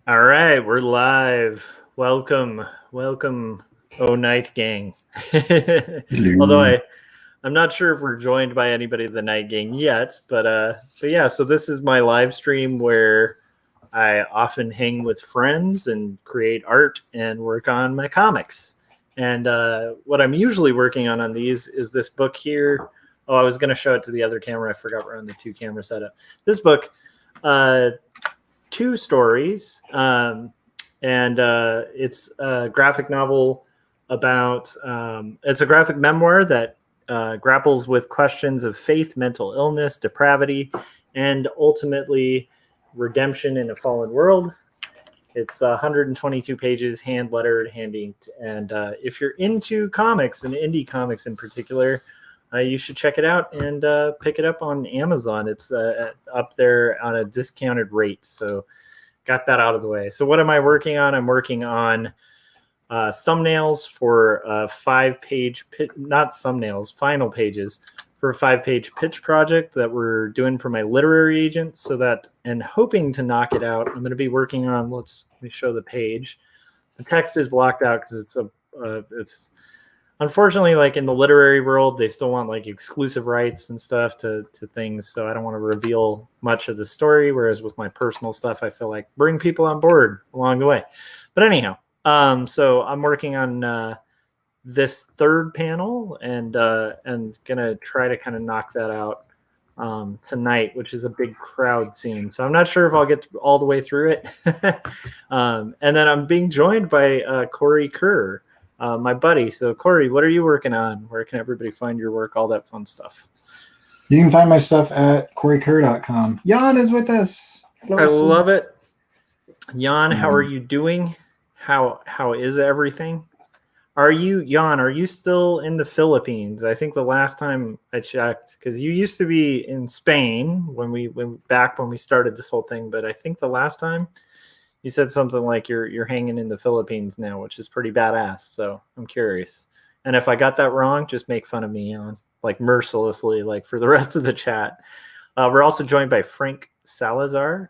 All right, we're live. Welcome, oh Night Gang. Although Hello. I'm not sure if we're joined by anybody of the Night Gang yet, but yeah. So this is my live stream where I often hang with friends and create art and work on my comics. And what I'm usually working on these is this book here. Oh, I was going to show it to the other camera. I forgot we're on the two camera setup. This book. Two stories, and it's a graphic novel about. It's a graphic memoir that grapples with questions of faith, mental illness, depravity, and ultimately redemption in a fallen world. It's 122 pages, hand lettered, hand inked, and if you're into comics and indie comics in particular, you should check it out and pick it up on Amazon. It's up there on a discounted rate. So got that out of the way. So what am I working on? I'm working on thumbnails for a 5-page, not thumbnails, final pages for a 5-page pitch project that we're doing for my literary agent. So that, and hoping to knock it out, I'm going to be working on, let me show the page. The text is blocked out because it's unfortunately, like in the literary world, they still want like exclusive rights and stuff to things. So I don't want to reveal much of the story. Whereas with my personal stuff, I feel like bring people on board along the way. But anyhow, so I'm working on this third panel and gonna try to kind of knock that out tonight, which is a big crowd scene. So I'm not sure if I'll get all the way through it. And then I'm being joined by Corey Kerr. My buddy. So, Corey, what are you working on? Where can everybody find your work? All that fun stuff. You can find my stuff at CoreyKerr.com. Jan is with us. Hello, I love it. Jan, how are you doing? How is everything? Are you, Jan, are you still in the Philippines? I think the last time I checked, because you used to be in Spain when we started this whole thing, but I think the last time you said something like you're hanging in the Philippines now, which is pretty badass. So I'm curious. And if I got that wrong, just make fun of me on like mercilessly, like for the rest of the chat. We're also joined by Frank Salazar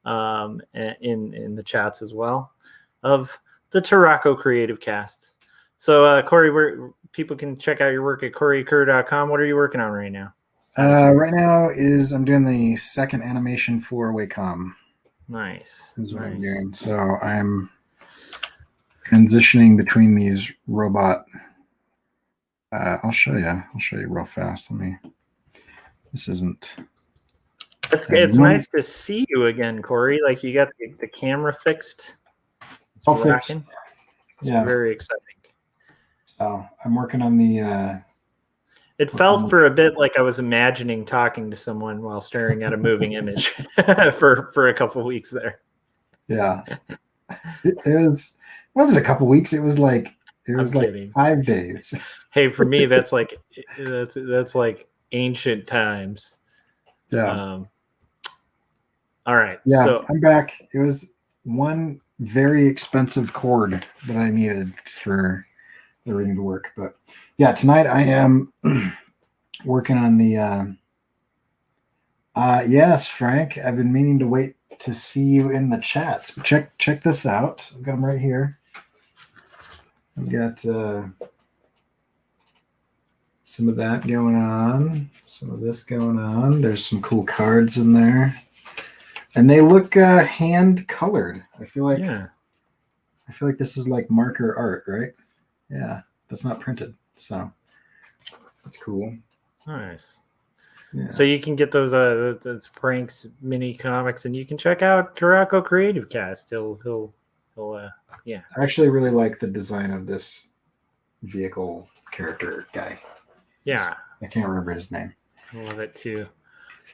in the chats as well of the Tarako Creative Cast. So Corey, where people can check out your work at CoreyKerr.com. What are you working on right now? Right now I'm doing the second animation for Wacom. Nice. Is what I'm doing. So I'm transitioning between these robot. I'll show you real fast. This isn't. It's nice to see you again, Corey. Like you got the camera fixed. It's all fixed. It's very exciting. So I'm working on the. It felt for a bit like I was imagining talking to someone while staring at a moving image for a couple of weeks there. Yeah, it wasn't a couple of weeks. It was like kidding. 5 days. Hey, for me, that's like ancient times. Yeah. All right. Yeah, so I'm back. It was one very expensive cord that I needed for everything to work. But yeah, tonight I am working on the. Yes, Frank, I've been meaning to wait to see you in the chats. But check this out. I've got them right here. I've got some of that going on, some of this going on. There's some cool cards in there, and they look hand colored. I feel like this is like marker art, right? Yeah, that's not printed, so that's cool. Nice. Yeah. So you can get those Frank's mini comics, and you can check out Tarako Creative Cast. He'll yeah. I actually really like the design of this vehicle character guy. Yeah, I can't remember his name. I love it too.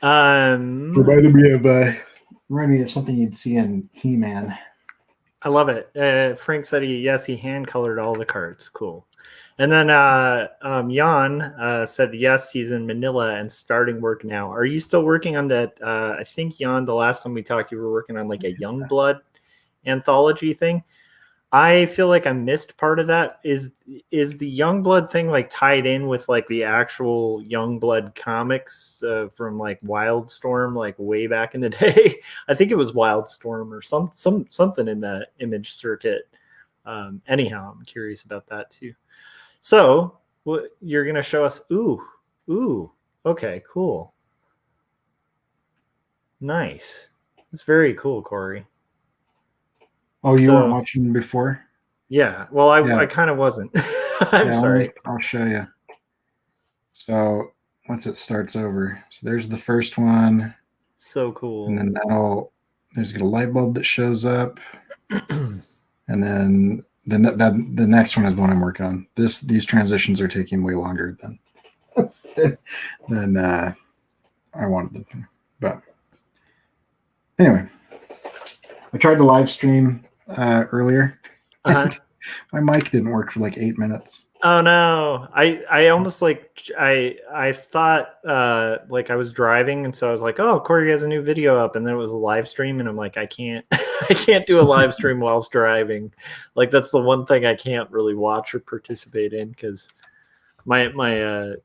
Reminded me of something you'd see in He-Man. I love it. Frank said he hand colored all the cards. Cool. And then Jan said yes, he's in Manila and starting work now. Are you still working on that? I think Jan, the last time we talked, you were working on like a Youngblood anthology thing. I feel like I missed part of that. Is the Youngblood thing like tied in with like the actual Youngblood comics from like Wildstorm, like way back in the day? I think it was Wildstorm or something in the Image circuit. Anyhow, I'm curious about that too. So what you're gonna show us? Ooh. Okay, cool. Nice. It's very cool, Corey. Oh, you weren't watching before? Yeah. Well, I kind of wasn't. I'm sorry. I'll show you. So once it starts over, so there's the first one. So cool. And then there's a light bulb that shows up. And then the next one is the one I'm working on. These transitions are taking way longer than I wanted them to. But anyway, I tried to live stream earlier. Uh-huh. My mic didn't work for like 8 minutes. Oh no. I almost I thought like I was driving, and so I was like, oh, Corey has a new video up, and then it was a live stream, and I'm like, I can't do a live stream whilst driving. Like that's the one thing I can't really watch or participate in, because my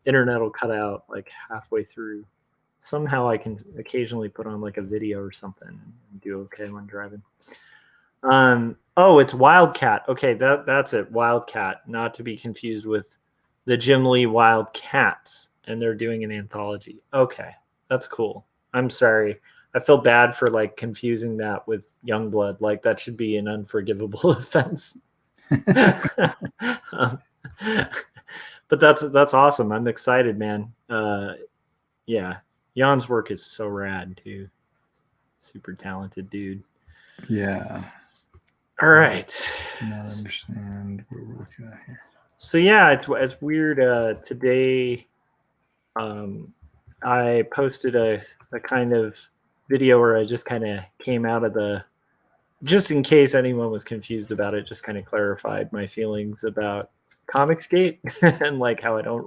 internet will cut out like halfway through. Somehow I can occasionally put on like a video or something and do okay when driving. Oh, it's Wildcat. Okay, that's it. Wildcat, not to be confused with the Jim Lee Wildcats, and they're doing an anthology. Okay, that's cool. I'm sorry. I feel bad for like confusing that with Youngblood. Like that should be an unforgivable offense. But that's awesome. I'm excited, man. Yeah, Jan's work is so rad too. Super talented dude. Yeah. All right. Now I understand what we're looking at here. So yeah, it's weird. Today, I posted a kind of video where I just kind of came out of the, just in case anyone was confused about it, just kind of clarified my feelings about Comicsgate and like how I don't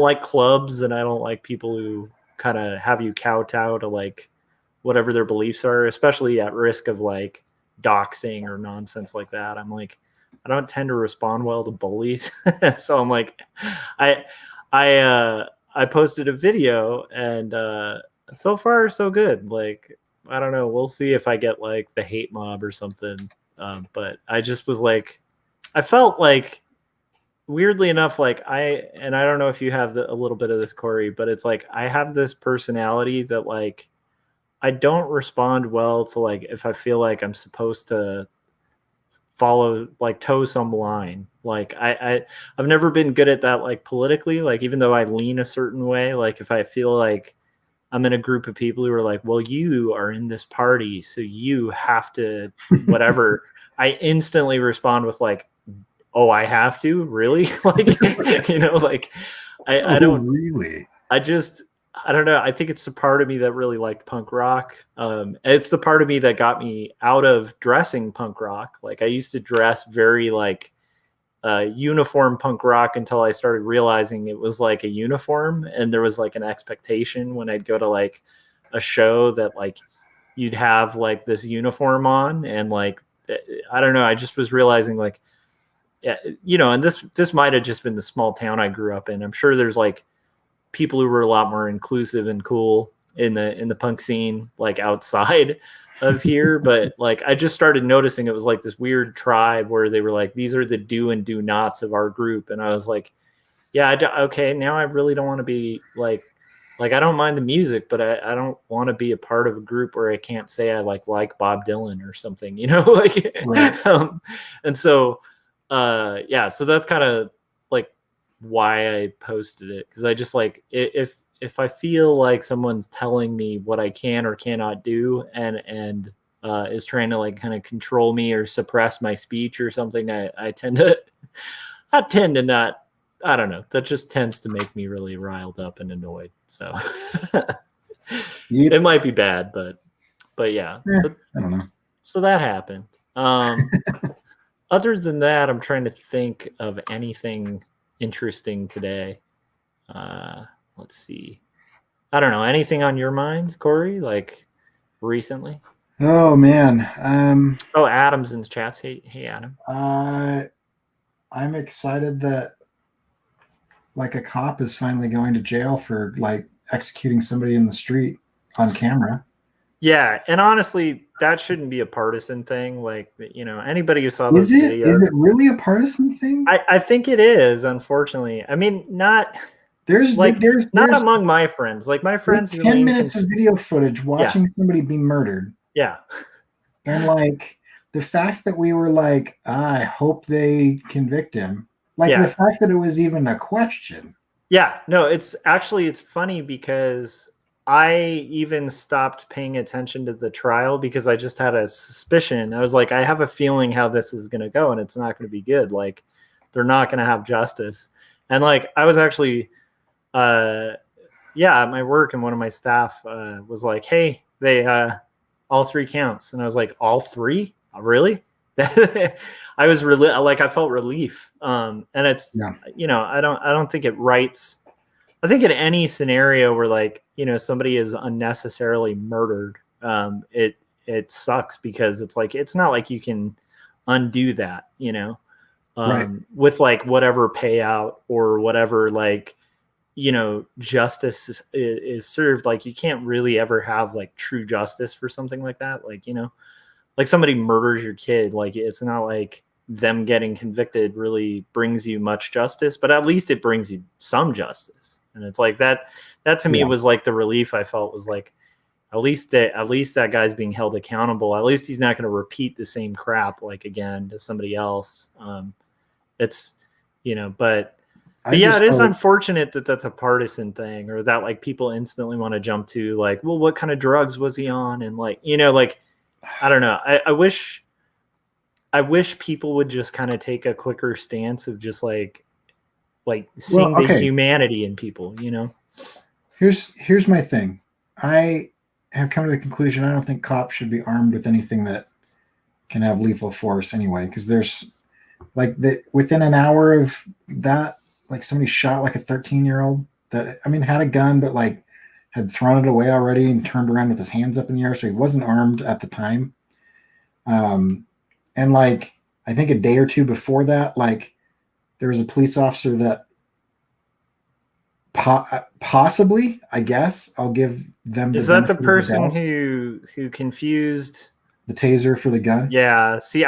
like clubs, and I don't like people who kind of have you kowtow to like whatever their beliefs are, especially at risk of like doxing or nonsense like that. I'm like, I don't tend to respond well to bullies. So I'm like, I posted a video, and so far so good. Like, I don't know, we'll see if I get like the hate mob or something. But I just was like, I felt like, weirdly enough, like I don't know if you have a little bit of this, Corey, but it's like I have this personality that like I don't respond well to like if I feel like I'm supposed to follow, like toe some line. Like I've never been good at that, like politically, like even though I lean a certain way, like if I feel like I'm in a group of people who are like, well, you are in this party, so you have to whatever. I instantly respond with like, oh, I have to really? Like, you know, like I don't really, I don't know. I think it's the part of me that really liked punk rock. It's the part of me that got me out of dressing punk rock. Like I used to dress very like uniform punk rock until I started realizing it was like a uniform, and there was like an expectation when I'd go to like a show that like you'd have like this uniform on, and like I don't know. I just was realizing like, yeah, you know, and this might have just been the small town I grew up in. I'm sure there's like people who were a lot more inclusive and cool in the punk scene, like outside of here. But like, I just started noticing it was like this weird tribe where they were like, these are the do and do nots of our group. And I was like, yeah, okay, now I really don't want to be like, I don't mind the music, but I don't want to be a part of a group where I can't say I like Bob Dylan or something, you know, like, right. And so, yeah, so that's kind of like why I posted it, because I just like if I feel like someone's telling me what I can or cannot do, and is trying to like kind of control me or suppress my speech or something, I tend to not, I don't know, that just tends to make me really riled up and annoyed. So It might be bad, but yeah. I don't know. So that happened. Other than that, I'm trying to think of anything interesting today. Let's see. I don't know. Anything on your mind, Corey? Like recently? Oh man. Oh, Adam's in the chats. Hey, Adam. I'm excited that like a cop is finally going to jail for like executing somebody in the street on camera. Yeah, and honestly, that shouldn't be a partisan thing. Like, anybody who saw Is those it? videos, Is it really a partisan thing? I think it is. Unfortunately, I mean, not There's like there's not there's among my friends. Like my there's friends who 10 lean, minutes of video footage yeah, watching somebody be murdered. yeah, And like the fact that we were like, I hope they convict him. Like the yeah. fact that it was even a question. Yeah, no, it's funny because I even stopped paying attention to the trial because I just had a suspicion. I was like, I have a feeling how this is going to go and it's not going to be good. Like they're not going to have justice. And like I was actually at my work, and one of my staff was like, "Hey, they all three counts." And I was like, "All three? Really?" I was really like, I felt relief. And it's, Yeah. I don't think it writes. I think in any scenario where like, somebody is unnecessarily murdered, it sucks because it's like, it's not like you can undo that, Right. with like whatever payout or whatever, like, justice is served. Like you can't really ever have like true justice for something like that. Like, like somebody murders your kid, like it's not like them getting convicted really brings you much justice, but at least it brings you some justice. And it's like that to me Yeah. was like the relief I felt, was like at least that guy's being held accountable. At least he's not going to repeat the same crap like again to somebody else. It's but yeah, it is unfortunate that that's a partisan thing, or that like people instantly want to jump to like, well, what kind of drugs was he on? And like, like, I don't know. I wish people would just kind of take a quicker stance of just like seeing the humanity in people, Here's my thing. I have come to the conclusion I don't think cops should be armed with anything that can have lethal force anyway, because there's like that within an hour of that, like somebody shot like a 13-year-old that, I mean, had a gun, but like had thrown it away already and turned around with his hands up in the air. So he wasn't armed at the time. And like, I think a day or two before that, like there was a police officer that possibly, I guess I'll give them. Is that the person who confused the taser for the gun? Yeah. See,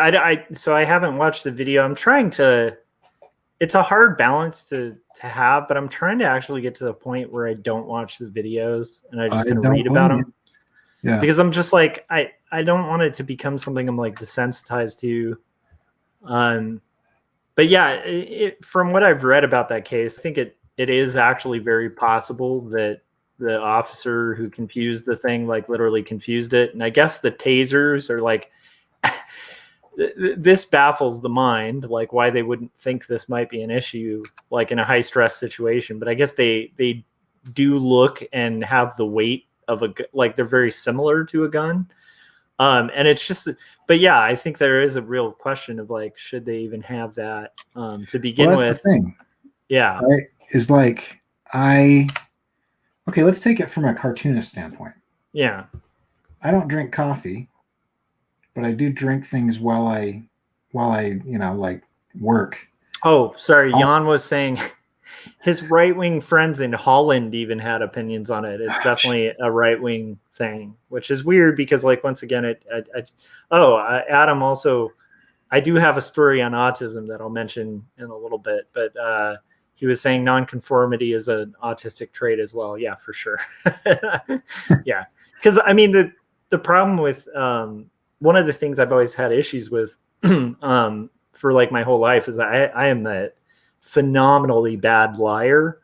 so I haven't watched the video. I'm trying to, it's a hard balance to have, but I'm trying to actually get to the point where I don't watch the videos and I just kind of read about them. Yeah. Because I'm just like, I don't want it to become something I'm like desensitized to. But yeah, from what I've read about that case, I think it is actually very possible that the officer who confused the thing, like literally confused it. And I guess the tasers are like, this baffles the mind, like why they wouldn't think this might be an issue, like in a high stress situation. But I guess they do look and have the weight of like they're very similar to a gun. And it's just, but yeah, I think there is a real question of like, should they even have that to begin with? The thing. Yeah. Right? Is like, okay, let's take it from a cartoonist standpoint. Yeah. I don't drink coffee, but I do drink things while I like work. Oh, sorry. Jan was saying his right-wing friends in Holland even had opinions on it. It's definitely a right-wing thing, which is weird because, like, once again, Adam also, I do have a story on autism that I'll mention in a little bit, but he was saying nonconformity is an autistic trait as well. Yeah, for sure. Yeah. Because, I mean, the problem with one of the things I've always had issues with for like my whole life is I am a phenomenally bad liar.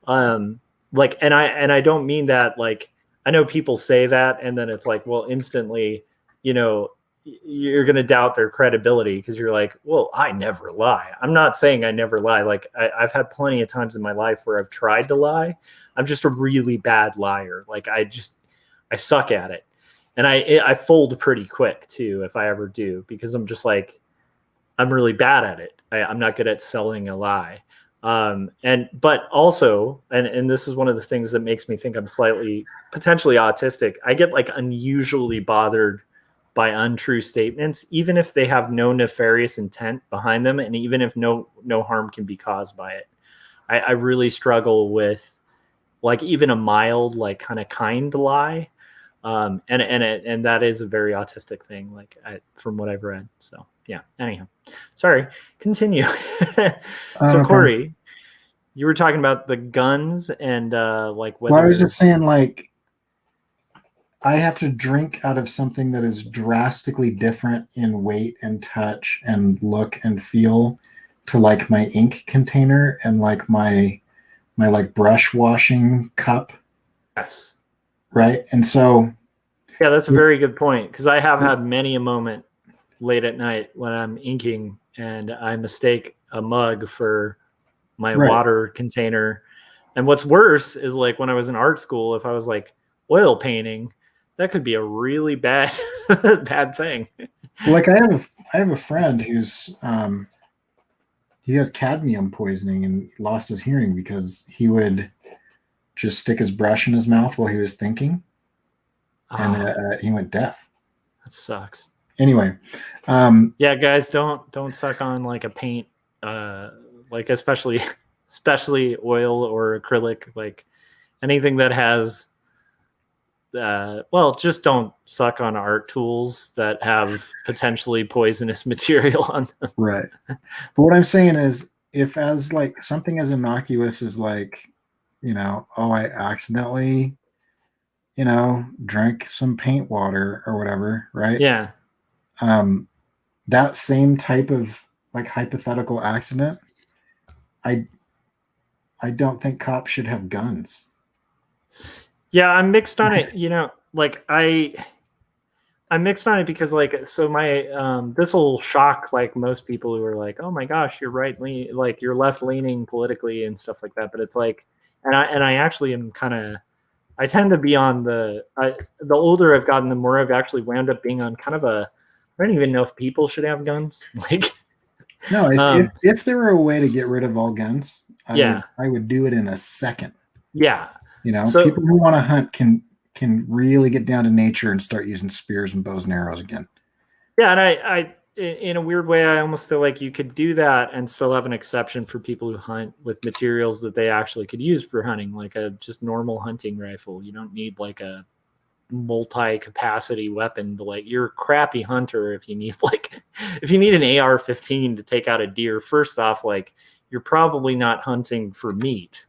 Like, and I don't mean that, like, I know people say that and then it's like, well, instantly, you're going to doubt their credibility because you're like, well, I never lie. I'm not saying I never lie. Like I've had plenty of times in my life where I've tried to lie. I'm just a really bad liar. Like I suck at it. And I fold pretty quick too, if I ever do, because I'm just like, I'm really bad at it. I'm not good at selling a lie. But also, and this is one of the things that makes me think I'm slightly potentially autistic. I get like unusually bothered by untrue statements, even if they have no nefarious intent behind them, and even if no harm can be caused by it. I really struggle with like even a mild, like kind of kind lie. And that is a very autistic thing, like from what I've read. So yeah. Anyhow, sorry. Continue. So Corey, you were talking about the guns and like whether. Well, I was just saying, like, I have to drink out of something that is drastically different in weight and touch and look and feel to like my ink container and like my like brush washing cup. Yes. Right. And so. Yeah, that's a very good point, because I have had many a moment late at night when I'm inking and I mistake a mug for my water container. And what's worse is like when I was in art school, if I was like oil painting, that could be a really bad bad thing. Like I have a friend who's he has cadmium poisoning and lost his hearing because he would just stick his brush in his mouth while he was thinking, and he went deaf. That sucks. Anyway, yeah, guys, don't suck on like a paint, like especially oil or acrylic, like anything that has. Well, just don't suck on art tools that have potentially poisonous material on them. Right. But what I'm saying is, if as like something as innocuous as like, I accidentally, drank some paint water or whatever, right? Yeah. That same type of like hypothetical accident, I don't think cops should have guns. Yeah, I'm mixed on it. Like I'm mixed on it because like, so my this will shock like most people who are like, oh my gosh, you're right, like you're left leaning politically and stuff like that. But it's like, and I actually am I tend to be on the older I've gotten, the more I've actually wound up being on kind of I don't even know if people should have guns. Like, no, if there were a way to get rid of all guns, I would do it in a second. Yeah. So, people who want to hunt can really get down to nature and start using spears and bows and arrows again. Yeah, and I in a weird way, I almost feel like you could do that and still have an exception for people who hunt with materials that they actually could use for hunting, like a just normal hunting rifle. You don't need like a multi-capacity weapon to, like, you're a crappy hunter if you need an AR-15 to take out a deer. First off, like, you're probably not hunting for meat,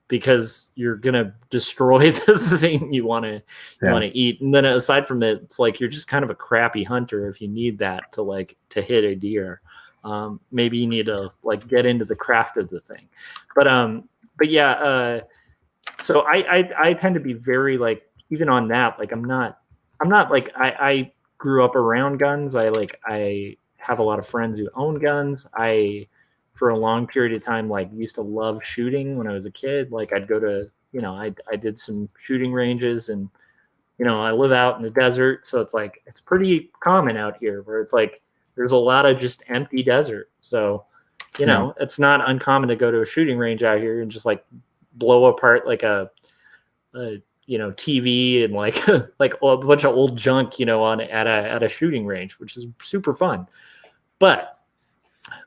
because you're gonna destroy the thing you want to eat. And then aside from it, it's like you're just kind of a crappy hunter if you need that to hit a deer. Maybe you need to like get into the craft of the thing. But yeah. So I tend to be very like, even on that, like I'm not like, I grew up around guns. I have a lot of friends who own guns. For a long period of time, like, used to love shooting when I was a kid. Like, I'd go to, I did some shooting ranges, and, I live out in the desert. So it's like, it's pretty common out here where it's like, there's a lot of just empty desert. So, it's not uncommon to go to a shooting range out here and just like blow apart like a TV and like, like a bunch of old junk, at a shooting range, which is super fun. But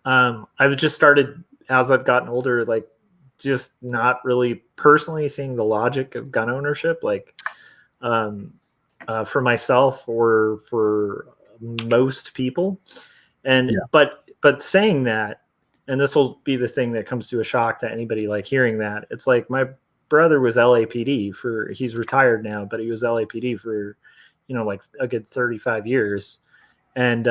I've just started, as I've gotten older, like, just not really personally seeing the logic of gun ownership, like, for myself or for most people. And but saying that, and this will be the thing that comes to a shock to anybody like hearing that, it's like, my brother was LAPD he's retired now, but he was LAPD for like a good 35 years. And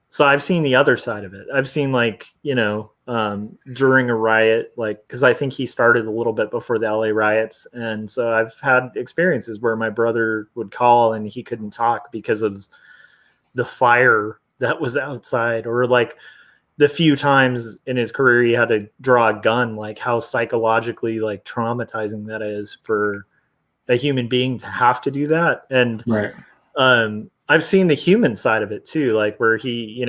so I've seen the other side of it. I've seen, like, during a riot, like, because I think he started a little bit before the LA riots. And so I've had experiences where my brother would call and he couldn't talk because of the fire that was outside, or like the few times in his career he had to draw a gun, like how psychologically like traumatizing that is for a human being to have to do that. And I've seen the human side of it too, like where he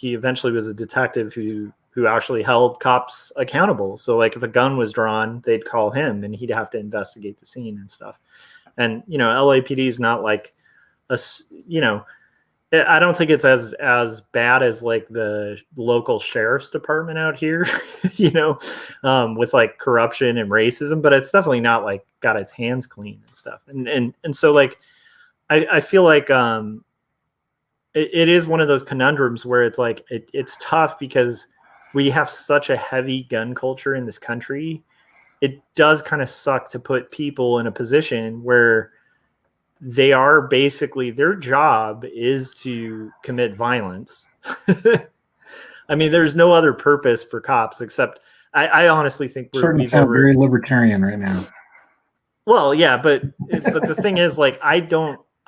eventually was a detective who actually held cops accountable. So like if a gun was drawn, they'd call him and he'd have to investigate the scene and stuff. And LAPD is not like I don't think it's as bad as like the local sheriff's department out here, with like corruption and racism, but it's definitely not like got its hands clean and stuff. And so like I feel like it is one of those conundrums where it's like it's tough because we have such a heavy gun culture in this country. It does kind of suck to put people in a position where they are basically, their job is to commit violence. I mean, there's no other purpose for cops except I honestly think starting to sound very libertarian right now. Well, yeah, but the thing is, like,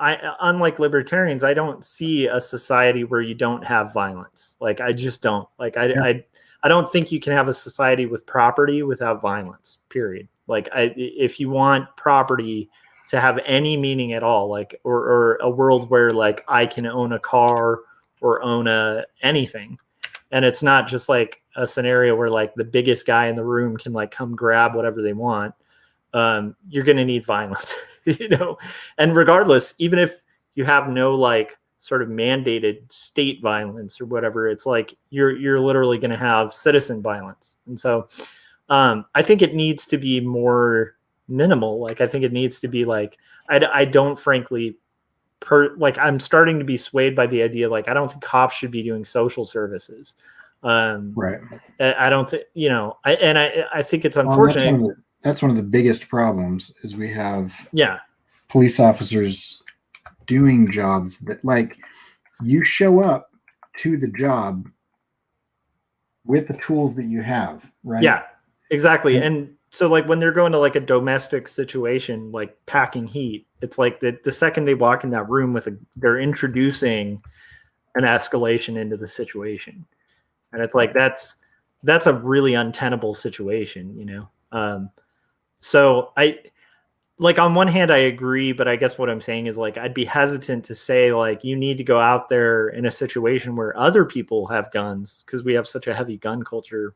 unlike libertarians, I don't see a society where you don't have violence. Like, I just don't. Like, I don't think you can have a society with property without violence. Period. Like, if you want property to have any meaning at all, like, or a world where like I can own a car or own anything, and it's not just like a scenario where like the biggest guy in the room can like come grab whatever they want. You're going to need violence, and regardless, even if you have no like sort of mandated state violence or whatever, it's like you're literally going to have citizen violence. And so I think it needs to be more minimal. Like, I think it needs to be like, I don't frankly like, I'm starting to be swayed by the idea, like, I don't think cops should be doing social services. Right. I don't think, I think it's unfortunate. That's one of the biggest problems is we have yeah police officers doing jobs that, like, you show up to the job with the tools that you have, right? Yeah, exactly. And so like when they're going to like a domestic situation, like packing heat, it's like the second they walk in that room they're introducing an escalation into the situation. And it's like, that's a really untenable situation, So like, on one hand, I agree, but I guess what I'm saying is like, I'd be hesitant to say like, you need to go out there in a situation where other people have guns because we have such a heavy gun culture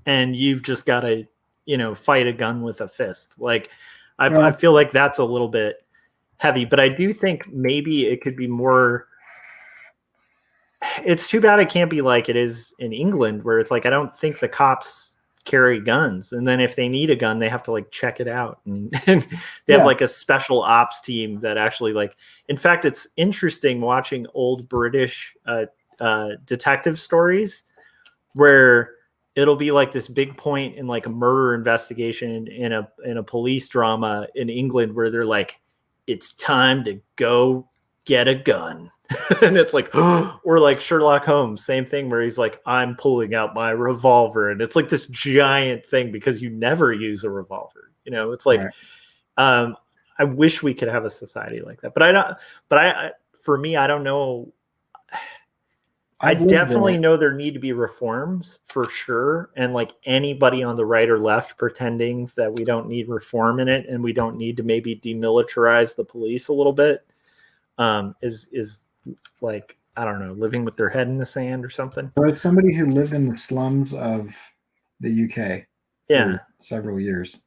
and you've just got to, fight a gun with a fist. Like, I feel like that's a little bit heavy, but I do think maybe it could be more. It's too bad it can't be like it is in England, where it's like, I don't think the cops carry guns, and then if they need a gun, they have to like check it out, and they have like a special ops team that actually, like, in fact, it's interesting watching old British detective stories where it'll be like this big point in like a murder investigation in a police drama in England where they're like, it's time to go get a gun. And it's like, or like Sherlock Holmes, same thing, where he's like, I'm pulling out my revolver, and it's like this giant thing because you never use a revolver. It's like, right. I wish we could have a society like that, but I don't. But for me, I don't know. I definitely know there need to be reforms for sure, and like anybody on the right or left pretending that we don't need reform in it and we don't need to maybe demilitarize the police a little bit, is like, I don't know, living with their head in the sand or something. So it's somebody who lived in the slums of the UK for several years,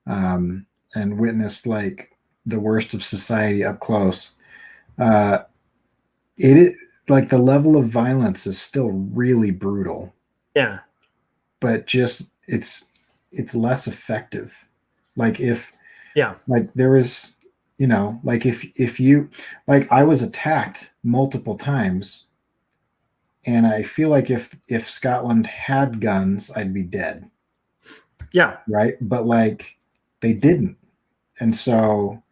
and witnessed like the worst of society up close. It is like, the level of violence is still really brutal. Yeah. But just it's less effective. Like, like there was, like if you, like, I was attacked multiple times, and I feel like if Scotland had guns, I'd be dead. Yeah. Right. But like, they didn't. And so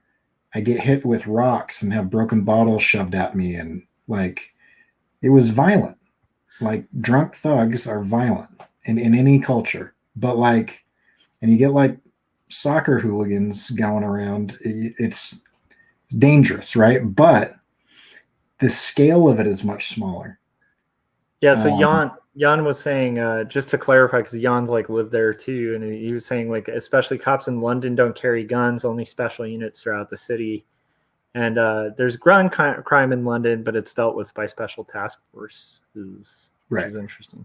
I get hit with rocks and have broken bottles shoved at me. And like, it was violent. Like, drunk thugs are violent in any culture, but like, and you get like soccer hooligans going around, it's dangerous, right? But the scale of it is much smaller. Yeah. So Jan was saying, just to clarify, because Jan's like lived there too, and he was saying like, especially cops in London don't carry guns, only special units throughout the city. And there's gun crime in London, but it's dealt with by special task forces, which is interesting.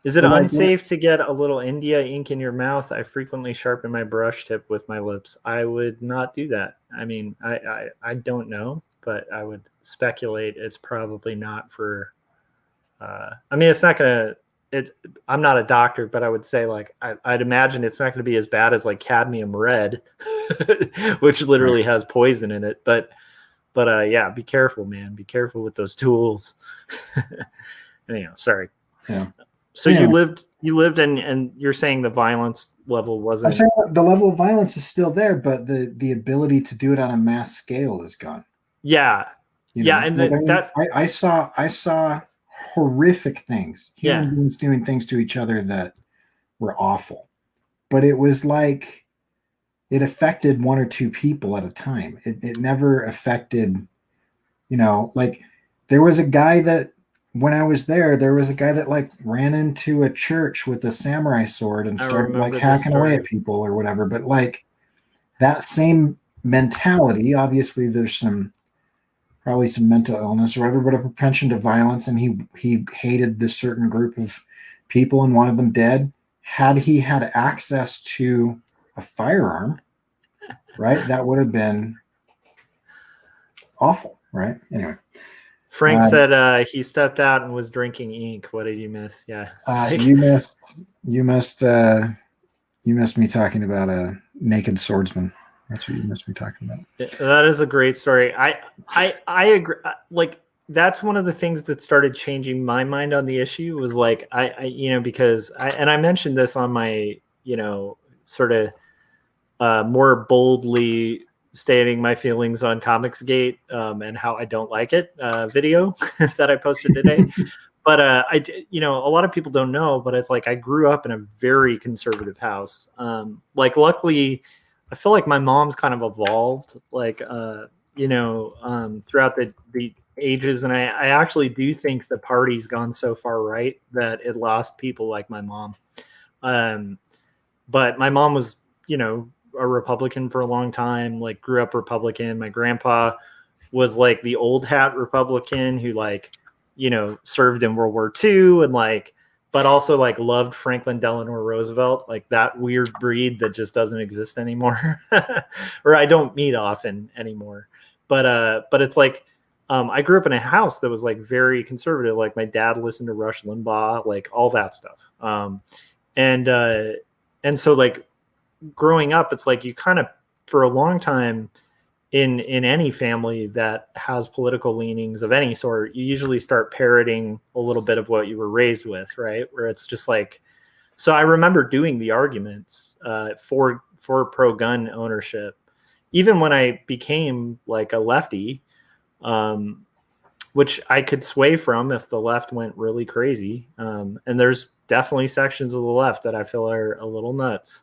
Is it unsafe to get a little India ink in your mouth? I frequently sharpen my brush tip with my lips. I would not do that. I mean, I don't know. but I would speculate it's probably not for, I mean, it's not going to, I'm not a doctor, but I would say like, I'd imagine it's not going to be as bad as like cadmium red, which literally has poison in it. But yeah, be careful, man. Be careful with those tools. Anyhow, sorry. Yeah. So you lived and you're saying the violence level wasn't. I'm saying the level of violence is still there, but the ability to do it on a mass scale is gone. Yeah. And I saw horrific things, human beings doing things to each other that were awful, but it was like it affected one or two people at a time. It never affected, like there was a guy that when I was there was a guy that like ran into a church with a samurai sword and started like hacking away at people or whatever. But like that same mentality, obviously there's probably some mental illness or whatever, but a propension to violence. And he hated this certain group of people and wanted them dead. Had he had access to a firearm, right, that would have been awful, right? Anyway. Frank said he stepped out and was drinking ink. What did you miss? Yeah. You missed me talking about a naked swordsman. That's what you missed me talking about. That is a great story. I agree. Like that's one of the things that started changing my mind on the issue was like because I mentioned this on my sort of more boldly stating my feelings on Comicsgate and how I don't like it video that I posted today. But a lot of people don't know, but it's like I grew up in a very conservative house. Like luckily, I feel like my mom's kind of evolved, like throughout the ages, and I actually do think the party's gone so far right that it lost people like my mom. But my mom was, a Republican for a long time, like grew up Republican. My grandpa was like the old hat Republican who like, served in World War II and like, but also like loved Franklin Delano Roosevelt, like that weird breed that just doesn't exist anymore or I don't meet often anymore. But it's like, I grew up in a house that was like very conservative. Like my dad listened to Rush Limbaugh, like all that stuff. And so like, growing up, it's like you kind of for a long time in any family that has political leanings of any sort, you usually start parroting a little bit of what you were raised with, right? Where it's just like, so I remember doing the arguments for pro-gun ownership, even when I became like a lefty, which I could sway from if the left went really crazy. And there's definitely sections of the left that I feel are a little nuts.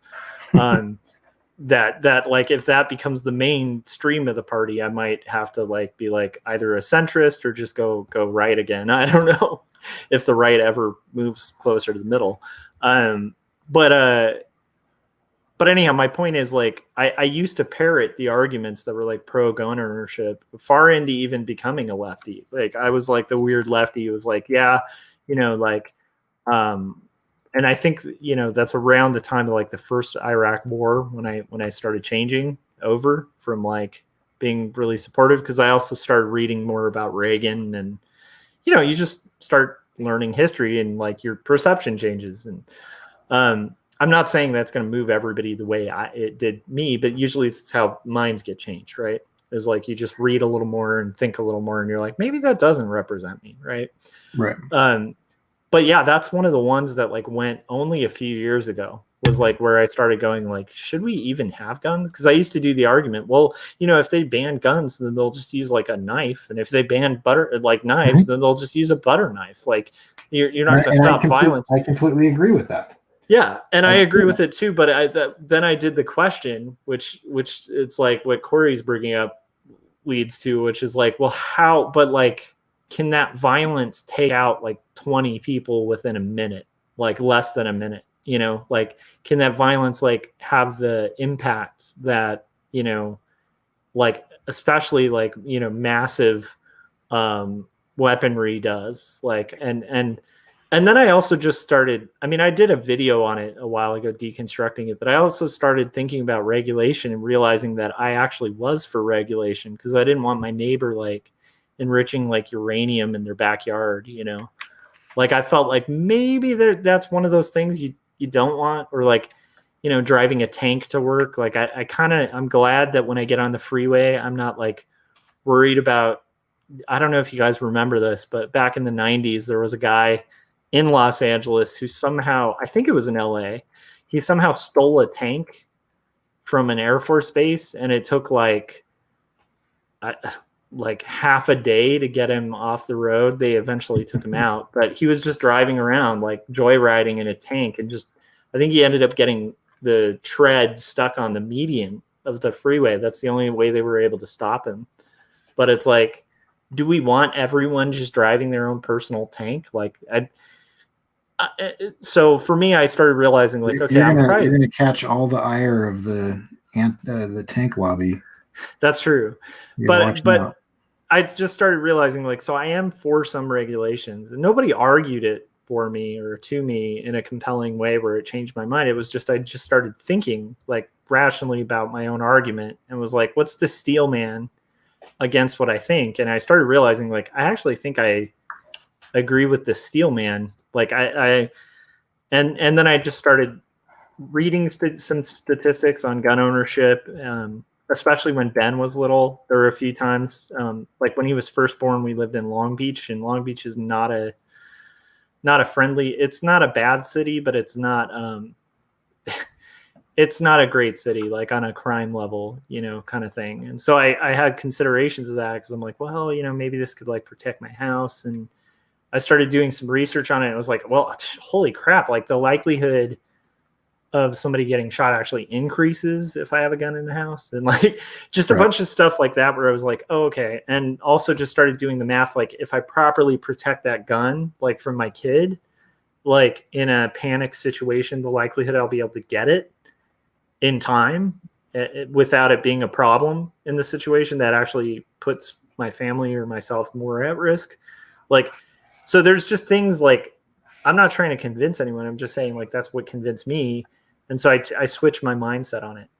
That like if that becomes the mainstream of the party, I might have to like be like either a centrist or just go right again. I don't know if the right ever moves closer to the middle. But anyhow, my point is like I used to parrot the arguments that were like pro-gun ownership far into even becoming a lefty. Like I was like the weird lefty who was like, yeah, and I think, that's around the time of like the first Iraq war when I started changing over from like being really supportive, because I also started reading more about Reagan and, you just start learning history and like your perception changes. And I'm not saying that's going to move everybody the way it did me, but usually it's how minds get changed, right? Is like you just read a little more and think a little more and you're like, maybe that doesn't represent me, right? Right. But yeah, that's one of the ones that like went only a few years ago was like where I started going like, should we even have guns? Because I used to do the argument, well, if they ban guns, then they'll just use like a knife. And if they ban knives, then they'll just use a butter knife. Like you're not going to stop violence. I completely agree with that. Yeah. And I agree with it too. But then I did the question, which it's like what Corey's bringing up leads to, which is like, well, how, but like, can that violence take out like 20 people within a minute, like less than a minute, like can that violence like have the impact that, like, especially like, massive weaponry does, like, and And then I also just started, I mean, I did a video on it a while ago, deconstructing it, but I also started thinking about regulation and realizing that I actually was for regulation because I didn't want my neighbor like enriching like uranium in their backyard, you know? Like I felt like maybe that's one of those things you don't want, or like, you know, driving a tank to work. Like I'm glad that when I get on the freeway, I'm not like worried about, I don't know if you guys remember this, but back in the 90s, there was a guy in Los Angeles who somehow, I think it was in LA, he somehow stole a tank from an Air Force base, and it took like half a day to get him off the road. They eventually took him out, but he was just driving around like joyriding in a tank, and just, I think he ended up getting the tread stuck on the median of the freeway. That's the only way they were able to stop him. But it's like, do we want everyone just driving their own personal tank? Like, so for me, I started realizing like, okay, you're gonna catch all the ire of the tank lobby. That's true. But I just started realizing like, so I am for some regulations, and nobody argued it for me or to me in a compelling way where it changed my mind. It was just, I just started thinking like rationally about my own argument and was like, what's the steel man against what I think? And I started realizing like, I actually think I agree with the steel man. Like and then I just started reading some statistics on gun ownership, especially when Ben was little. There were a few times, like when he was first born, we lived in Long Beach, and Long Beach is not a friendly, it's not a bad city, but it's not it's not a great city, like on a crime level, you know, kind of thing. And so I had considerations of that because I'm like, well, you know, maybe this could like protect my house. And I started doing some research on it. And it was like, well, holy crap, like the likelihood of somebody getting shot actually increases if I have a gun in the house, and like just a bunch of stuff like that where I was like, oh, okay. And also just started doing the math, like if I properly protect that gun, like from my kid, like in a panic situation, the likelihood I'll be able to get it in time without it being a problem in the situation that actually puts my family or myself more at risk. Like, so there's just things like, I'm not trying to convince anyone. I'm just saying like, that's what convinced me. And so I switched my mindset on it.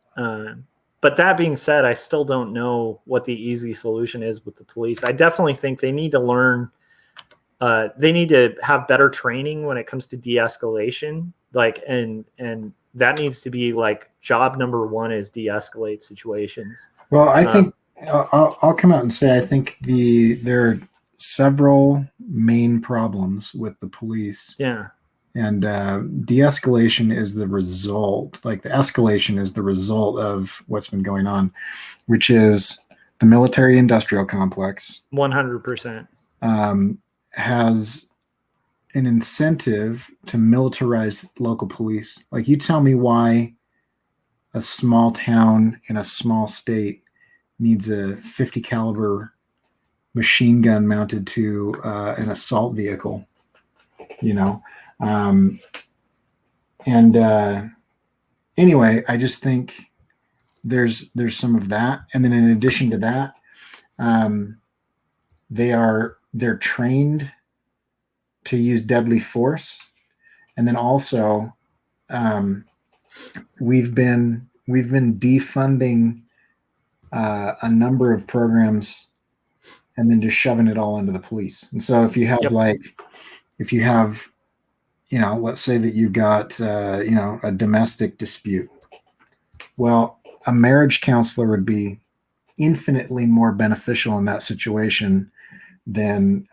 But that being said, I still don't know what the easy solution is with the police. I definitely think they need to learn, they need to have better training when it comes to de-escalation. Like, and that needs to be like job number one is de-escalate situations. Well, I think I'll come out and say, I think there are several main problems with the police. Yeah. And de-escalation is the result, like the escalation is the result of what's been going on, which is the military industrial complex 100% has an incentive to militarize local police. Like, you tell me why a small town in a small state needs a 50 caliber machine gun mounted to an assault vehicle, you know? Anyway, I just think there's some of that. And then in addition to that, they're trained to use deadly force. And then also, we've been defunding a number of programs and then just shoving it all into the police. And so if you have you know, let's say that you've got, you know, a domestic dispute. Well, a marriage counselor would be infinitely more beneficial in that situation than,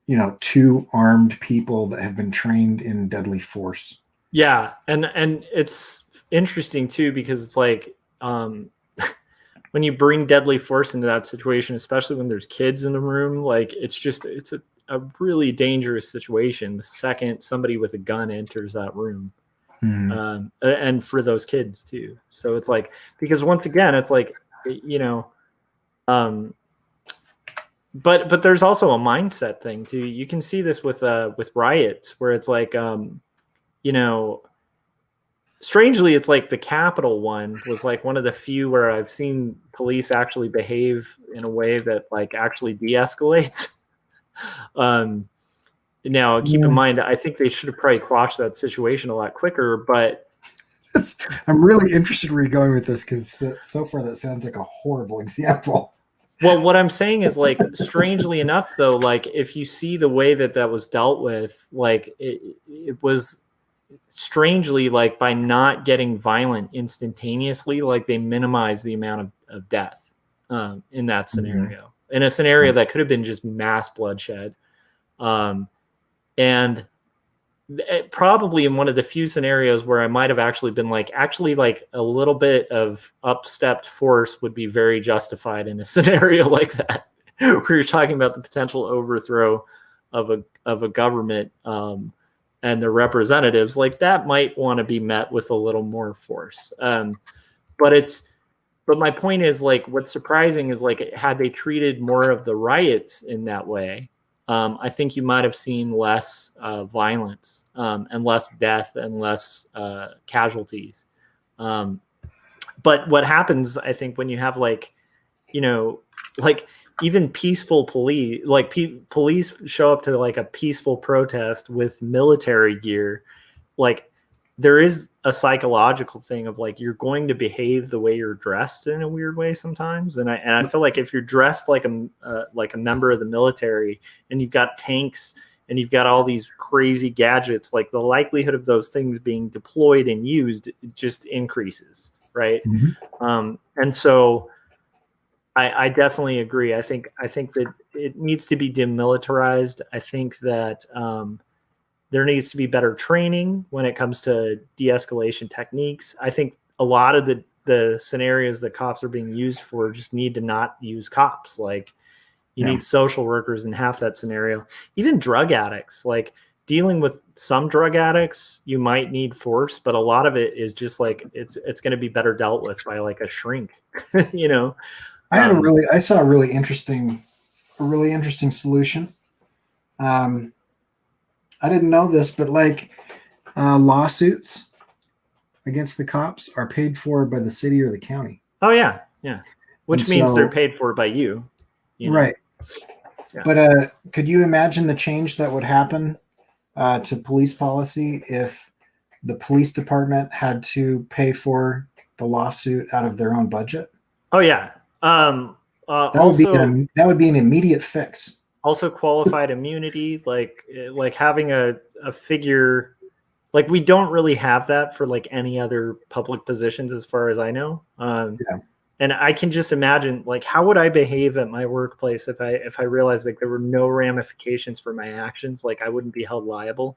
you know, two armed people that have been trained in deadly force. Yeah. And it's interesting too, because it's like, when you bring deadly force into that situation, especially when there's kids in the room, like it's a really dangerous situation the second somebody with a gun enters that room. And for those kids too. So it's like, because once again, it's like, you know, but there's also a mindset thing too. You can see this with riots where it's like, you know, strangely, it's like the Capitol one was like one of the few where I've seen police actually behave in a way that like actually de-escalates. Now, keep in mind, I think they should have probably quashed that situation a lot quicker, but I'm really interested where you're going with this, because so far that sounds like a horrible example. Well, what I'm saying is, like, strangely enough, though, like, if you see the way that was dealt with, like, it was strangely, like, by not getting violent instantaneously, like, they minimized the amount of death in that scenario. In a scenario that could have been just mass bloodshed. And probably in one of the few scenarios where I might have actually been like, a little bit of upstepped force would be very justified in a scenario like that, where you're talking about the potential overthrow of a government and their representatives. Like, that might want to be met with a little more force. But my point is, like, what's surprising is, like, had they treated more of the riots in that way, I think you might have seen less violence and less death and less casualties. But what happens, I think, when you have, like, like, even peaceful police, like police show up to, like, a peaceful protest with military gear, like, there is a psychological thing of, like, you're going to behave the way you're dressed in a weird way sometimes. And I feel like if you're dressed like a member of the military, and you've got tanks and you've got all these crazy gadgets, like, the likelihood of those things being deployed and used just increases. Right. And so I definitely agree. I think that it needs to be demilitarized. I think that, there needs to be better training when it comes to de-escalation techniques. I think a lot of the scenarios that cops are being used for just need to not use cops. Like, you need social workers in half that scenario. Even drug addicts, like, dealing with some drug addicts, you might need force, but a lot of it is just, like, it's going to be better dealt with by, like, a shrink. I saw a really interesting solution. I didn't know this, but, like, lawsuits against the cops are paid for by the city or the county. Oh yeah, yeah. Which means they're paid for by you. Right. Yeah. But could you imagine the change that would happen to police policy if the police department had to pay for the lawsuit out of their own budget? Oh yeah. That would be an immediate fix. Also, qualified immunity, like having a figure, like, we don't really have that for, like, any other public positions as far as I know. And I can just imagine, like, how would I behave at my workplace if I realized, like, there were no ramifications for my actions? Like, I wouldn't be held liable.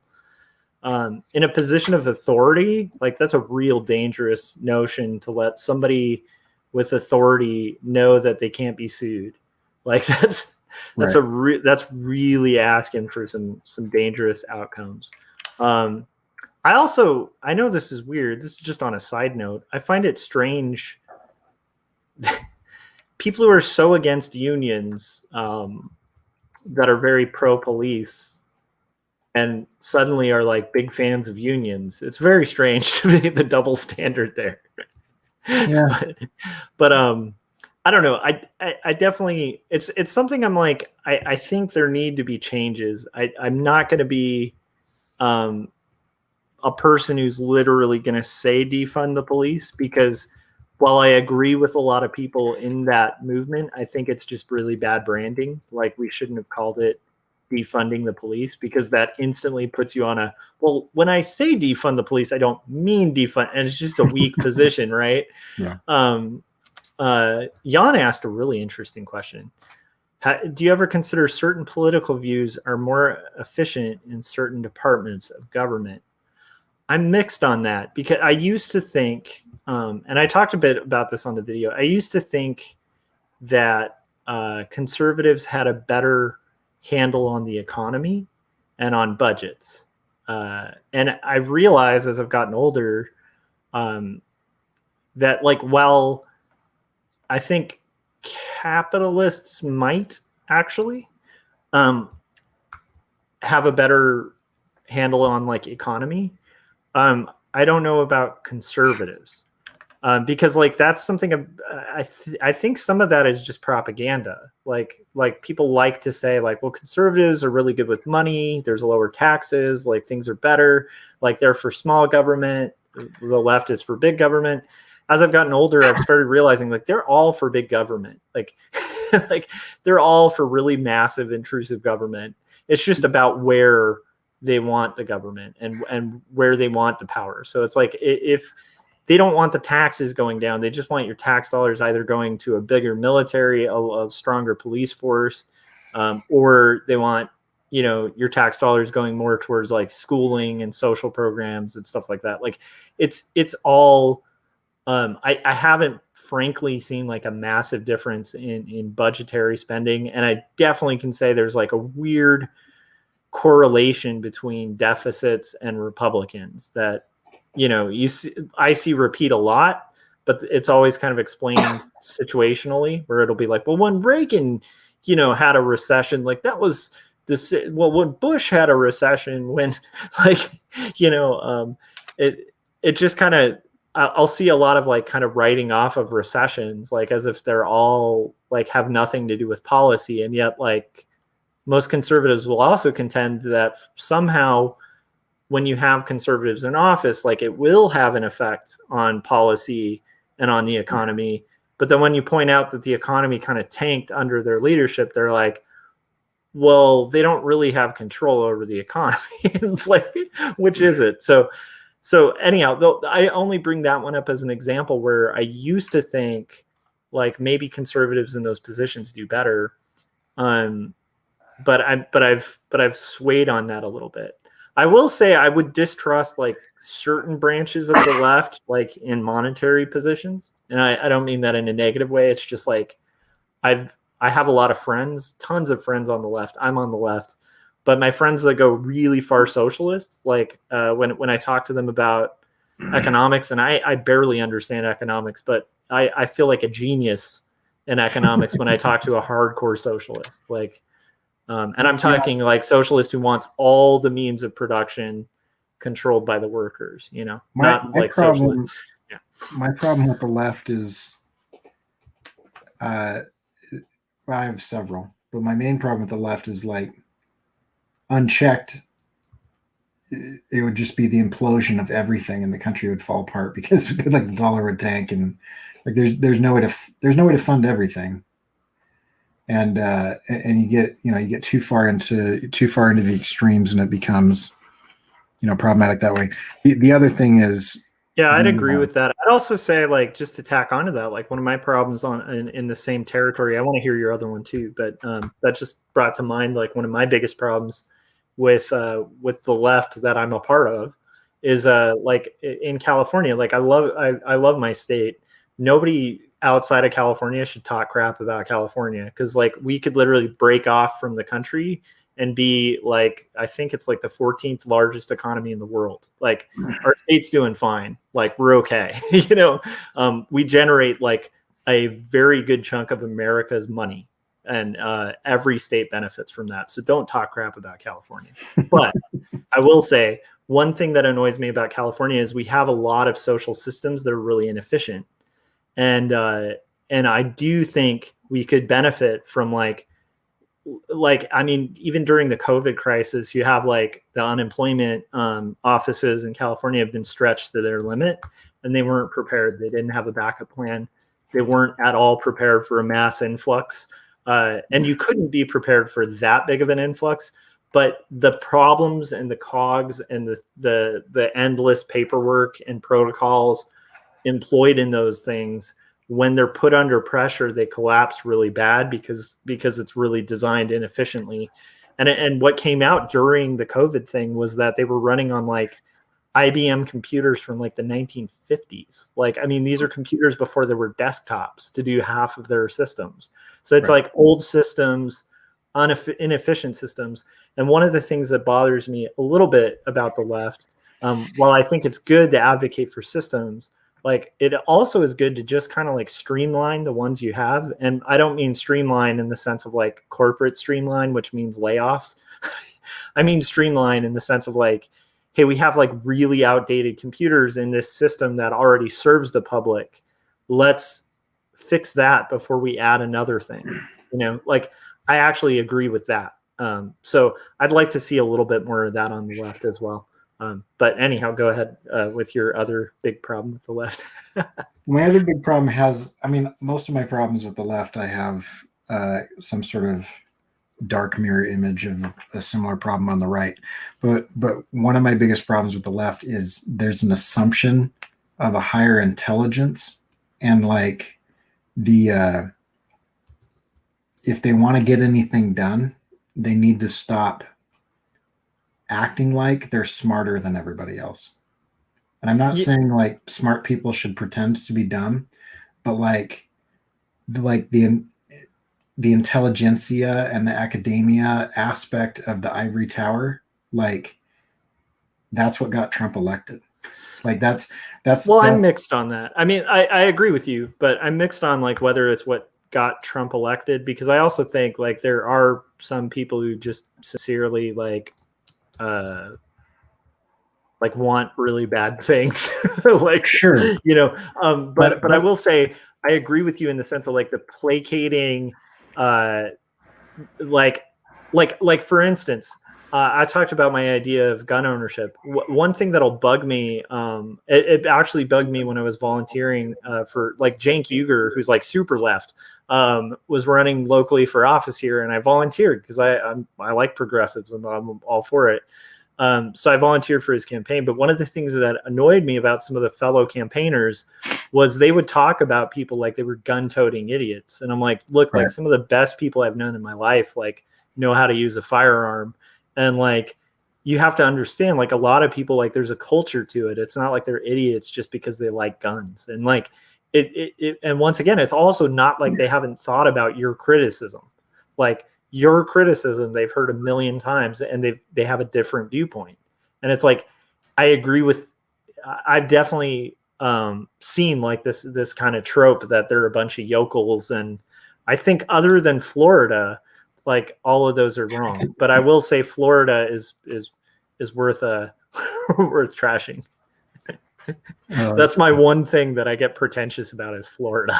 In a position of authority, like, that's a real dangerous notion, to let somebody with authority know that they can't be sued. Like, that's really asking for some dangerous outcomes. I know this is weird. This is just on a side note. I find it strange. People who are so against unions, that are very pro-police, and suddenly are, like, big fans of unions. It's very strange to me, the double standard there. Yeah. but I don't know. I definitely, it's something I'm like, I think there need to be changes. I'm not going to be a person who's literally going to say defund the police, because while I agree with a lot of people in that movement, I think it's just really bad branding. Like, we shouldn't have called it defunding the police, because that instantly puts you on well, when I say defund the police, I don't mean defund, and it's just a weak position, right? Yeah. Jan asked a really interesting question. Do you ever consider certain political views are more efficient in certain departments of government? I'm mixed on that, because I used to think, and I talked a bit about this on the video, I used to think that conservatives had a better handle on the economy and on budgets. And I realized as I've gotten older that, like, while I think capitalists might actually have a better handle on, like, economy, I don't know about conservatives. because like that's something I think some of that is just propaganda. Like people like to say like, well, conservatives are really good with money. There's lower taxes. Like things are better. Like they're for small government. The left is for big government. As I've gotten older, I've started realizing like they're all for big government. Like like they're all for really massive intrusive government. It's just about where they want the government and where they want the power. So it's like if they don't want the taxes going down. They just want your tax dollars either going to a bigger military, a stronger police force, or they want, you know, your tax dollars going more towards like schooling and social programs and stuff like that. Like it's all, I haven't frankly seen like a massive difference in budgetary spending. And I definitely can say there's like a weird correlation between deficits and Republicans that, you know, I see repeat a lot, but it's always kind of explained situationally where it'll be like, well, when Reagan, you know, had a recession, like that was when Bush had a recession, when like, you know, it just kind of, I'll see a lot of like kind of writing off of recessions, like as if they're all like have nothing to do with policy. And yet like most conservatives will also contend that somehow when you have conservatives in office, like it will have an effect on policy and on the economy. But then when you point out that the economy kind of tanked under their leadership, they're like, well, they don't really have control over the economy. It's like, which is it? So anyhow, though, I only bring that one up as an example where I used to think like maybe conservatives in those positions do better. But I've swayed on that a little bit. I will say I would distrust like certain branches of the left, like in monetary positions. And I don't mean that in a negative way. It's just like I have a lot of friends, tons of friends on the left. I'm on the left, but my friends that go really far socialist, like when I talk to them about economics, and I barely understand economics, but I feel like a genius in economics when I talk to a hardcore socialist. Like, and I'm talking like socialist who wants all the means of production controlled by the workers, you know, my problem, yeah. My problem with the left is, I have several, but my main problem with the left is like unchecked, it would just be the implosion of everything and the country would fall apart because like the dollar would tank and like there's no way to fund everything. And you get too far into the extremes and it becomes, you know, problematic that way. The other thing is, yeah, I'd agree with that. I'd also say, like, just to tack onto that, like one of my problems in the same territory, I want to hear your other one too, but that just brought to mind like one of my biggest problems with the left that I'm a part of is like in California. Like I love my state. Nobody outside of California should talk crap about California because like we could literally break off from the country and be like, I think it's like the 14th largest economy in the world. Like our state's doing fine. Like we're okay. You know, we generate like a very good chunk of America's money and every state benefits from that. So don't talk crap about California. But I will say one thing that annoys me about California is we have a lot of social systems that are really inefficient. And I do think we could benefit from like, I mean, even during the COVID crisis, you have like the unemployment offices in California have been stretched to their limit and they weren't prepared. They didn't have a backup plan. They weren't at all prepared for a mass influx. And you couldn't be prepared for that big of an influx. But the problems and the cogs and the endless paperwork and protocols employed in those things, when they're put under pressure, they collapse really bad because it's really designed inefficiently. And what came out during the COVID thing was that they were running on like IBM computers from like the 1950s. Like, I mean, these are computers before there were desktops to do half of their systems. So it's right. Like old systems, inefficient systems. And one of the things that bothers me a little bit about the left, while I think it's good to advocate for systems, like it also is good to just kind of like streamline the ones you have. And I don't mean streamline in the sense of like corporate streamline, which means layoffs. I mean streamline in the sense of like, hey, we have like really outdated computers in this system that already serves the public. Let's fix that before we add another thing. Like I actually agree with that. So I'd like to see a little bit more of that on the left as well. But anyhow, go ahead with your other big problem with the left. My other big problem most of my problems with the left, I have some sort of dark mirror image of a similar problem on the right. But one of my biggest problems with the left is there's an assumption of a higher intelligence, and like the if they want to get anything done, they need to stop acting like they're smarter than everybody else. And I'm not saying like smart people should pretend to be dumb, but like the intelligentsia and the academia aspect of the ivory tower, like that's what got Trump elected. Like that's I'm mixed on that. I mean, I agree with you, but I'm mixed on like whether it's what got Trump elected, because I also think like there are some people who just sincerely like want really bad things. Like, sure, but I will say I agree with you in the sense of like the placating, like for instance, I talked about my idea of gun ownership. One thing that'll bug me, it actually bugged me when I was volunteering for like Cenk Uygur, who's like super left, was running locally for office here, and I volunteered because I like progressives and I'm all for it. So I volunteered for his campaign. But one of the things that annoyed me about some of the fellow campaigners was they would talk about people like they were gun-toting idiots. And I'm like, look, like some of the best people I've known in my life, like know how to use a firearm. And like, you have to understand, like a lot of people, like there's a culture to it. It's not like they're idiots just because they like guns. And like and once again, it's also not like they haven't thought about your criticism. Like your criticism they've heard a million times, and they have a different viewpoint. And it's like, I agree with, I've definitely seen like this kind of trope that they're a bunch of yokels. And I think other than Florida, like all of those are wrong. But I will say Florida is worth worth trashing. That's my one thing that I get pretentious about is Florida.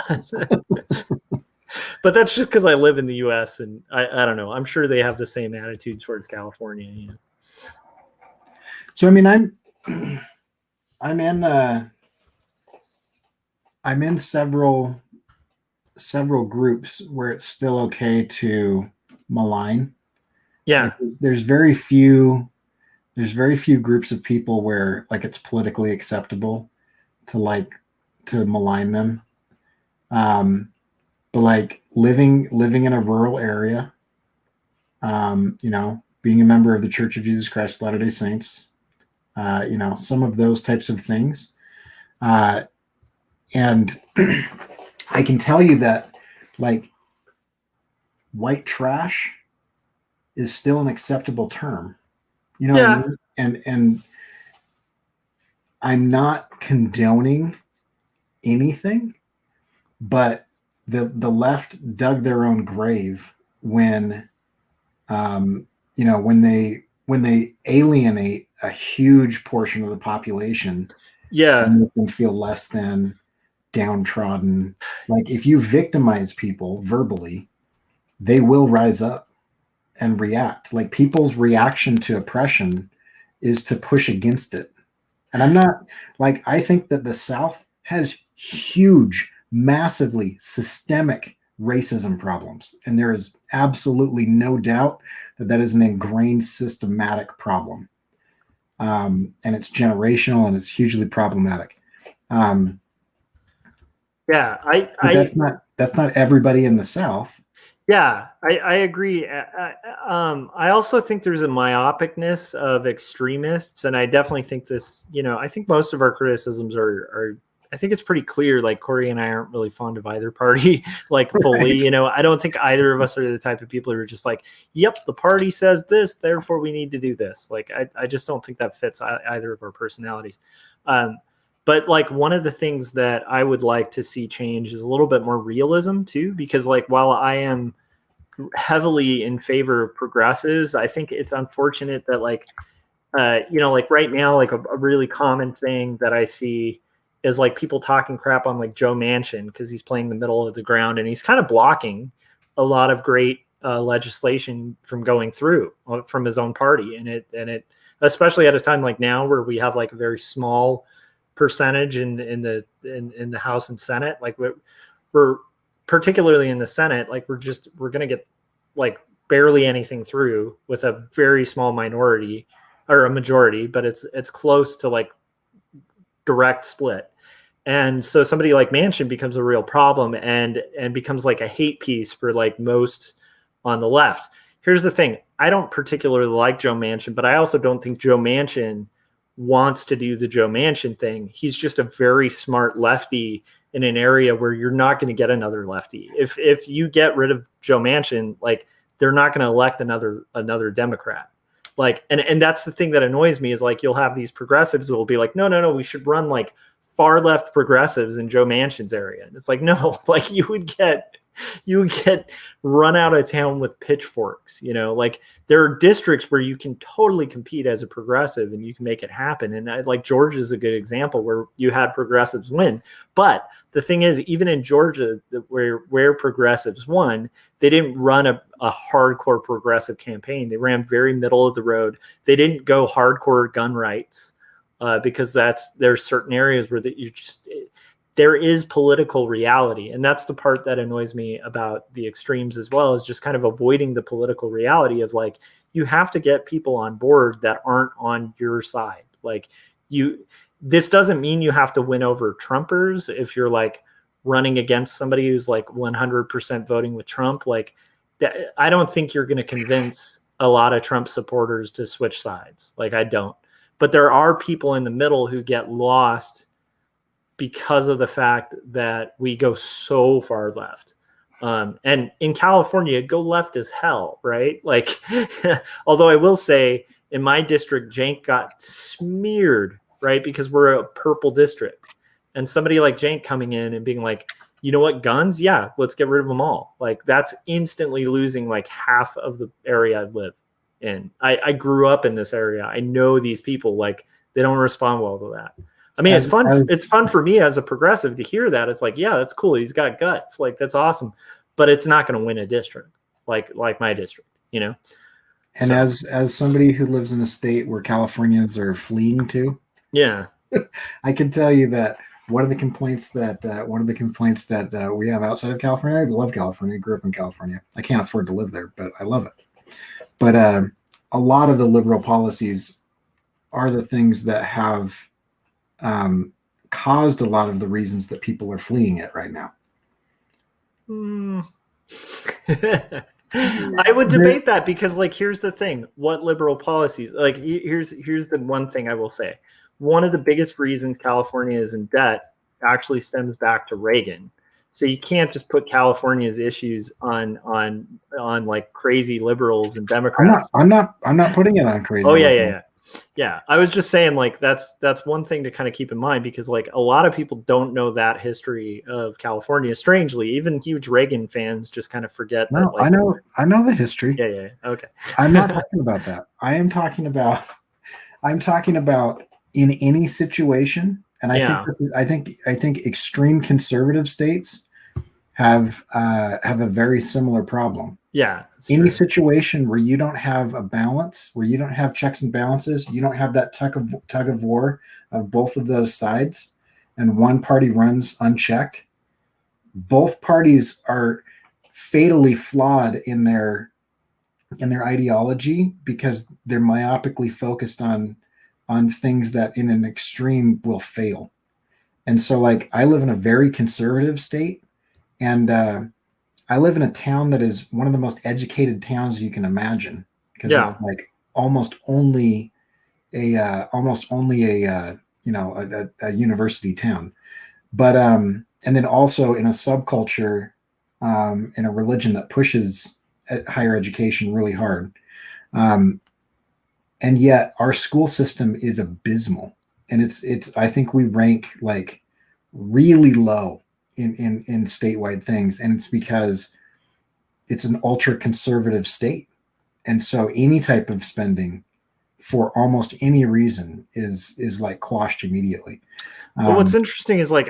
But that's just because I live in the U.S. and I don't know. I'm sure they have the same attitude towards California. You know? So I mean, I'm in several groups where it's still okay to malign. Yeah. Like, there's very few groups of people where like it's politically acceptable to malign them. But like living in a rural area, being a member of the Church of Jesus Christ of Latter-day Saints, some of those types of things. And I can tell you that like white trash is still an acceptable term, what I mean? And I'm not condoning anything, but the left dug their own grave when they alienate a huge portion of the population, and make them feel less than, downtrodden. Like if you victimize people verbally, they will rise up and react. Like people's reaction to oppression is to push against it. And I'm not like, I think that the South has huge, massively systemic racism problems. And there is absolutely no doubt that is an ingrained systematic problem. And it's generational and it's hugely problematic. That's not everybody in the South. Yeah, I agree. I also think there's a myopicness of extremists, and I definitely think this. I think most of our criticisms are. I think it's pretty clear. Like Corey and I aren't really fond of either party, like fully. Right. I don't think either of us are the type of people who are just like, "Yep, the party says this, therefore we need to do this." Like, I just don't think that fits either of our personalities. But like one of the things that I would like to see change is a little bit more realism too, because like while I am heavily in favor of progressives, I think it's unfortunate that like like right now, like a really common thing that I see is like people talking crap on like Joe Manchin because he's playing the middle of the ground and he's kind of blocking a lot of great legislation from going through from his own party. And it, especially at a time like now where we have like a very small percentage in the House and Senate, like we're particularly in the Senate, like we're going to get like barely anything through with a very small minority or a majority, but it's close to like direct split. And so somebody like Manchin becomes a real problem and becomes like a hate piece for like most on the left. Here's the thing. I don't particularly like Joe Manchin, but I also don't think Joe Manchin wants to do the Joe Manchin thing. He's just a very smart lefty in an area where you're not going to get another lefty. If you get rid of Joe Manchin, like they're not going to elect another Democrat. Like, and that's the thing that annoys me is like, you'll have these progressives who will be like, no, we should run like far left progressives in Joe Manchin's area. And it's like, no, like you would get run out of town with pitchforks, like there are districts where you can totally compete as a progressive and you can make it happen. And like Georgia is a good example where you had progressives win. But the thing is, even in Georgia, where progressives won, they didn't run a hardcore progressive campaign. They ran very middle of the road. They didn't go hardcore gun rights because there's certain areas where there is political reality. And that's the part that annoys me about the extremes as well, is just kind of avoiding the political reality of like, you have to get people on board that aren't on your side. Like this doesn't mean you have to win over Trumpers if you're like running against somebody who's like 100% voting with Trump. Like I don't think you're going to convince a lot of Trump supporters to switch sides. Like I don't, but there are people in the middle who get lost because of the fact that we go so far left. And in California, go left as hell, right? Like, although I will say in my district, Jank got smeared, right? Because we're a purple district. And somebody like Jank coming in and being like, you know what, guns? Yeah, let's get rid of them all. Like that's instantly losing like half of the area I live in. I grew up in this area. I know these people, like they don't respond well to that. I mean, it's fun. It's fun for me as a progressive to hear that. It's like, yeah, that's cool. He's got guts. Like, that's awesome. But it's not going to win a district like my district, And so, as somebody who lives in a state where Californians are fleeing to, yeah, I can tell you that one of the complaints that we have outside of California. I love California. I grew up in California. I can't afford to live there, but I love it. But a lot of the liberal policies are the things that have caused a lot of the reasons that people are fleeing it right now. I would debate that because, like, here's the thing: what liberal policies? Like, here's the one thing I will say: one of the biggest reasons California is in debt actually stems back to Reagan. So you can't just put California's issues on like crazy liberals and Democrats. I'm not putting it on crazy. Oh yeah. I was just saying, like, that's one thing to kind of keep in mind, because like a lot of people don't know that history of California. Strangely, even huge Reagan fans just kind of forget. No, that, like, I know the history. Yeah. Okay. I'm not talking about that. I'm talking about in any situation. And I think extreme conservative states have a very similar problem. Yeah. Any situation where you don't have a balance, where you don't have checks and balances, you don't have that tug of war of both of those sides, and one party runs unchecked, both parties are fatally flawed in their ideology because they're myopically focused on things that in an extreme will fail. And so, like, I live in a very conservative state, and I live in a town that is one of the most educated towns you can imagine, because it's like almost only a university town, but and then also in a subculture, in a religion that pushes higher education really hard, and yet our school system is abysmal, and it's I think we rank like really low in statewide things, and it's because it's an ultra conservative state, and so any type of spending for almost any reason is like quashed immediately. But what's interesting is like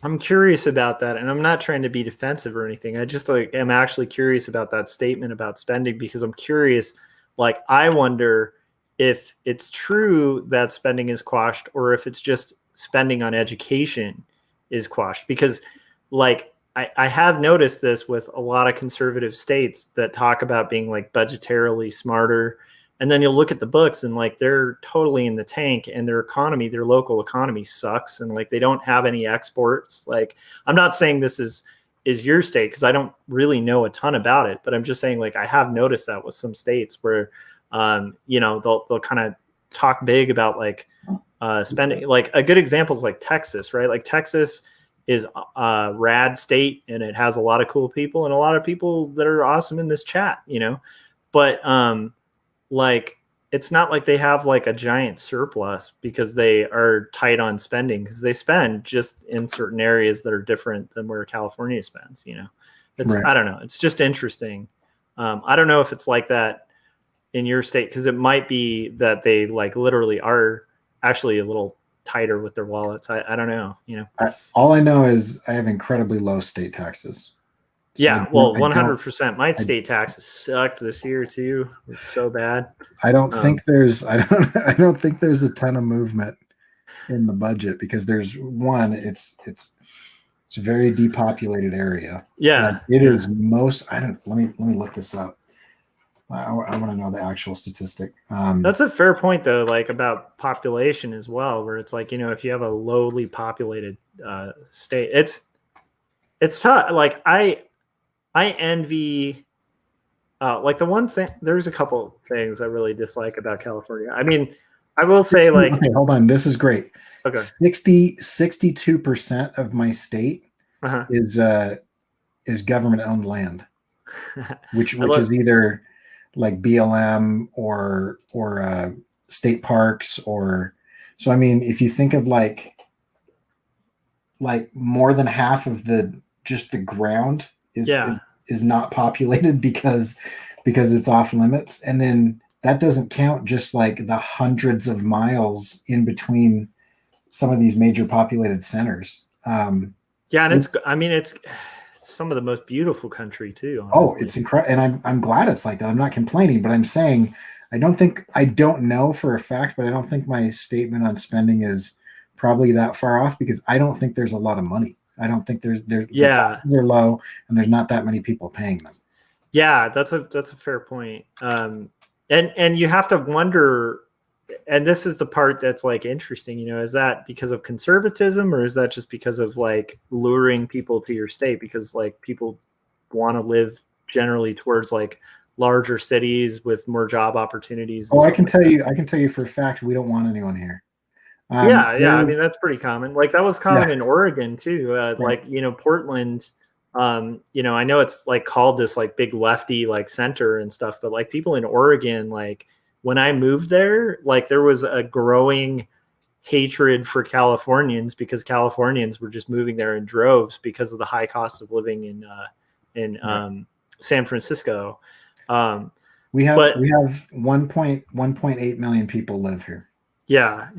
I'm curious about that, and I'm not trying to be defensive or anything. I just like am actually curious about that statement about spending, because I'm curious. Like, I wonder if it's true that spending is quashed, or if it's just spending on education is quashed. Because, like, I have noticed this with a lot of conservative states that talk about being like budgetarily smarter. And then you'll look at the books and like they're totally in the tank, and their economy, their local economy sucks, and like they don't have any exports. Like, I'm not saying this is your state, because I don't really know a ton about it, but I'm just saying like I have noticed that with some states where they'll kind of talk big about like spending. Like a good example is like Texas, right? Like Texas is a rad state, and it has a lot of cool people and a lot of people that are awesome in this chat, but like it's not like they have like a giant surplus because they are tight on spending, because they spend just in certain areas that are different than where California spends. It's right. I don't know. It's just interesting. I don't know if it's like that in your state, because it might be that they like literally are actually a little tighter with their wallets. I don't know. All I know is I have incredibly low state taxes. So yeah, well, 100%. My state taxes sucked this year too. It was so bad. I don't think there's I don't think there's a ton of movement in the budget, because there's one, it's a very depopulated area. Yeah, like it is most. Let me look this up. I want to know the actual statistic. That's a fair point though, like about population as well, where it's like, if you have a lowly populated state, it's tough. Like I envy, like the one thing, there's a couple things I really dislike about California. I mean, I will say like, okay, hold on. This is great. Okay. 62% of my state is government owned land, which is either like BLM or state parks so I mean, if you think of like more than half of the ground is not populated because it's off limits, and then that doesn't count just like the hundreds of miles in between some of these major populated centers. And it's some of the most beautiful country too, honestly. Oh, it's incredible, and I'm glad it's like that. I'm not complaining, but I'm saying I don't know for a fact, but I don't think my statement on spending is probably that far off, because I don't think there's a lot of money. I don't think the taxes are low, and there's not that many people paying them. Yeah, that's a fair point. And you have to wonder, and this is the part that's like interesting, is that because of conservatism, or is that just because of like luring people to your state, because like people want to live generally towards like larger cities with more job opportunities? I can tell you for a fact, we don't want anyone here. I mean, that's pretty common. Like that was common in Oregon too. Right. Like, Portland, I know it's like called this like big lefty like center and stuff, but like people in Oregon, like when I moved there, like there was a growing hatred for Californians, because Californians were just moving there in droves because of the high cost of living in San Francisco. We have 1.8 million people live here. Yeah.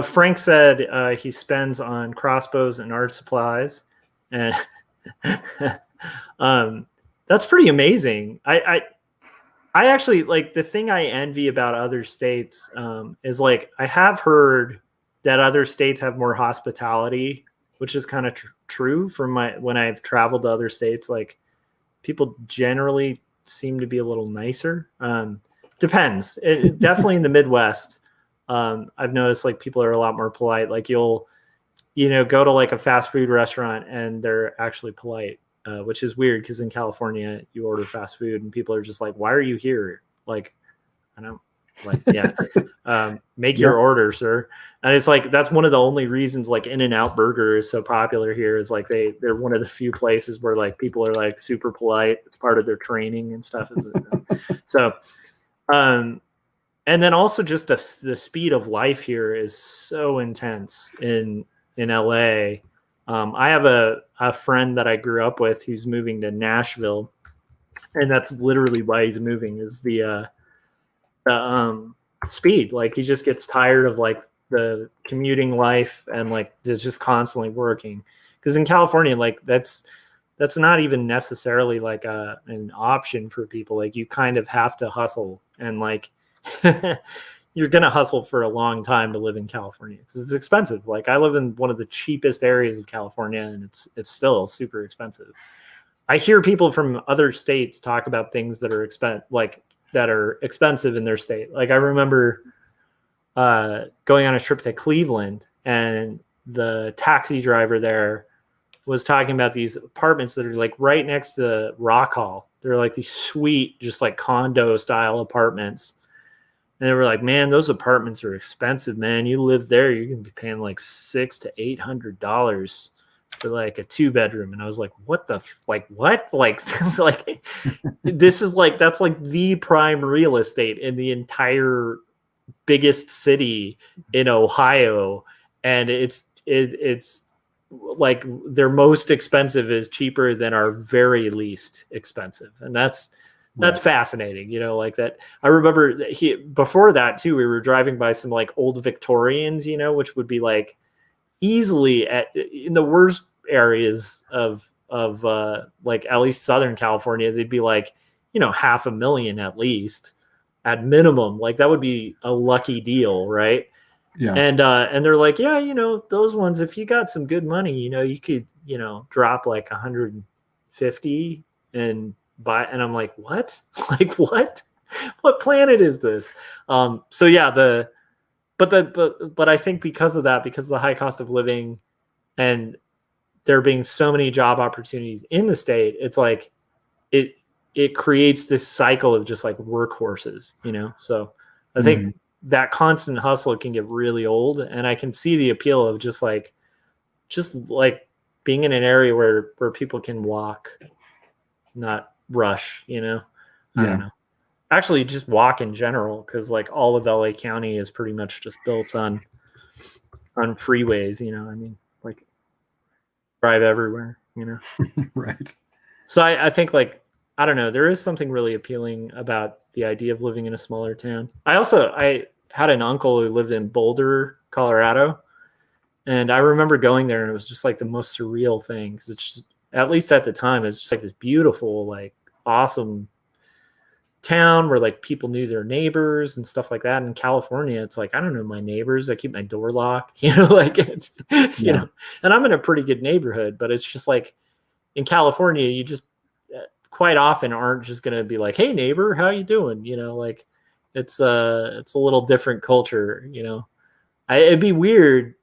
Frank said he spends on crossbows and art supplies, and that's pretty amazing. I actually like, the thing I envy about other states is like, I have heard that other states have more hospitality, which is kind of true from when I've traveled to other states. Like people generally seem to be a little nicer. Depends. Definitely in the Midwest. I've noticed like people are a lot more polite. Like you'll, go to like a fast food restaurant and they're actually polite, which is weird, because in California you order fast food and people are just like, why are you here? Like, I don't like, make your order, sir. And it's like, that's one of the only reasons like In-N-Out Burger is so popular here. It's like they're one of the few places where like people are like super polite. It's part of their training and stuff. So, and then also just the speed of life here is so intense in LA. I have a friend that I grew up with who's moving to Nashville, and that's literally why he's moving, is the speed. Like he just gets tired of like the commuting life and like just constantly working. Because in California, like that's not even necessarily like an option for people. Like you kind of have to hustle, and like you're gonna hustle for a long time to live in California because it's expensive. Like I live in one of the cheapest areas of California, and it's still super expensive. I hear people from other states talk about things that are expensive in their state. Like I remember going on a trip to Cleveland, and the taxi driver there was talking about these apartments that are like right next to Rock Hall. They're like these sweet, just like condo style apartments. And they were like, man, those apartments are expensive, man. You live there, you're gonna be paying like $600 to $800 for like a 2-bedroom. And I was like, what the like what? Like like this is like that's like the prime real estate in the entire biggest city in Ohio. And it's like their most expensive is cheaper than our very least expensive. And that's fascinating, you know, like that. I remember before that too, we were driving by some like old Victorians, you know, which would be like easily in the worst areas of like at least Southern California, they'd be like, you know, $500,000 at least at minimum. Like that would be a lucky deal, right? Yeah. And they're like, yeah, you know, those ones, if you got some good money, you know, you could, you know, drop like 150 and buy. And I'm like, what? Like what planet is this? So yeah, but I think because of that, because of the high cost of living and there being so many job opportunities in the state, it's like it creates this cycle of just like workhorses, you know? So I think that constant hustle can get really old, and I can see the appeal of just like being in an area where people can walk, not rush, you know? I don't know. Actually, just walk in general, because like all of LA County is pretty much just built on freeways, you know? I mean, like drive everywhere, you know? Right. So I think like, I don't know, there is something really appealing about the idea of living in a smaller town. I had an uncle who lived in Boulder, Colorado, and I remember going there, and it was just like the most surreal thing, because it's just, at least at the time, it's just like this beautiful, like awesome town where like people knew their neighbors and stuff like that. In California, it's like, I don't know my neighbors. I keep my door locked, you know, like it's, you know, and I'm in a pretty good neighborhood, but it's just like in California, you just quite often aren't just going to be like, hey neighbor, how you doing? You know, like it's a little different culture, you know. It'd be weird.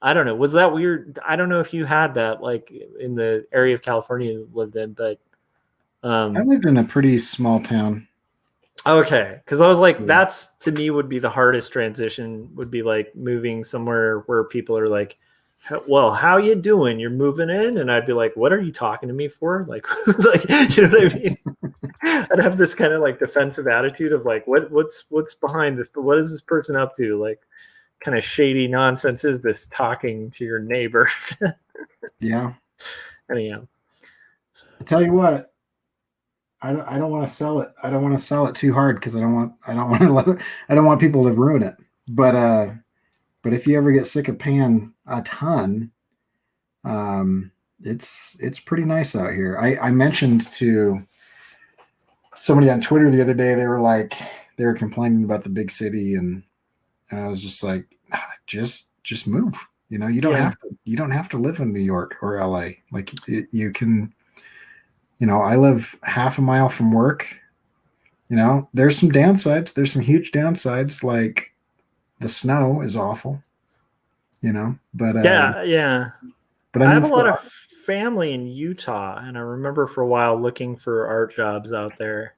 I don't know. Was that weird? I don't know if you had that like in the area of California you lived in, but I lived in a pretty small town. Okay, because I was like, that's to me would be the hardest transition. Would be like moving somewhere where people are like, well, how you doing? You're moving in, and I'd be like, what are you talking to me for? Like, like, you know what I mean? I'd have this kind of like defensive attitude of like, what's behind this? What is this person up to? Like, kind of shady nonsense is this talking to your neighbor? Yeah. Anyhow, I tell you what, I don't want to sell it. I don't want to sell it too hard because I don't want people to ruin it. But if you ever get sick of paying a ton, it's pretty nice out here. I mentioned to somebody on Twitter the other day, they were complaining about the big city, and I was just like, just move. You know, you don't have to live in New York or LA. Like you can, you know, I live half a mile from work. You know, there's some downsides. There's some huge downsides. Like the snow is awful, you know, but yeah. But I have a lot of family in Utah, and I remember for a while looking for art jobs out there.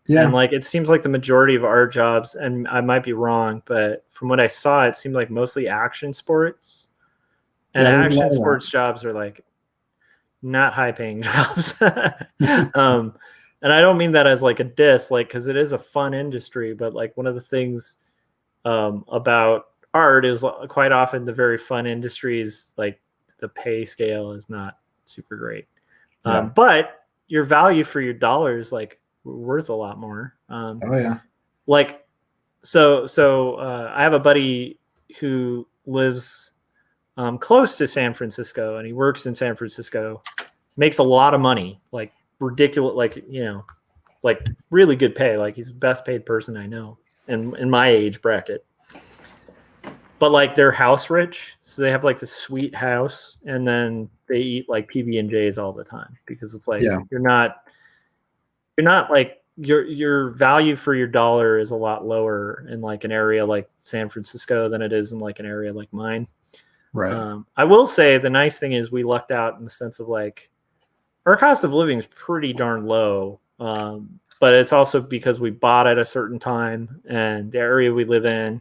Yeah. And like, it seems like the majority of art jobs, and I might be wrong, but from what I saw, it seemed like mostly action sports. And action sports jobs are like not high paying jobs. And I don't mean that as like a diss, like, cause it is a fun industry, but like one of the things about art is quite often the very fun industries, like the pay scale is not super great. But your value for your dollar is like worth a lot more. Oh yeah. Like I have a buddy who lives close to San Francisco, and he works in San Francisco, makes a lot of money, like ridiculous, like, like really good pay. Like he's the best paid person I know in my age bracket. But like they're house rich, so they have like this sweet house, and then they eat like PB&Js all the time because it's like you're not like your value for your dollar is a lot lower in like an area like San Francisco than it is in like an area like mine. Right. I will say the nice thing is we lucked out in the sense of like our cost of living is pretty darn low. But it's also because we bought at a certain time and the area we live in.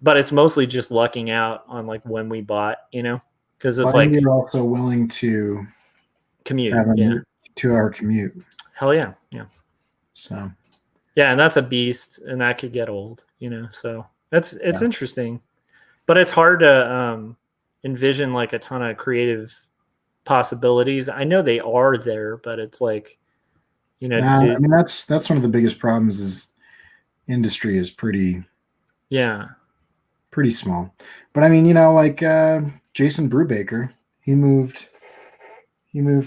But it's mostly just lucking out on like when we bought, because it's like you're also willing to commute, have a 2-hour commute. Hell yeah, yeah. So yeah, and that's a beast, and that could get old, So it's interesting, but it's hard to envision like a ton of creative possibilities. I know they are there, but it's like, I mean that's one of the biggest problems is industry is pretty small. But I mean, like Jason Brubaker, he moved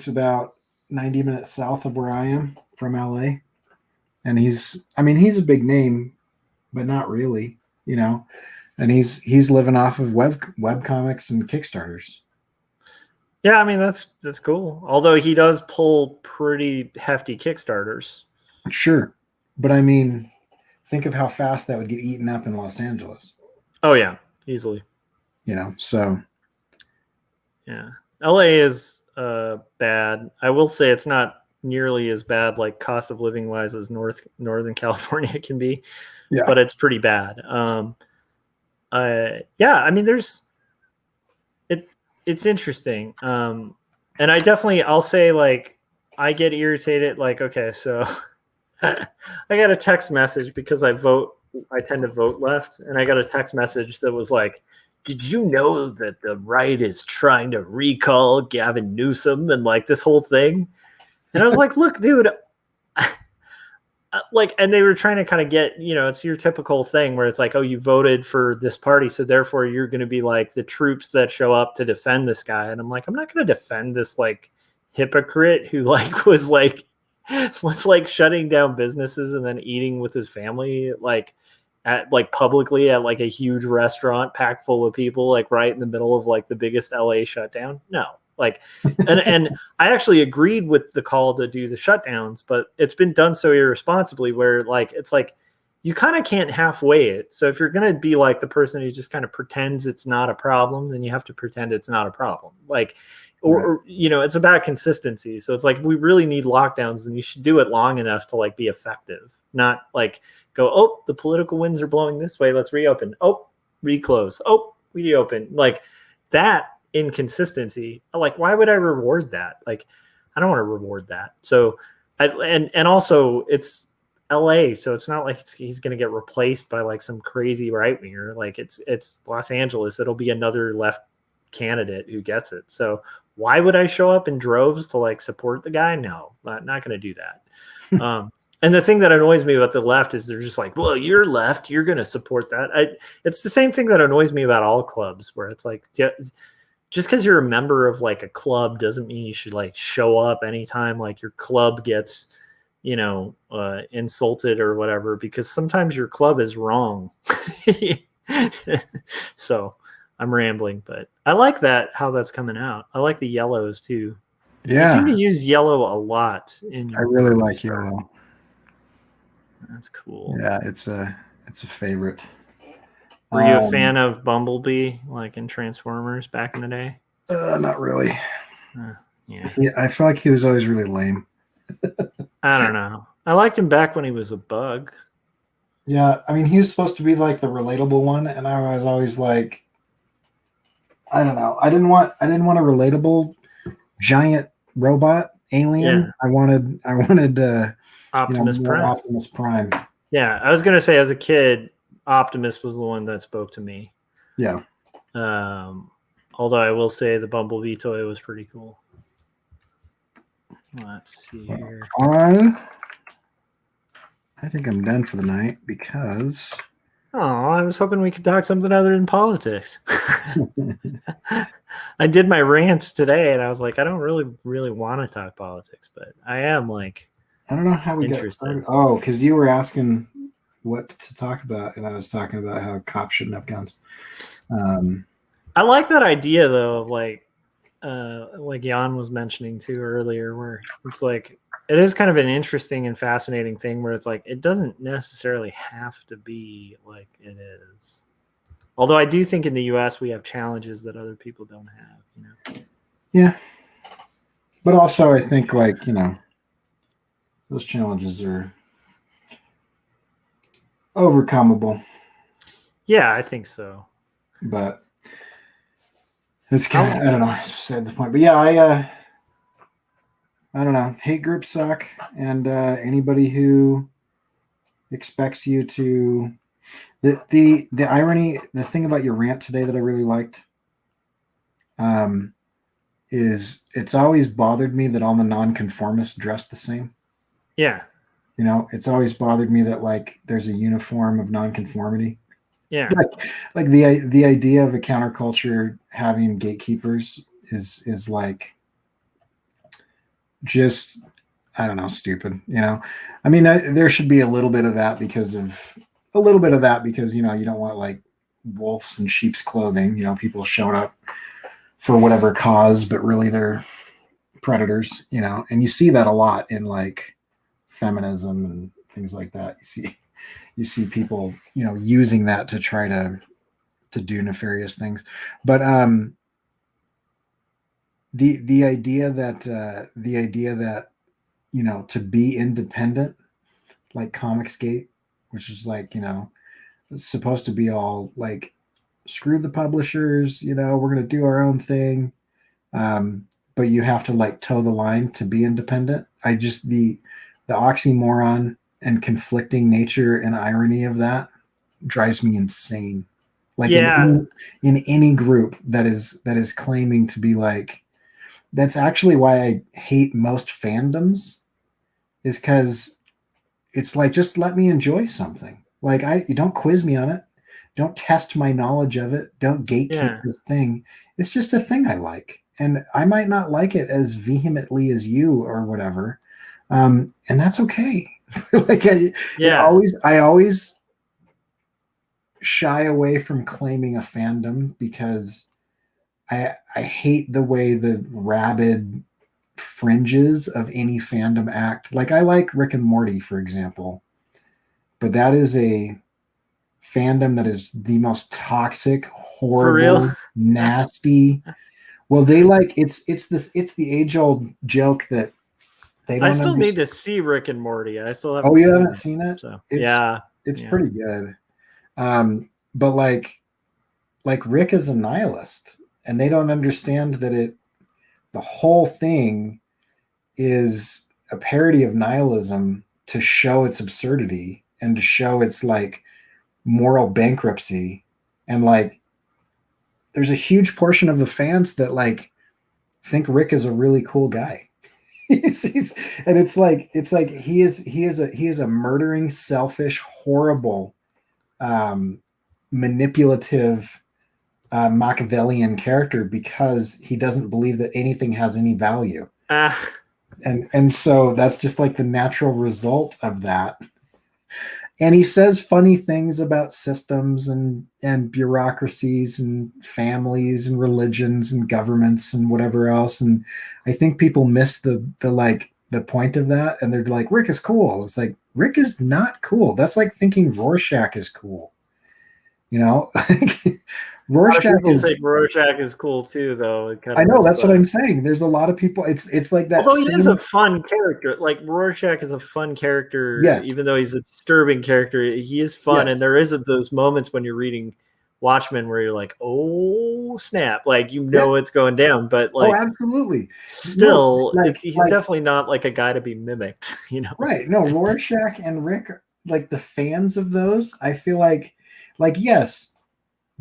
about 90 minutes south of where I am from LA. And he's a big name, but not really, and he's living off of web comics and Kickstarters. Yeah, I mean that's cool. Although he does pull pretty hefty Kickstarters. Sure, but I mean, think of how fast that would get eaten up in Los Angeles. Oh yeah, easily. So yeah, LA is bad. I will say it's not nearly as bad, like cost of living wise, as Northern California can be. Yeah, but it's pretty bad. I mean, it's interesting. And I'll say like I get irritated. Like, okay, so I got a text message because I tend to vote left, and I got a text message that was like, did you know that the right is trying to recall Gavin Newsom and like this whole thing? And I was like, look, dude, like, and they were trying to kind of get, it's your typical thing where it's like, oh, you voted for this party, so therefore you're going to be like the troops that show up to defend this guy. And I'm like, I'm not going to defend this like hypocrite who like was like shutting down businesses and then eating with his family, like at like publicly at like a huge restaurant packed full of people, like right in the middle of like the biggest LA shutdown. No. Like, and I actually agreed with the call to do the shutdowns, but it's been done so irresponsibly where like, it's like, you kind of can't halfway it. So if you're going to be like the person who just kind of pretends it's not a problem, then you have to pretend it's not a problem. Like, or it's about consistency. So it's like, we really need lockdowns, and you should do it long enough to like be effective, not like go, oh, the political winds are blowing this way, let's reopen. Oh, reclose. Oh, reopen. Like that inconsistency, like why would I reward that? Like I don't want to reward that. So and also it's LA, so it's not like he's going to get replaced by like some crazy right winger. Like it's Los Angeles, it'll be another left candidate who gets it. So why would I show up in droves to like support the guy? No, not going to do that. And the thing that annoys me about the left is they're just like, well, you're left, you're going to support that. It's the same thing that annoys me about all clubs, where it's like, just because you're a member of like a club doesn't mean you should like show up anytime like your club gets, insulted or whatever, because sometimes your club is wrong. So I'm rambling, but I like how that's coming out. I like the yellows too. Yeah. You seem to use yellow a lot in your I really like yellow. That's cool. Yeah, it's a favorite. Were you a fan of Bumblebee, like in Transformers back in the day? Not really. Yeah, I feel like he was always really lame. I don't know. I liked him back when he was a bug. Yeah, I mean, he was supposed to be like the relatable one, and I was always like, I don't know. I didn't want a relatable giant robot alien. Yeah. I wanted Optimus Prime. Optimus Prime. Yeah, I was gonna say as a kid, Optimus was the one that spoke to me. Yeah. Although I will say the Bumblebee toy was pretty cool. Let's see here. I I think I'm done for the night because. Oh, I was hoping we could talk something other than politics. I did my rants today, and I was like, I don't really want to talk politics, but I am like. I don't know how we got started. Oh, because you were asking what to talk about, and I was talking about how cops shouldn't have guns. I like that idea though, of like Jan was mentioning too earlier, where it's like it is kind of an interesting and fascinating thing where it's like it doesn't necessarily have to be like it is. Although I do think in the US we have challenges that other people don't have, you know. Yeah. But also I think like, you know, those challenges are overcomable. Yeah, I think so. But it's kind of, I don't know, I said the point. But yeah, I don't know. Hate groups suck, and anybody who expects you to the irony, the thing about your rant today that I really liked, is it's always bothered me that all the nonconformists dress the same. Yeah. You know, it's always bothered me that like there's a uniform of nonconformity. Yeah. Like the idea of a counterculture having gatekeepers is like just, I don't know, stupid, you know. I mean, there should be a little bit of that because you know, you don't want like wolves in sheep's clothing, you know, people showing up for whatever cause, but really they're predators, you know. And you see that a lot in like feminism and things like that. You see people, you know, using that to try to do nefarious things. But the idea that you know, to be independent, like Comicsgate, which is like, you know, it's supposed to be all like, screw the publishers, you know, we're going to do our own thing. But you have to like toe the line to be independent. I just, the oxymoron and conflicting nature and irony of that drives me insane. Like in any group that is claiming to be like, that's actually why I hate most fandoms, is because it's like, just let me enjoy something. Like you don't quiz me on it. Don't test my knowledge of it. Don't gatekeep this thing. It's just a thing I like. And I might not like it as vehemently as you or whatever. And that's okay. Like I always shy away from claiming a fandom because I hate the way the rabid fringes of any fandom act. Like I like Rick and Morty, for example, but that is a fandom that is the most toxic, horrible, nasty. Well, they like it's the age-old joke that they don't. I still need to see Rick and Morty. I still haven't. Oh, you haven't seen it? So, it's pretty good. But like Rick is a nihilist, and they don't understand that the whole thing is a parody of nihilism to show its absurdity and to show its like moral bankruptcy. And like there's a huge portion of the fans that like think Rick is a really cool guy. And it's like he is a murdering, selfish, horrible, manipulative, Machiavellian character because he doesn't believe that anything has any value. And so that's just like the natural result of that. And he says funny things about systems and bureaucracies and families and religions and governments and whatever else. And I think people miss the point of that. And they're like, Rick is cool. It's like, Rick is not cool. That's like thinking Rorschach is cool. You know, Rorschach is cool too, though. I know, that's what I'm saying. There's a lot of people. It's like that. Although he is a fun character. Like Rorschach is a fun character, yes. Even though he's a disturbing character, he is fun. Yes. And there is those moments when you're reading Watchmen where you're like, oh snap, like you know it's going down. But like, absolutely. Still, he's definitely not like a guy to be mimicked. You know, right? No, Rorschach and Rick, like the fans of those, I feel like yes,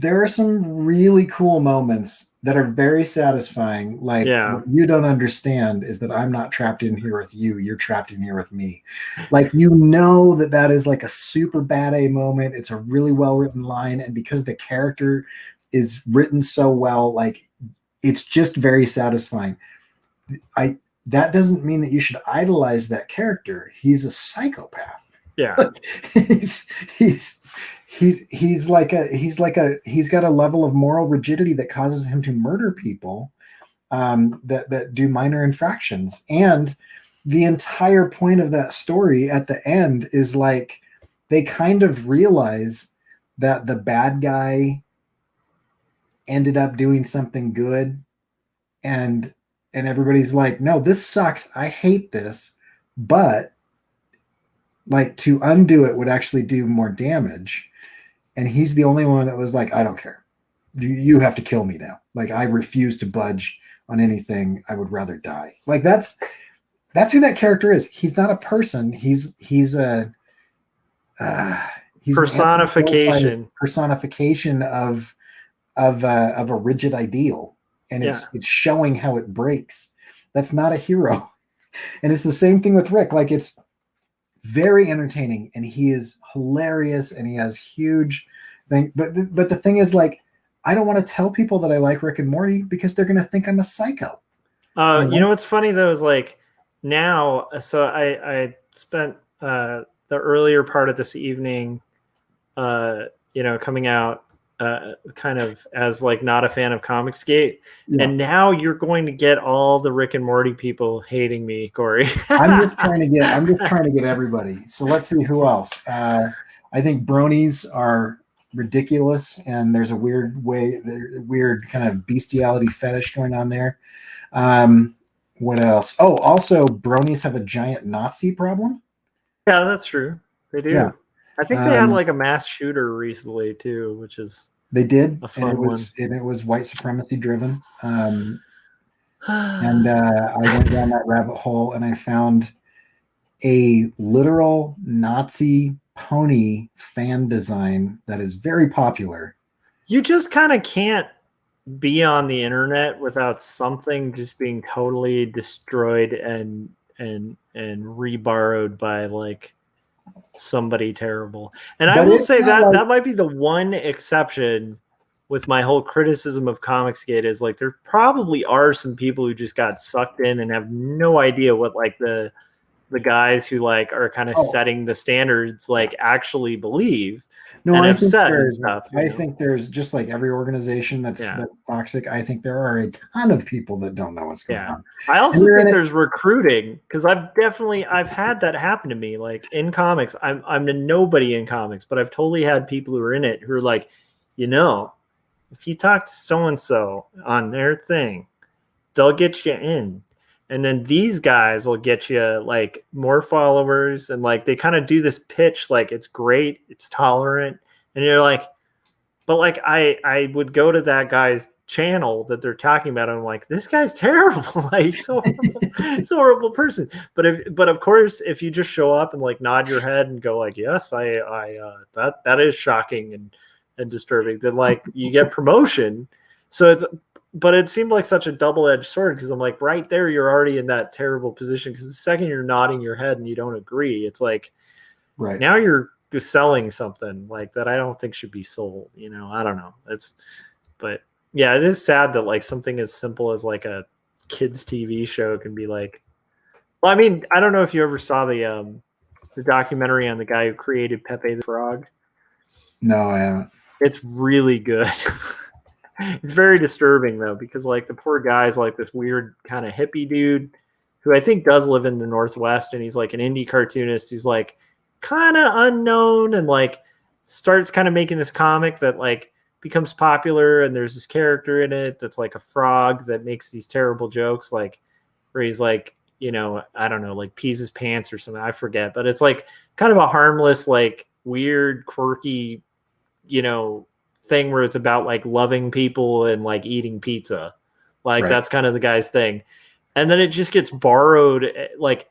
there are some really cool moments that are very satisfying. Like, what you don't understand is that I'm not trapped in here with you. You're trapped in here with me. Like, that is like a super bad A moment. It's a really well written line. And because the character is written so well, like, it's just very satisfying. That doesn't mean that you should idolize that character. He's a psychopath. Yeah. He's got a level of moral rigidity that causes him to murder people that do minor infractions. And the entire point of that story at the end is like they kind of realize that the bad guy ended up doing something good, and everybody's like, no, this sucks. I hate this, but like to undo it would actually do more damage. And he's the only one that was like, I don't care. You have to kill me now. Like, I refuse to budge on anything. I would rather die. Like, that's who that character is. He's not a person. He's personification of a rigid ideal. And it's showing how it breaks. That's not a hero. And it's the same thing with Rick. Like, it's very entertaining, and he is hilarious, and he has huge thing. But the thing is, like, I don't want to tell people that I like Rick and Morty because they're going to think I'm a psycho. You know what's funny though is like now. So I spent the earlier part of this evening, coming out kind of as like not a fan of Comicsgate, and now you're going to get all the Rick and Morty people hating me, Corey. I'm just trying to get everybody. So let's see who else. I think bronies are ridiculous, and there's a weird kind of bestiality fetish going on there. What else? Oh, also bronies have a giant Nazi problem. Yeah, that's true. They do. Yeah. I think they had like a mass shooter recently too, which is they did, a fun and it was white supremacy driven. And I went down that rabbit hole, and I found a literal Nazi pony fan design that is very popular. You just kind of can't be on the internet without something just being totally destroyed and reborrowed by like somebody terrible. And I will say that might be the one exception with my whole criticism of Comicsgate is like there probably are some people who just got sucked in and have no idea what like the guys who like are kind of setting the standards like actually believe. No, and have said and stuff. I think there's just like every organization that's toxic. I think there are a ton of people that don't know what's going on. I also think there's recruiting, because I've had that happen to me. Like in comics, I'm a nobody in comics, but I've totally had people who are in it who are like, if you talk to so and so on their thing, they'll get you in. And then these guys will get you like more followers, and like they kind of do this pitch like it's great, it's tolerant, and you're like, but like I would go to that guy's channel that they're talking about, and I'm like, this guy's terrible, like so it's a horrible person. But of course, if you just show up and like nod your head and go like, yes, that is shocking and disturbing, then like you get promotion. But it seemed like such a double-edged sword, because I'm like, right there, you're already in that terrible position. Because the second you're nodding your head and you don't agree, it's like, right now you're selling something like that I don't think should be sold. I don't know. But yeah, it is sad that like something as simple as like a kids TV show can be like. Well, I mean, I don't know if you ever saw the documentary on the guy who created Pepe the Frog. No, I haven't. It's really good. It's very disturbing though, because like the poor guy's like this weird kind of hippie dude who I think does live in the Northwest, and he's like an indie cartoonist who's like kind of unknown, and like starts kind of making this comic that like becomes popular, and there's this character in it that's like a frog that makes these terrible jokes, like where he's like, I don't know, like pees his pants or something, I forget, but it's like kind of a harmless, like weird, quirky, thing where it's about like loving people and like eating pizza, like that's kind of the guy's thing. And then it just gets borrowed, like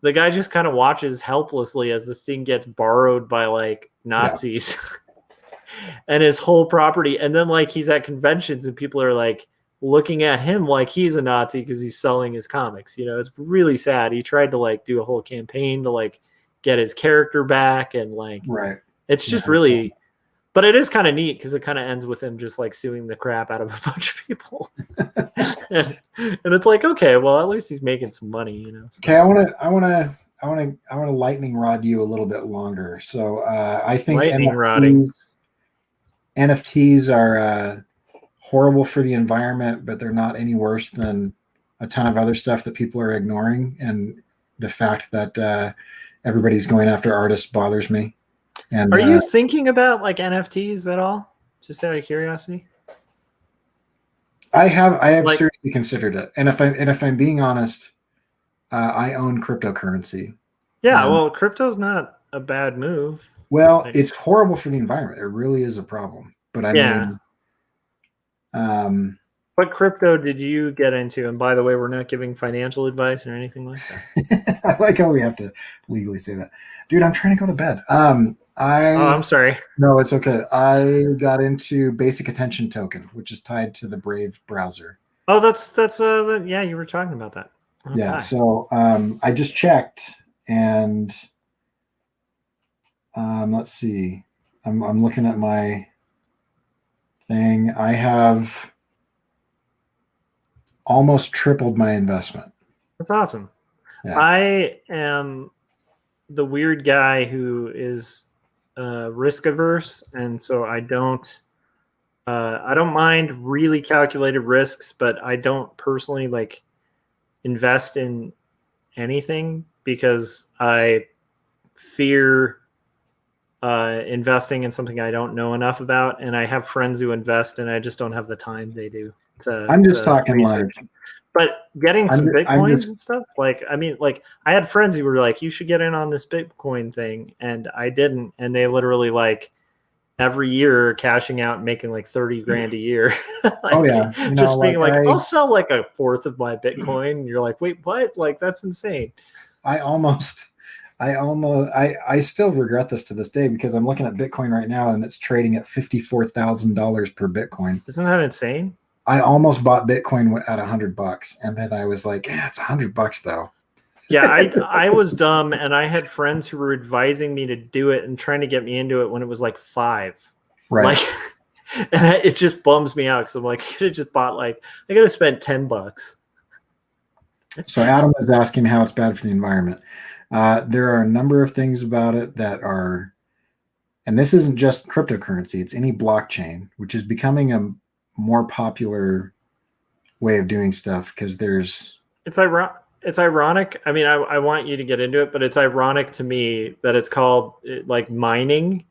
the guy just kind of watches helplessly as this thing gets borrowed by like Nazis. and his whole property. And then like he's at conventions and people are like looking at him like he's a Nazi because he's selling his comics. You know, it's really sad. He tried to like do a whole campaign to like get his character back, and like it's just really, but it is kind of neat because it kind of ends with him just like suing the crap out of a bunch of people. and it's like, okay, well, at least he's making some money, you know. So. Okay, I want to lightning rod you a little bit longer. So I think NFTs are horrible for the environment, but they're not any worse than a ton of other stuff that people are ignoring. And the fact that everybody's going after artists bothers me. And are you thinking about like NFTs at all? Just out of curiosity. I have like, seriously considered it. And if I'm being honest, I own cryptocurrency. Yeah, well, crypto's not a bad move. Well, it's horrible for the environment. It really is a problem. But I mean, what crypto did you get into? And by the way, we're not giving financial advice or anything like that. I like how we have to legally say that. Dude, I'm trying to go to bed. I'm sorry. No, it's okay. I got into Basic Attention Token, which is tied to the Brave browser. Oh, that's yeah, you were talking about that. Okay. Yeah, so I just checked, and let's see. I'm looking at my thing. I have almost tripled my investment. That's awesome. Yeah. I am the weird guy who is risk averse, and so I don't mind really calculated risks, but I don't personally like invest in anything because I fear investing in something I don't know enough about, and I have friends who invest, and I just don't have the time they do. I'm just talking research. Like, but getting some Bitcoins and stuff, like, I mean, like I had friends who were like, you should get in on this Bitcoin thing. And I didn't. And they literally like every year cashing out and making like 30 grand a year. Like, just being like, I'll sell like a fourth of my Bitcoin. And you're like, wait, what? Like, that's insane. I still regret this to this day because I'm looking at Bitcoin right now and it's trading at $54,000 per Bitcoin. Isn't that insane? I almost bought Bitcoin at $100, and then I was like, "Yeah, it's $100 though." Yeah, I was dumb, and I had friends who were advising me to do it and trying to get me into it when it was like $5. Right. Like, and it just bums me out because I'm like, I could have just bought like I could have spent $10. So Adam is asking how it's bad for the environment. There are a number of things about it that are, and this isn't just cryptocurrency; it's any blockchain, which is becoming a more popular way of doing stuff because it's ironic. I mean, I want you to get into it, but it's ironic to me that it's called like mining,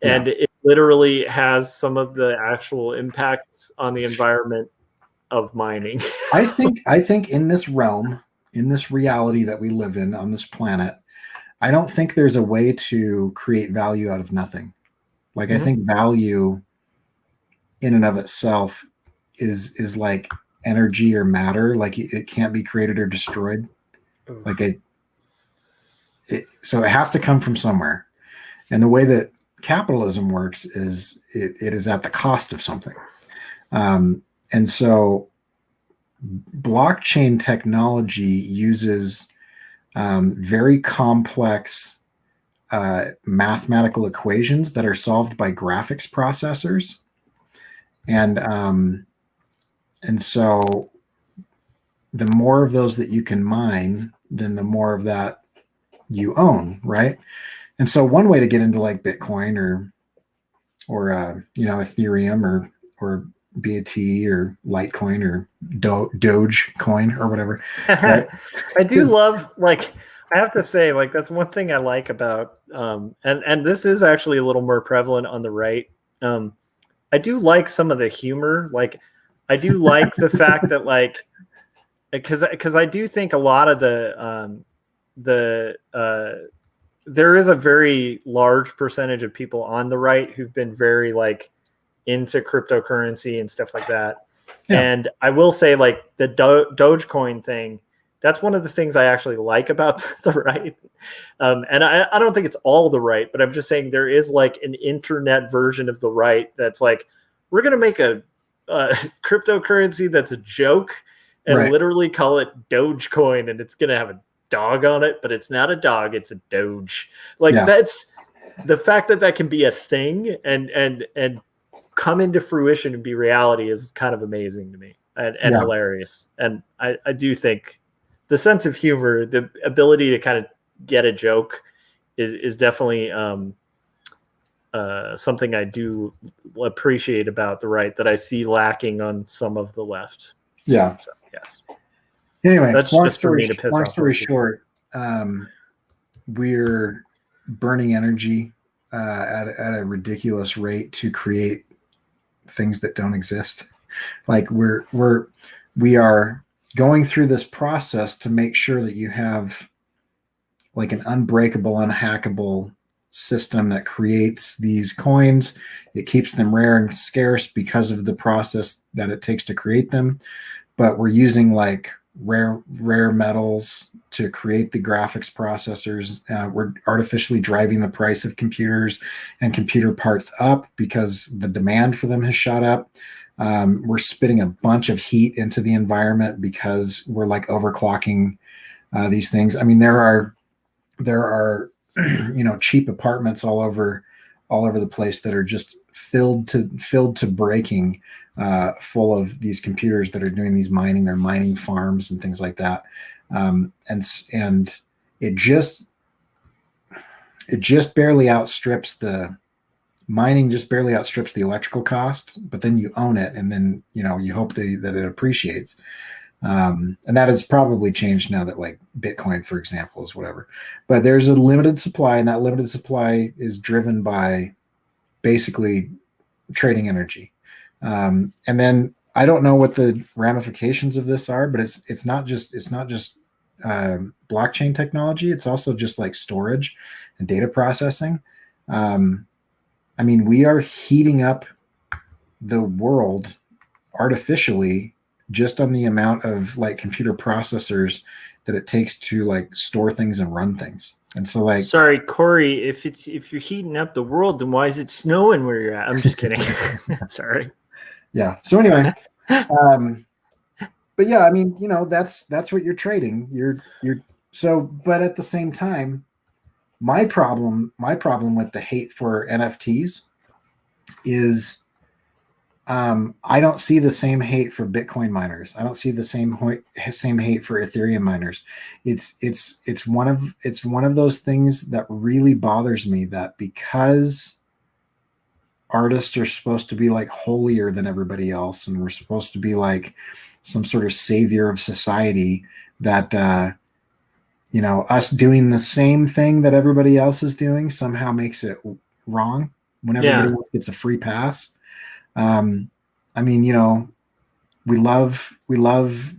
and it literally has some of the actual impacts on the environment of mining. I think in this realm, in this reality that we live in on this planet, I don't think there's a way to create value out of nothing. Like I think value in and of itself is like energy or matter. Like it can't be created or destroyed. Like so it has to come from somewhere. And the way that capitalism works is it is at the cost of something. And so blockchain technology uses very complex mathematical equations that are solved by graphics processors. And so the more of those that you can mine, then the more of that you own, right? And so one way to get into like Bitcoin or Ethereum or BAT or Litecoin or Dogecoin or whatever. Right? I do love, like, I have to say, like, that's one thing I like about, and this is actually a little more prevalent on the right. I do like some of the humor. Like, I do like the fact that, like, because I do think a lot of there is a very large percentage of people on the right who've been very like into cryptocurrency and stuff like that. Yeah. And I will say, like, the Dogecoin thing that's one of the things I actually like about the right. And I don't think it's all the right, but I'm just saying there is like an internet version of the right that's like, we're going to make a cryptocurrency that's a joke and literally call it Dogecoin, and it's going to have a dog on it, but it's not a dog, it's a Doge. Like that's the fact that can be a thing and come into fruition and be reality is kind of amazing to me and hilarious. And I do think the sense of humor, the ability to kind of get a joke is definitely something I do appreciate about the right that I see lacking on some of the left. Yeah. So, yes. Anyway, that's just for me to piss off. Long story short, we're burning energy at a ridiculous rate to create things that don't exist. Like we are going through this process to make sure that you have like an unbreakable, unhackable system that creates these coins. It keeps them rare and scarce because of the process that it takes to create them. But we're using like rare metals to create the graphics processors. We're artificially driving the price of computers and computer parts up because the demand for them has shot up. We're spitting a bunch of heat into the environment because we're like overclocking these things. I mean, there are cheap apartments all over the place that are just filled to breaking, full of these computers that are doing these mining. They're mining farms and things like that, and it just barely outstrips the mining. Just barely outstrips the electrical cost. But then you own it, and then you hope that it appreciates. And that has probably changed now that like Bitcoin, for example, is whatever. But there's a limited supply, and that limited supply is driven by basically trading energy. And then I don't know what the ramifications of this are, but it's not just blockchain technology. It's also just like storage and data processing. I mean, we are heating up the world artificially just on the amount of like computer processors that it takes to like store things and run things. And so like, sorry, Corey, if you're heating up the world, then why is it snowing where you're at? I'm just kidding. Sorry. Yeah. So anyway, but yeah, I mean, that's what you're trading. But at the same time, my problem with the hate for NFTs is, I don't see the same hate for Bitcoin miners. I don't see the same hate for Ethereum miners. It's one of those things that really bothers me, that because artists are supposed to be like holier than everybody else, and we're supposed to be like some sort of savior of society, that us doing the same thing that everybody else is doing somehow makes it wrong when everybody else gets a free pass. I mean, we love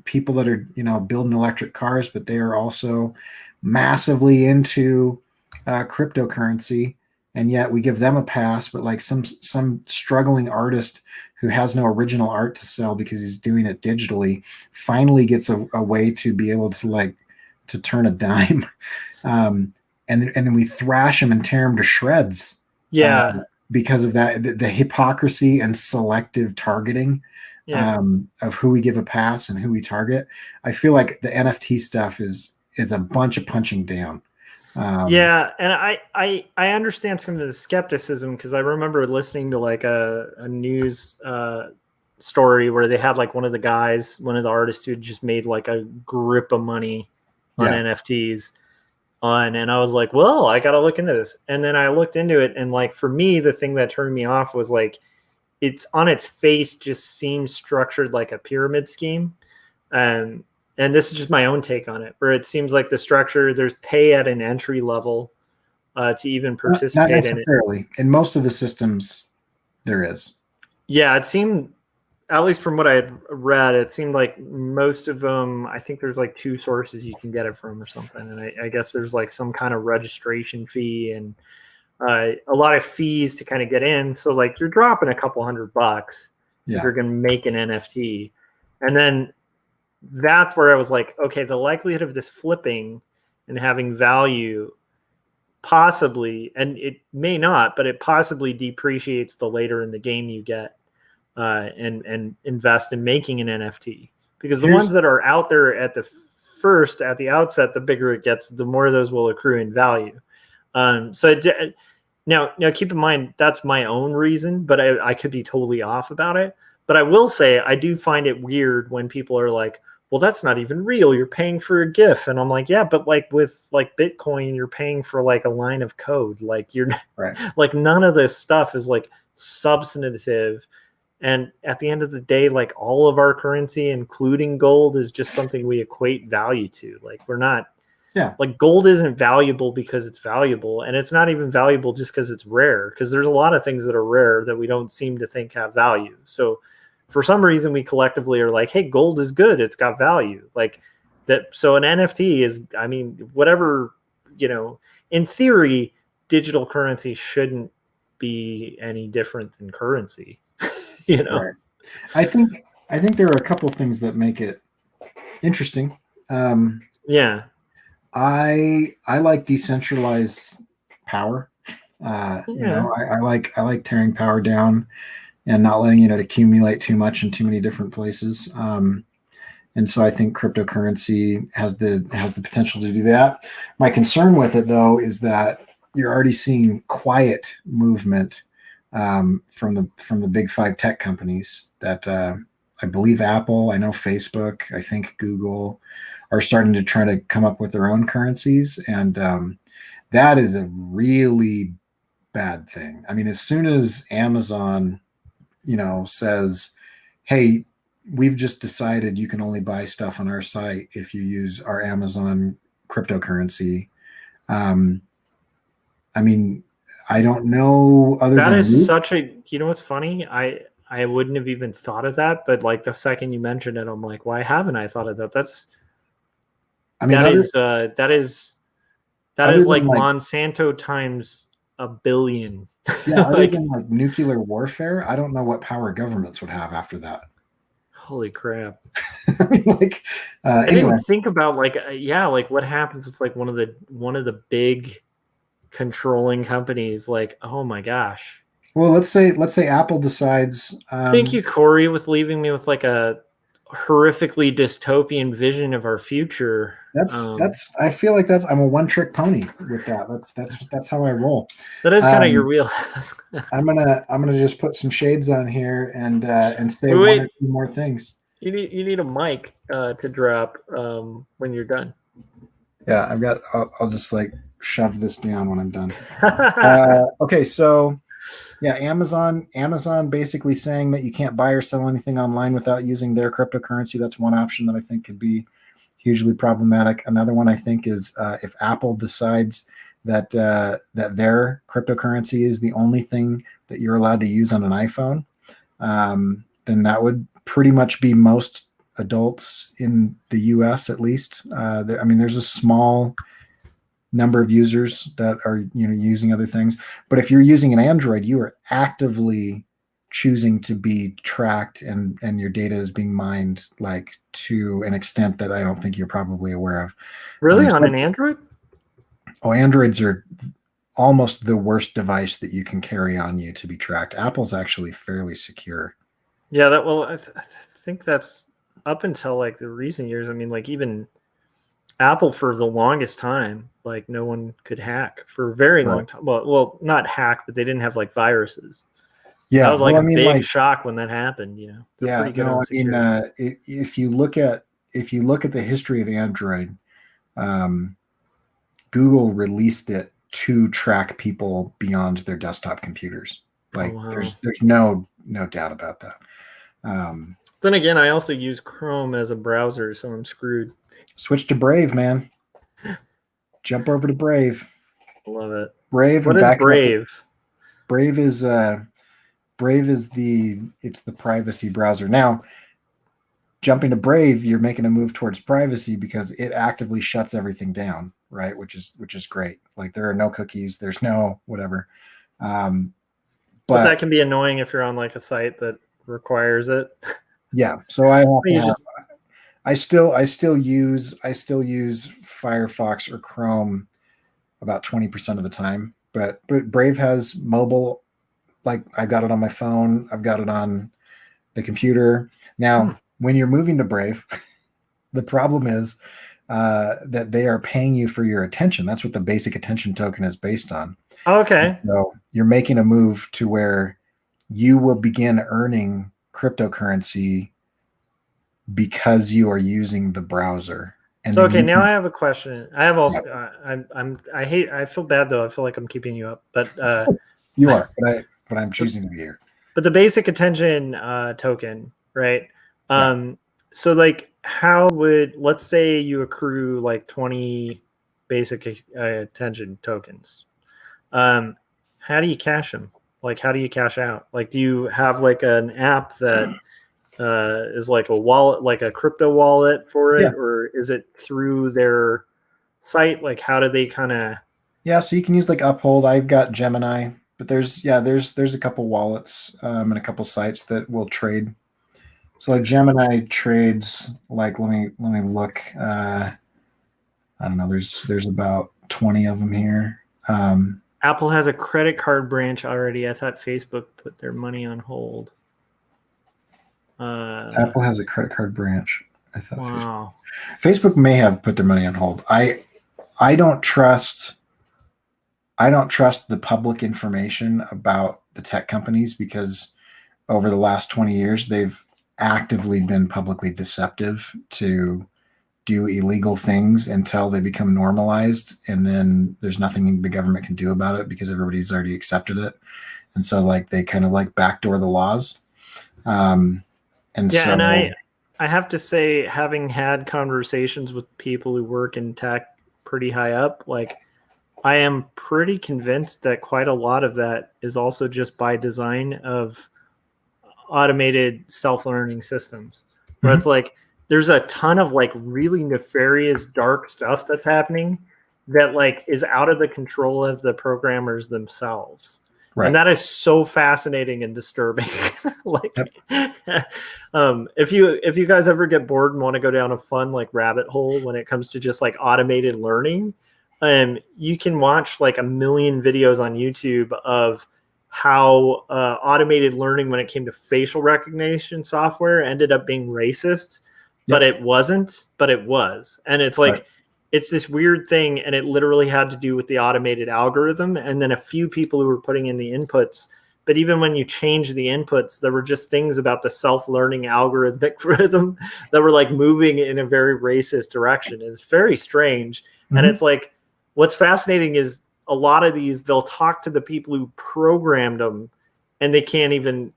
people that are, building electric cars, but they are also massively into cryptocurrency, and yet we give them a pass. But like some struggling artist who has no original art to sell because he's doing it digitally finally gets a way to be able to turn a dime, and then we thrash him and tear him to shreds. Yeah. Because of that, the hypocrisy and selective targeting of who we give a pass and who we target. I feel like the NFT stuff is a bunch of punching down. And I understand some of the skepticism, because I remember listening to like a news story where they had like one of the artists who had just made like a grip of money on NFTs. And I was like, well, I got to look into this. And then I looked into it. And like, for me, the thing that turned me off was like, it's on its face just seems structured like a pyramid scheme. And this is just my own take on it, where it seems like the structure, there's pay at an entry level to even participate not necessarily. In it. In most of the systems, there is. Yeah, it seemed, at least from what I had read, it seemed like most of them, I think there's like 2 sources you can get it from or something. And I guess there's like some kind of registration fee and a lot of fees to kind of get in. So like you're dropping a couple $100 if you're going to make an NFT. And then that's where I was like, okay, the likelihood of this flipping and having value possibly, and it may not, but it possibly depreciates the later in the game you get and invest in making an NFT. Because the ones that are out there at the outset, the bigger it gets, the more those will accrue in value. Now keep in mind, that's my own reason, but I could be totally off about it. But I will say, I do find it weird when people are like, well, that's not even real. You're paying for a GIF. And I'm like, yeah, but like with like Bitcoin, you're paying for like a line of code. Like you're right. Like none of this stuff is like substantive. And at the end of the day, like all of our currency, including gold, is just something we equate value to. Like we're not, like gold isn't valuable because it's valuable. And it's not even valuable just because it's rare, because there's a lot of things that are rare that we don't seem to think have value. So for some reason, we collectively are like, hey, gold is good. It's got value. Like that. So an NFT is, I mean, whatever, in theory, digital currency shouldn't be any different than currency. Right. I think there are a couple things that make it interesting. Yeah. I like decentralized power. I like tearing power down and not letting it accumulate too much in too many different places. And so I think cryptocurrency has the potential to do that. My concern with it, though, is that you're already seeing quiet movement from the big five tech companies that I believe Apple, I know Facebook, I think Google are starting to try to come up with their own currencies. And that is a really bad thing. I mean, as soon as Amazon, says, hey, we've just decided you can only buy stuff on our site if you use our Amazon cryptocurrency. I mean, I don't know other that than is such a, what's funny? I wouldn't have even thought of that, but like the second you mentioned it, I'm like, why haven't I thought of that? That is like Monsanto times a billion. Yeah, other than like nuclear warfare, I don't know what power governments would have after that. Holy crap! I mean, like, I didn't think about like what happens if like one of the big controlling companies, like, oh my gosh. Well, let's say Apple decides. Thank you, Corey, with leaving me with like a horrifically dystopian vision of our future. That's I feel like I'm a one-trick pony with that. That's how I roll. That is kind of your wheel. I'm gonna just put some shades on here and say one or two more things. You need a mic to drop when you're done. Yeah, I'll just like shove this down when I'm done. Okay, so yeah, Amazon basically saying that you can't buy or sell anything online without using their cryptocurrency. That's one option that I think could be hugely problematic. Another one I think is if Apple decides that their cryptocurrency is the only thing that you're allowed to use on an iPhone, then that would pretty much be most adults in the US, at least. I mean, there's a small number of users that are using other things, but if you're using an Android, you are actively choosing to be tracked, and your data is being mined, like, to an extent that I don't think you're probably aware of. Really? On an Android? Oh, Androids are almost the worst device that you can carry on you to be tracked. Apple's actually fairly secure. Yeah, I think that's up until like the recent years. I mean, like even Apple for the longest time, like no one could hack for a very long time. Well, not hack, but they didn't have like viruses. Yeah, that was like a big shock when that happened. They're pretty good on security. If you look at the history of Android, Google released it to track people beyond their desktop computers. Like, there's no doubt about that. Then again, I also use Chrome as a browser, so I'm screwed. Switch to Brave, man. Jump over to Brave. Love it. Brave. What is Brave? Brave is the privacy browser. Now, jumping to Brave, you're making a move towards privacy because it actively shuts everything down, right? Which is great. Like, there are no cookies, there's no whatever. But that can be annoying if you're on like a site that requires it. Yeah. So I I still use Firefox or Chrome about 20% of the time, but Brave has mobile. Like I've got it on my phone, I've got it on the computer. Now, when you're moving to Brave, the problem is that they are paying you for your attention. That's what the basic attention token is based on. Okay. And so you're making a move to where you will begin earning cryptocurrency because you are using the browser. And so, okay, now I have a question. I have also, I feel bad though. I feel like I'm keeping you up, but you are, but I'm choosing to be here. But the basic attention token, right? So like, how would, let's say you accrue like 20 basic attention tokens. How do you cash them? Like, how do you cash out? Like, do you have like an app that is like a wallet, like a crypto wallet for it, or is it through their site? Like, how do they kind of? Yeah, so you can use like Uphold. I've got Gemini, but there's a couple wallets and a couple sites that will trade. So like Gemini trades like let me look. I don't know. There's about 20 of them here. Apple has a credit card branch already. I thought Facebook put their money on hold. Apple has a credit card branch. I thought wow. Facebook may have put their money on hold. I don't trust the public information about the tech companies because over the last 20 years they've actively been publicly deceptive to do illegal things until they become normalized, and then there's nothing the government can do about it because everybody's already accepted it, and so like they kind of like backdoor the laws. And I have to say, having had conversations with people who work in tech pretty high up, like I am pretty convinced that quite a lot of that is also just by design of automated self-learning systems, where it's like there's a ton of like really nefarious dark stuff that's happening that like is out of the control of the programmers themselves. Right. And that is so fascinating and disturbing. Like, if you guys ever get bored and want to go down a fun like rabbit hole when it comes to just like automated learning, you can watch like a million videos on YouTube of how automated learning when it came to facial recognition software ended up being racist, but it wasn't, but it was. And it's like, it's this weird thing, and it literally had to do with the automated algorithm and then a few people who were putting in the inputs. But even when you change the inputs, there were just things about the self-learning algorithmic rhythm that were like moving in a very racist direction. It's very strange. And it's like, what's fascinating is a lot of these, they'll talk to the people who programmed them, and they can't even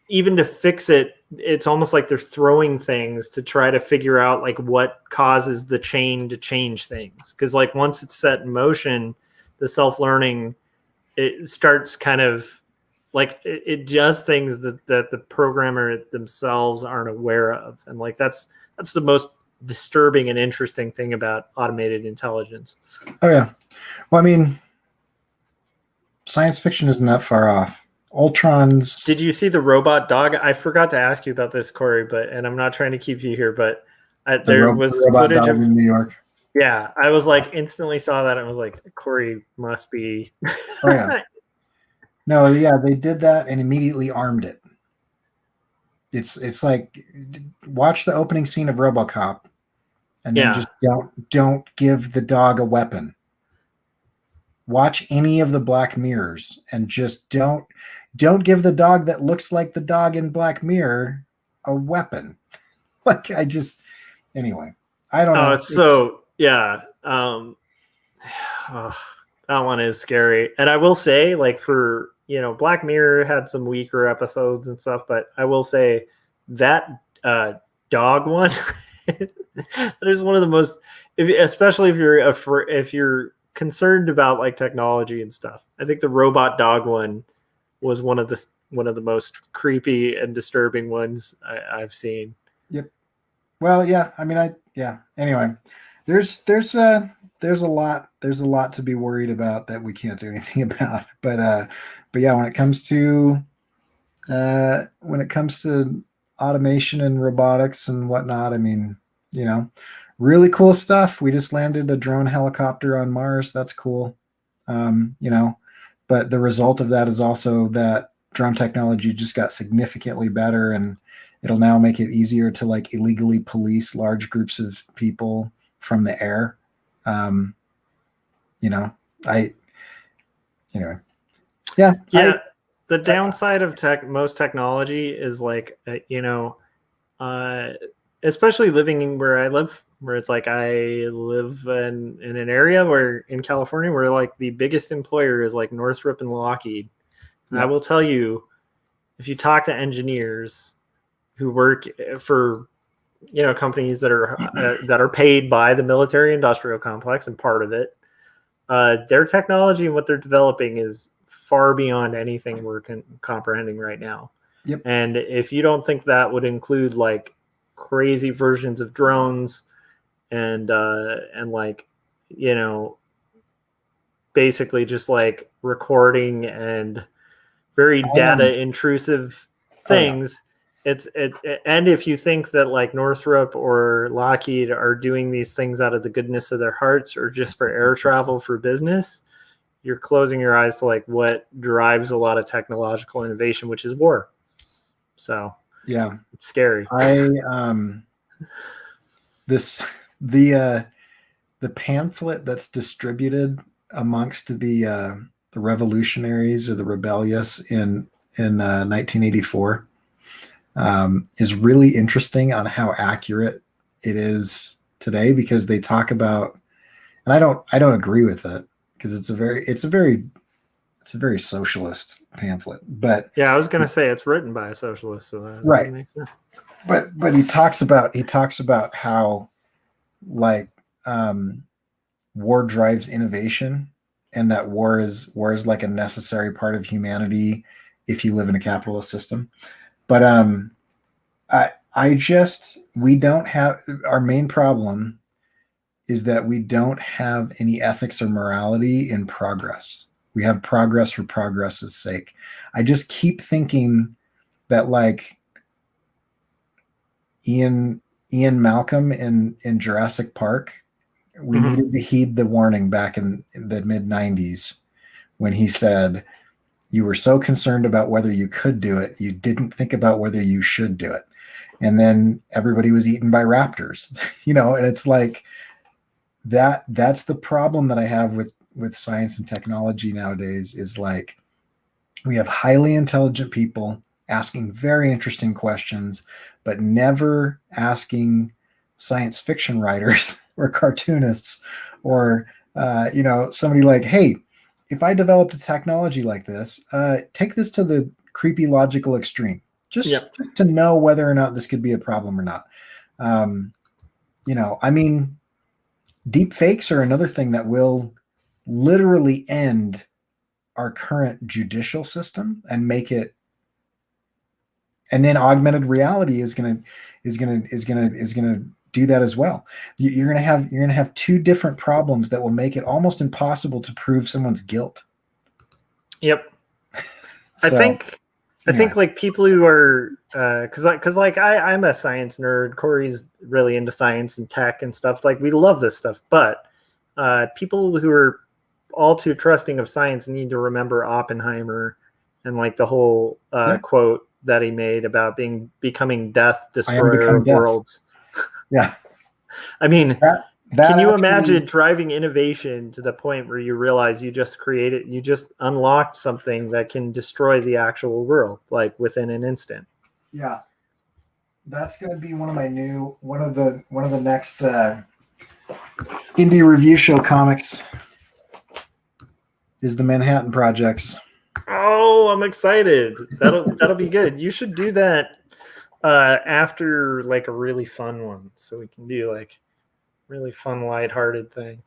even to fix it. It's almost like they're throwing things to try to figure out like what causes the chain to change things. Cause like once it's set in motion, the self-learning, it starts kind of like it does things that the programmer themselves aren't aware of. And like, that's the most disturbing and interesting thing about automated intelligence. Oh yeah. Well, I mean, science fiction isn't that far off. Ultron's. Did you see the robot dog? I forgot to ask you about this, Corey, and I'm not trying to keep you here, but there was footage of in New York. Yeah, I was like instantly saw that and was like, Corey must be. Oh yeah. No, yeah, they did that and immediately armed it. It's like watch the opening scene of RoboCop, and then just don't give the dog a weapon. Watch any of the Black Mirrors and just don't give the dog that looks like the dog in Black Mirror a weapon. Like anyway, I don't know. That one is scary. And I will say, like, for, Black Mirror had some weaker episodes and stuff, but I will say that dog one, that is one of the most, especially if you're concerned about like technology and stuff. I think the robot dog one was one of the most creepy and disturbing ones I've seen. Yep. Well, yeah. I mean, Anyway, there's a lot to be worried about that we can't do anything about. But yeah, when it comes to automation and robotics and whatnot. I mean, really cool stuff. We just landed a drone helicopter on Mars. That's cool. But the result of that is also that drone technology just got significantly better, and it'll now make it easier to like illegally police large groups of people from the air. Yeah. The downside of most technology is like, especially living where I live, where it's like I live in an area where in California where like the biggest employer is like Northrop and Lockheed. And I will tell you, if you talk to engineers who work for companies that are paid by the military industrial complex, and part of it, their technology and what they're developing is far beyond anything we're comprehending right now. Yep. And if you don't think that would include like crazy versions of drones and like, basically just like recording and very data intrusive things, and if you think that like Northrop or Lockheed are doing these things out of the goodness of their hearts or just for air travel for business, you're closing your eyes to like what drives a lot of technological innovation, which is war. So yeah, it's scary. The pamphlet that's distributed amongst the revolutionaries or the rebellious in 1984 is really interesting on how accurate it is today, because they talk about, and I don't agree with it, because it's a very socialist pamphlet. But yeah, I was going to say it's written by a socialist, so that right makes sense. But he talks about how like war drives innovation, and that war is like a necessary part of humanity if you live in a capitalist system. But we don't have, our main problem is that we don't have any ethics or morality in progress. We have progress for progress's sake. I just keep thinking that like Ian Malcolm in Jurassic Park, we needed to heed the warning back in the mid 90s when he said, you were so concerned about whether you could do it, you didn't think about whether you should do it. And then everybody was eaten by raptors, and it's like that's the problem that I have with science and technology nowadays, is like we have highly intelligent people asking very interesting questions, but never asking science fiction writers or cartoonists or somebody like, hey, if I developed a technology like this, take this to the creepy logical extreme, just to know whether or not this could be a problem or not. I mean, deep fakes are another thing that will literally end our current judicial system and make it. And then augmented reality is gonna do that as well. You're gonna have two different problems that will make it almost impossible to prove someone's guilt. Yep. So, I think like people who are because like I'm a science nerd. Corey's really into science and tech and stuff. Like we love this stuff, but people who are all too trusting of science need to remember Oppenheimer and like the whole quote that he made about becoming death, destroyer of worlds. Yeah. I mean, can you imagine driving innovation to the point where you realize you just unlocked something that can destroy the actual world, like within an instant? Yeah. That's going to be one of the next indie review show comics is the Manhattan Projects. Oh, I'm excited. That'll be good. You should do that after like a really fun one, so we can do like really fun, lighthearted thing.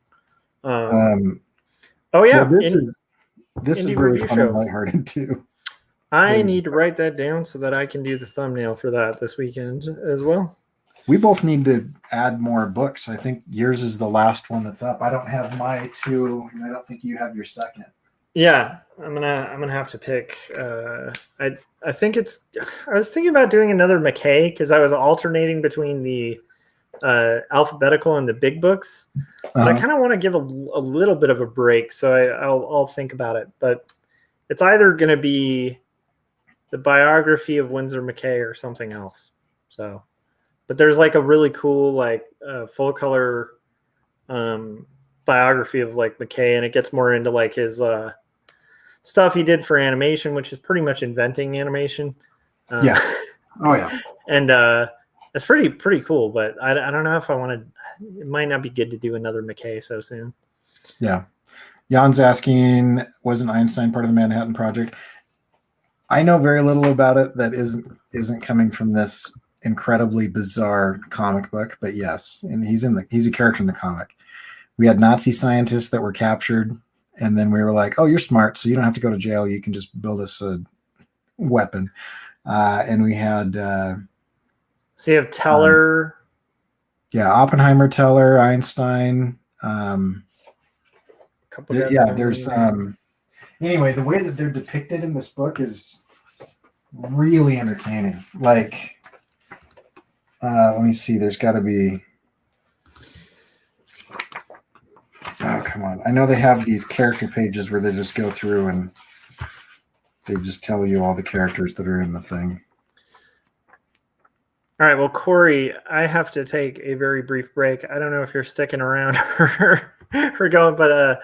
Oh yeah, well, this is really fun and lighthearted too. I need to write that down so that I can do the thumbnail for that this weekend as well. We both need to add more books. I think yours is the last one that's up. I don't have my two, and I don't think you have your second. Yeah, I'm gonna have to pick. I think it's. I was thinking about doing another McKay because I was alternating between the alphabetical and the big books, but I kind of want to give a little bit of a break, so I'll think about it. But it's either going to be the biography of Winsor McKay or something else. So, but there's like a really cool like full color biography of like McKay, and it gets more into like his stuff he did for animation, which is pretty much inventing animation. Yeah. Oh yeah. And it's pretty cool, but I don't know if I want to. It might not be good to do another McKay so soon. Yeah. Jan's asking, wasn't Einstein part of the Manhattan Project? I know very little about it that isn't coming from this incredibly bizarre comic book, but yes, and he's a character in the comic. We had Nazi scientists that were captured, and then we were like, "Oh, you're smart, so you don't have to go to jail. You can just build us a weapon." And we had so you have Teller, Oppenheimer, Teller, Einstein. There's anyway, the way that they're depicted in this book is really entertaining. Like, let me see. There's got to be. Oh, come on. I know they have these character pages where they just go through and they just tell you all the characters that are in the thing. All right. Well, Corey, I have to take a very brief break. I don't know if you're sticking around or going, but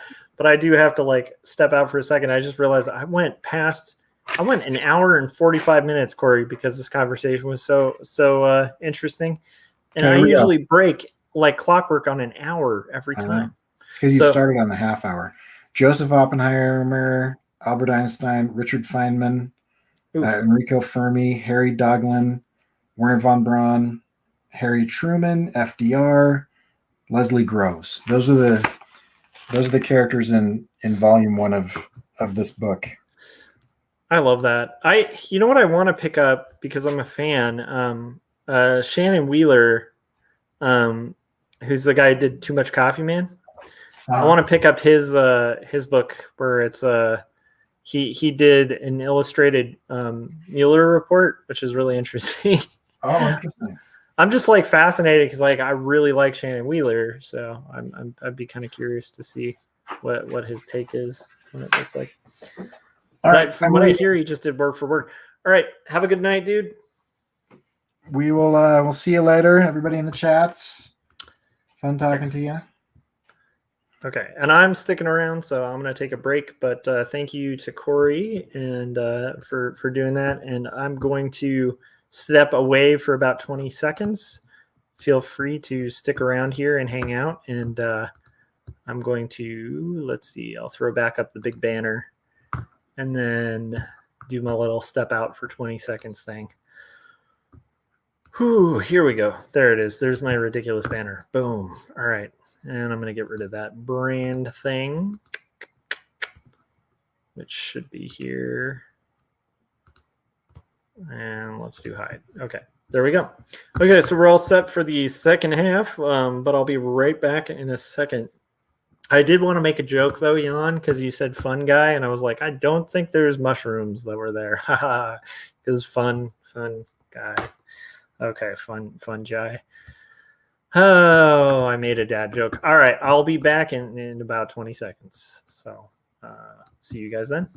I do have to like step out for a second. I just realized I went an hour and 45 minutes, Corey, because this conversation was so interesting. And I usually break like clockwork on an hour every time. It's because you started on the half hour. Joseph Oppenheimer, Albert Einstein, Richard Feynman, Enrico Fermi, Harry Daghlian, Werner von Braun, Harry Truman, FDR, Leslie Groves. Those are the characters in volume 1 of this book. I love that. You know what I want to pick up because I'm a fan. Shannon Wheeler, who's the guy who did Too Much Coffee Man. I want to pick up his book where it's he did an illustrated Mueller report, which is really interesting. Oh, interesting. I'm just like fascinated because like I really like Shannon Wheeler, so I'd be kind of curious to see what his take is, what it looks like. All right, from what I hear, he just did word for word. All right, have a good night, dude. We will we'll see you later, everybody in the chats. Fun talking to you. Okay, and I'm sticking around, so I'm going to take a break. But thank you to Corey and for doing that. And I'm going to step away for about 20 seconds. Feel free to stick around here and hang out. And I'm going to, let's see, I'll throw back up the big banner and then do my little step out for 20 seconds thing. Whew, here we go. There it is. There's my ridiculous banner. Boom. All right. And I'm going to get rid of that brand thing, which should be here. And let's do hide. Okay, there we go. Okay, so we're all set for the second half, but I'll be right back in a second. I did want to make a joke, though, Jan, because you said fun guy, and I was like, I don't think there's mushrooms that were there. Haha, because fun guy. Okay, fun guy. Oh, I made a dad joke. All right, I'll be back in about 20 seconds. So see you guys then.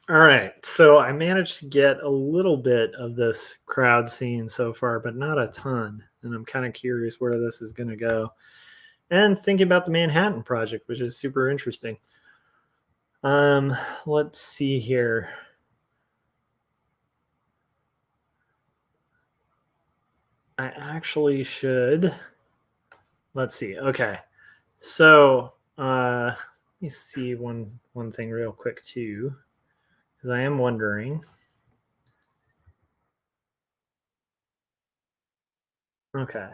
All right. So I managed to get a little bit of this crowd scene so far, but not a ton. And I'm kind of curious where this is going to go. And thinking about the Manhattan Project, which is super interesting. Let's see here. I actually should. Let's see. Okay. So let me see one thing real quick too, because I am wondering. Okay.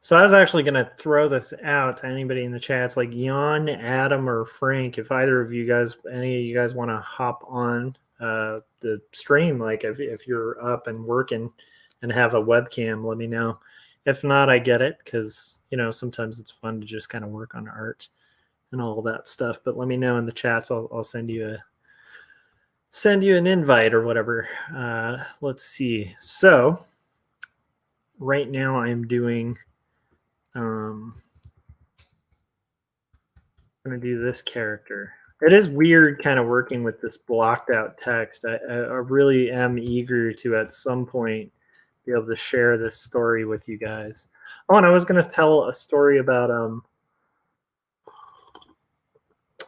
So I was actually going to throw this out to anybody in the chats, like Jan, Adam, or Frank. If either of you guys, any of you guys, want to hop on the stream, like if you're up and working and have a webcam, let me know. If not, I get it, because sometimes it's fun to just kind of work on art and all that stuff. But let me know in the chats. I'll send you an invite or whatever. Let's see. So right now I'm doing. I'm going to do this character. It is weird kind of working with this blocked out text. I really am eager to at some point be able to share this story with you guys. Oh, and I was going to tell a story about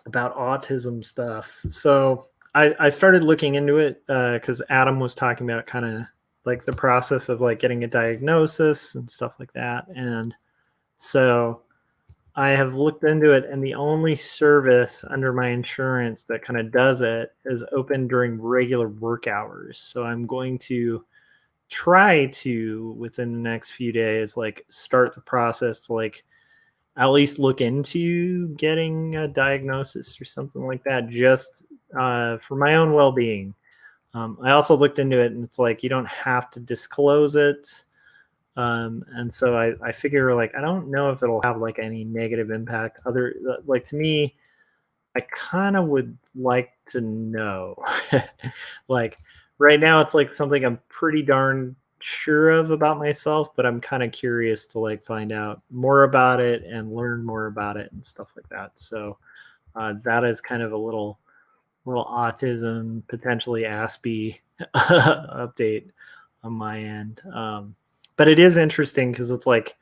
autism stuff. So I started looking into it because Adam was talking about kind of like the process of like getting a diagnosis and stuff like that. And so I have looked into it, and the only service under my insurance that kind of does it is open during regular work hours. So I'm going to try to, within the next few days, like start the process to like at least look into getting a diagnosis or something like that, just for my own well-being. I also looked into it, and it's like you don't have to disclose it. And so I figure like I don't know if it'll have like any negative impact. Other like to me, I kind of would like to know. Like right now, it's like something I'm pretty darn sure of about myself, but I'm kind of curious to like find out more about it and learn more about it and stuff like that. So that is kind of a little autism, potentially Aspie update on my end. But it is interesting because it's like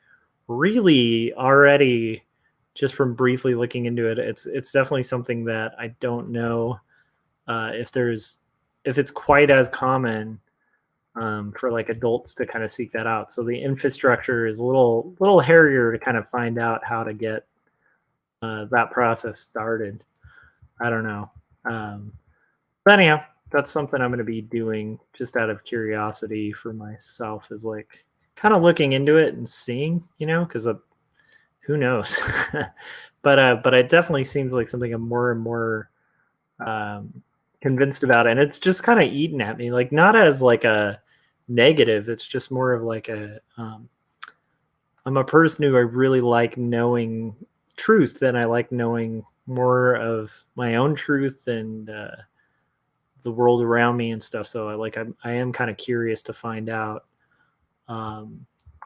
really already just from briefly looking into it, it's definitely something that I don't know if it's quite as common for like adults to kind of seek that out. So the infrastructure is a little hairier to kind of find out how to get that process started. I don't know. But anyhow, that's something I'm going to be doing just out of curiosity for myself, is like kind of looking into it and seeing, because who knows. But it definitely seems like something I'm more and more convinced about, and it's just kind of eating at me, like not as like a negative. It's just more of like I'm a person who I really like knowing truth, and I like knowing more of my own truth and the world around me and stuff. So I am kind of curious to find out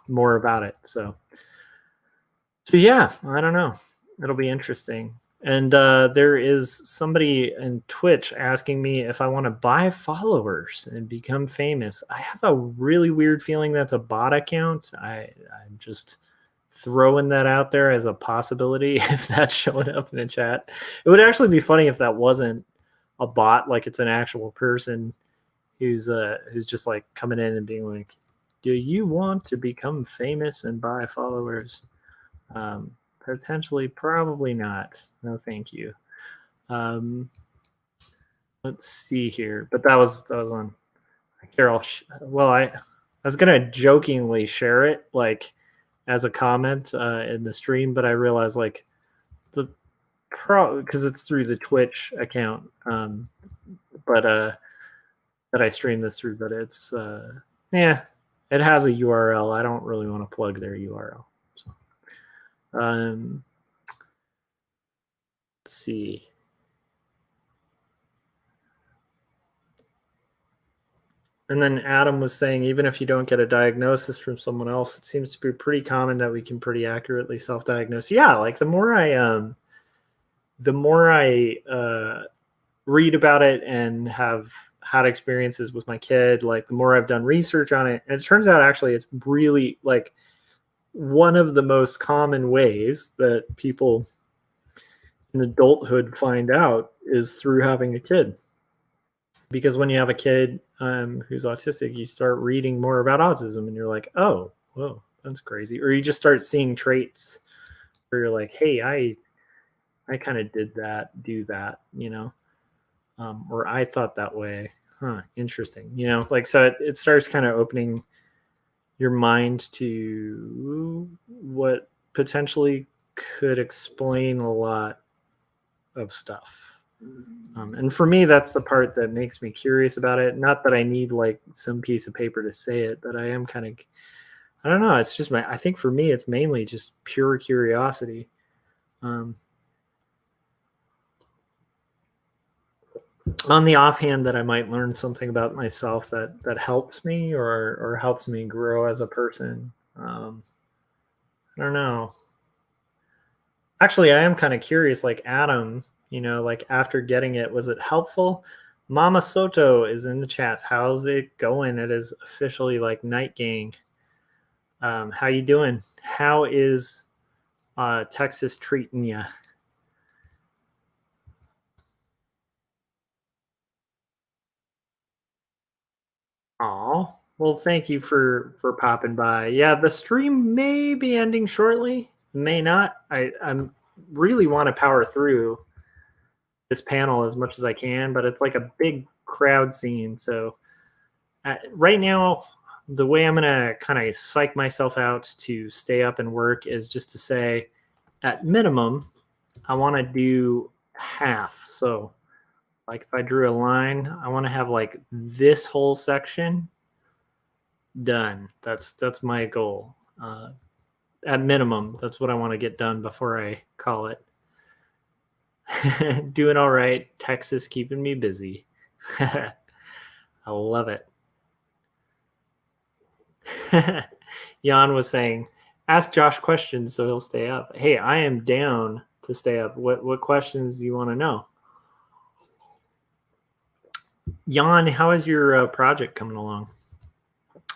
more about it. So yeah, I don't know. It'll be interesting. And there is somebody in Twitch asking me if I want to buy followers and become famous. I have a really weird feeling that's a bot account. I'm just throwing that out there as a possibility if that's showing up in the chat. It would actually be funny if that wasn't a bot, like it's an actual person who's just like coming in and being like, do you want to become famous and buy followers? Potentially, probably not. No, thank you. Let's see here. But that was on Carol. Well, I was gonna jokingly share it like as a comment in the stream, but I realized like because it's through the Twitch account, but that I stream this through. But it's it has a URL. I don't really want to plug their URL. So, let's see. And then Adam was saying, even if you don't get a diagnosis from someone else, it seems to be pretty common that we can pretty accurately self-diagnose. Yeah, like the more I the more I read about it and have had experiences with my kid, like the more I've done research on it, and it turns out actually it's really like one of the most common ways that people in adulthood find out is through having a kid. Because when you have a kid who's autistic, you start reading more about autism and you're like, oh, whoa, that's crazy. Or you just start seeing traits where you're like, hey, I kind of did that, do that, or I thought that way. Huh, interesting. Like, so it starts kind of opening your mind to what potentially could explain a lot of stuff. And for me, that's the part that makes me curious about it. Not that I need like some piece of paper to say it, but I am kind of, I don't know. It's just I think for me, it's mainly just pure curiosity. On the offhand that I might learn something about myself that helps me or helps me grow as a person. I don't know. Actually, I am kind of curious, like Adam, like after getting it, was it helpful? Mama Soto is in the chats. How's it going? It is officially like night gang. How you doing? How is Texas treating you? Oh, well, thank you for popping by. Yeah, the stream may be ending shortly, may not. I'm really want to power through this panel as much as I can, but it's like a big crowd scene. So right now, the way I'm gonna kind of psych myself out to stay up and work is just to say, at minimum, I want to do half. So, like if I drew a line, I want to have like this whole section done. That's my goal. At minimum, that's what I want to get done before I call it. Doing all right. Texas keeping me busy. I love it. Jan was saying, ask Josh questions so he'll stay up. Hey, I am down to stay up. What questions do you want to know? Jan, how is your project coming along?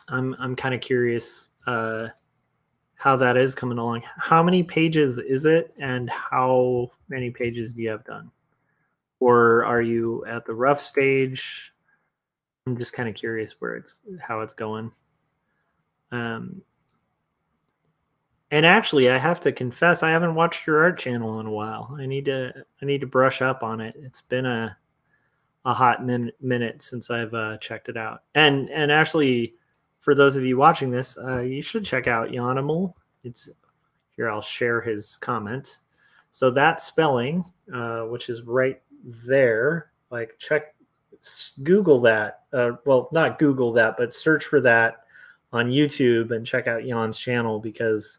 I'm kind of curious how that is coming along. How many pages is it, and how many pages do you have done? Or are you at the rough stage? I'm just kind of curious how it's going. And actually, I have to confess, I haven't watched your art channel in a while. I need to brush up on it. It's been a hot minute since I've checked it out. And actually, for those of you watching this, you should check out Yanimal. It's here. I'll share his comment. So that spelling, which is right there, like Google that. Well, not Google that, but search for that on YouTube and check out Jan's channel because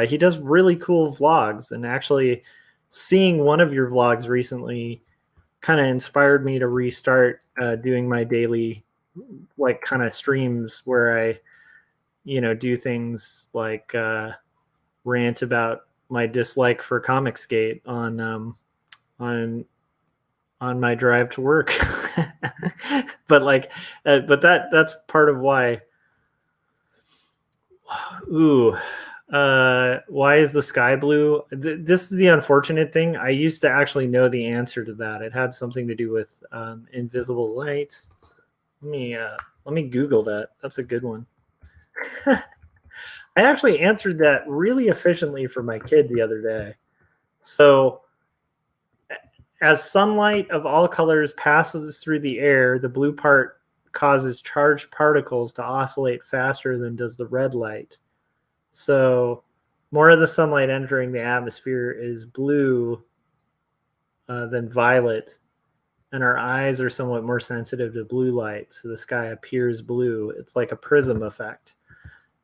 he does really cool vlogs. And actually, seeing one of your vlogs recently kind of inspired me to restart doing my daily like kind of streams where I do things like rant about my dislike for Comicsgate on my drive to work. But like but that's part of why why is the sky blue? This is the unfortunate thing. I used to actually know the answer to that. It had something to do with invisible light. Let me Google that. That's a good one. I actually answered that really efficiently for my kid the other day. So, as sunlight of all colors passes through the air, the blue part causes charged particles to oscillate faster than does the red light. So, more of the sunlight entering the atmosphere is blue than violet, and our eyes are somewhat more sensitive to blue light. So, the sky appears blue. It's like a prism effect.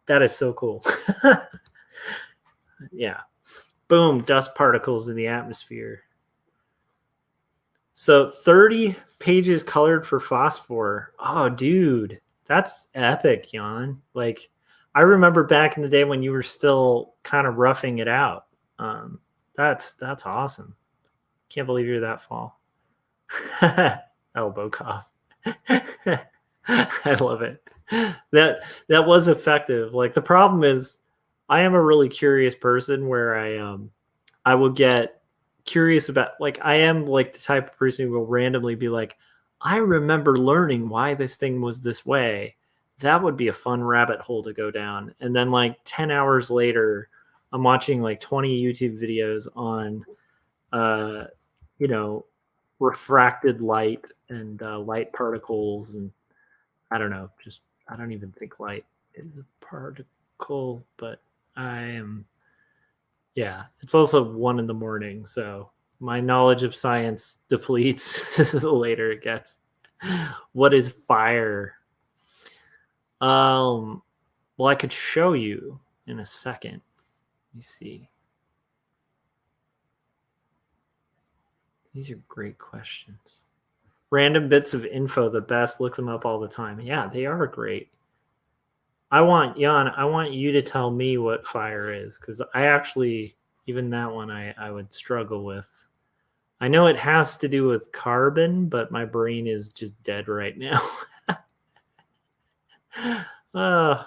That is so cool. Yeah. Boom, dust particles in the atmosphere. So 30 pages colored for phosphor. Oh, dude, that's epic, Jan. Like, I remember back in the day when you were still kind of roughing it out. That's awesome. Can't believe you're that fall. Elbow cough. I love it. That was effective. Like the problem is I am a really curious person where I will get curious about, like, I am like the type of person who will randomly be like, I remember learning why this thing was this way. That would be a fun rabbit hole to go down. And then like 10 hours later, I'm watching like 20 YouTube videos on you know, refracted light and light particles, and I don't know, just I don't even think light is a particle, but I am, yeah, it's also 1 a.m, so my knowledge of science depletes the later it gets. What is fire? Well, I could show you in a second. Let me see. These are great questions. Random bits of info, the best. Look them up all the time. Yeah, they are great. I want you to tell me what fire is, because I actually, even that one, I would struggle with. I know it has to do with carbon, but my brain is just dead right now. I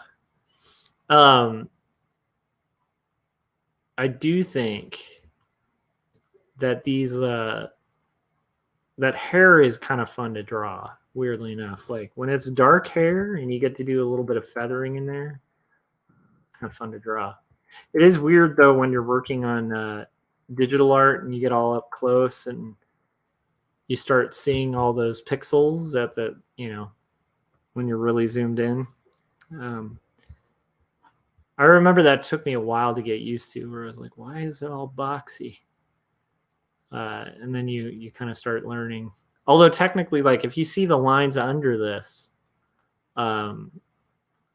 do think that that hair is kind of fun to draw, weirdly enough. Like when it's dark hair and you get to do a little bit of feathering in there, kind of fun to draw. It is weird though when you're working on digital art and you get all up close and you start seeing all those pixels at the, when you're really zoomed in. I remember that took me a while to get used to, where I was like, why is it all boxy? And then you kind of start learning. Although technically, like if you see the lines under this that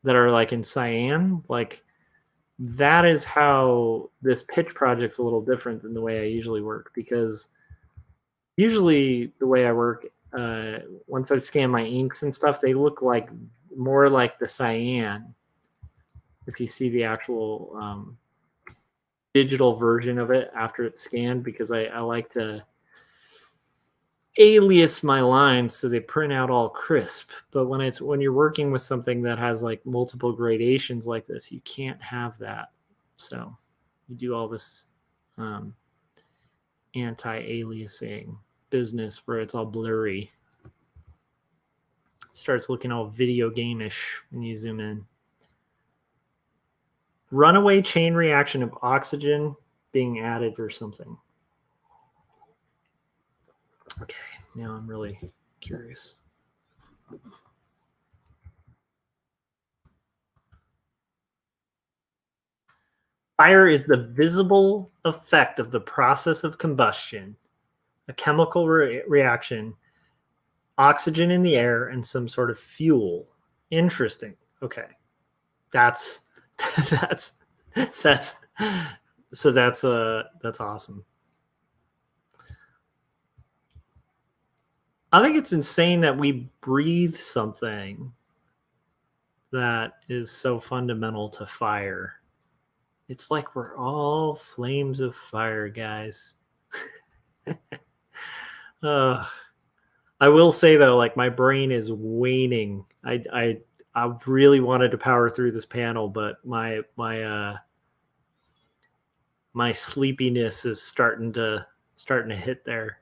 are like in cyan, like that is how this pitch project's a little different than the way I usually work, because usually the way I work, once I've scanned my inks and stuff, they look like more like the cyan. If you see the actual digital version of it after it's scanned, because I like to alias my lines so they print out all crisp. But when you're working with something that has like multiple gradations like this, you can't have that. So you do all this anti-aliasing business where it's all blurry. It starts looking all video game-ish when you zoom in. Runaway chain reaction of oxygen being added or something. Okay, now I'm really curious. Fire is the visible effect of the process of combustion, a chemical reaction, oxygen in the air, and some sort of fuel. Interesting. Okay, that's awesome. I think it's insane that we breathe something that is so fundamental to fire. It's like we're all flames of fire, guys. I will say though, like my brain is waning. I really wanted to power through this panel, but my sleepiness is starting to hit there.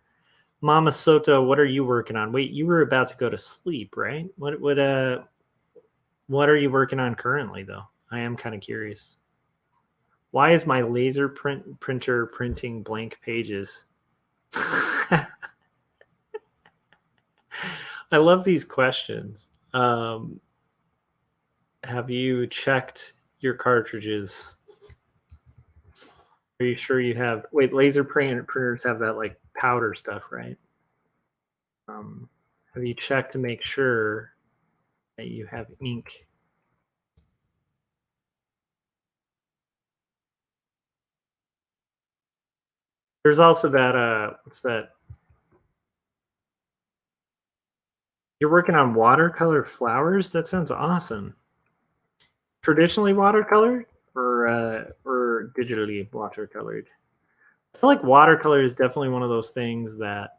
Mama Soto, what are you working on? Wait, you were about to go to sleep, right? What are you working on currently though? I am kind of curious. Why is my laser printer printing blank pages? I love these questions. Have you checked your cartridges? Are you sure you have? Wait, laser printers have that like powder stuff, right? Have you checked to make sure that you have ink? There's also that what's that? You're working on watercolor flowers? That sounds awesome. Traditionally watercolored or digitally watercolored? feel like watercolor is definitely one of those things that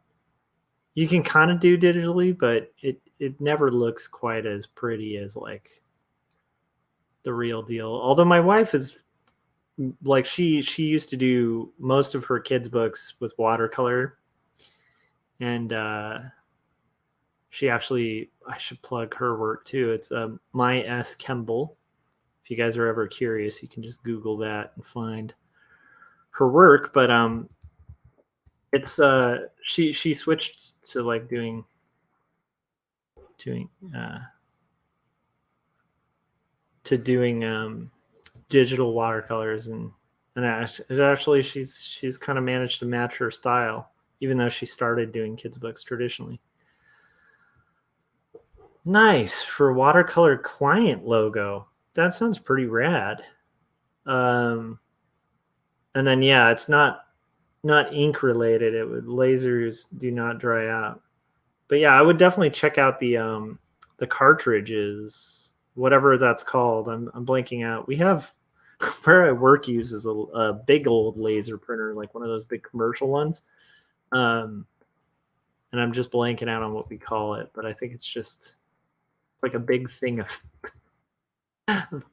you can kind of do digitally, but it never looks quite as pretty as like the real deal. Although my wife is like she used to do most of her kids' books with watercolor, and she actually, I should plug her work too. It's My S Kemble. If you guys are ever curious, you can just Google that and find her work. But it's she switched to like doing to doing digital watercolors, and actually she's kind of managed to match her style, even though she started doing kids books traditionally. Nice for watercolor client logo. That sounds pretty rad. And then yeah, it's not ink related. It would lasers do not dry out. But yeah, I would definitely check out the cartridges, whatever that's called. I'm blanking out. We have where I work uses a big old laser printer, like one of those big commercial ones. And I'm just blanking out on what we call it, but I think it's just like a big thing of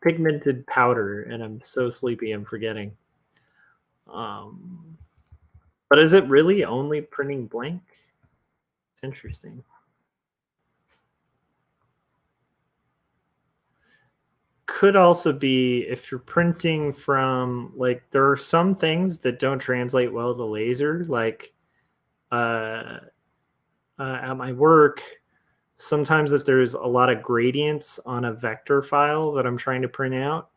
pigmented powder, and I'm so sleepy I'm forgetting. But is it really only printing blank? It's interesting. Could also be if you're printing from, like, there are some things that don't translate well to laser, like at my work, sometimes if there's a lot of gradients on a vector file that I'm trying to print out,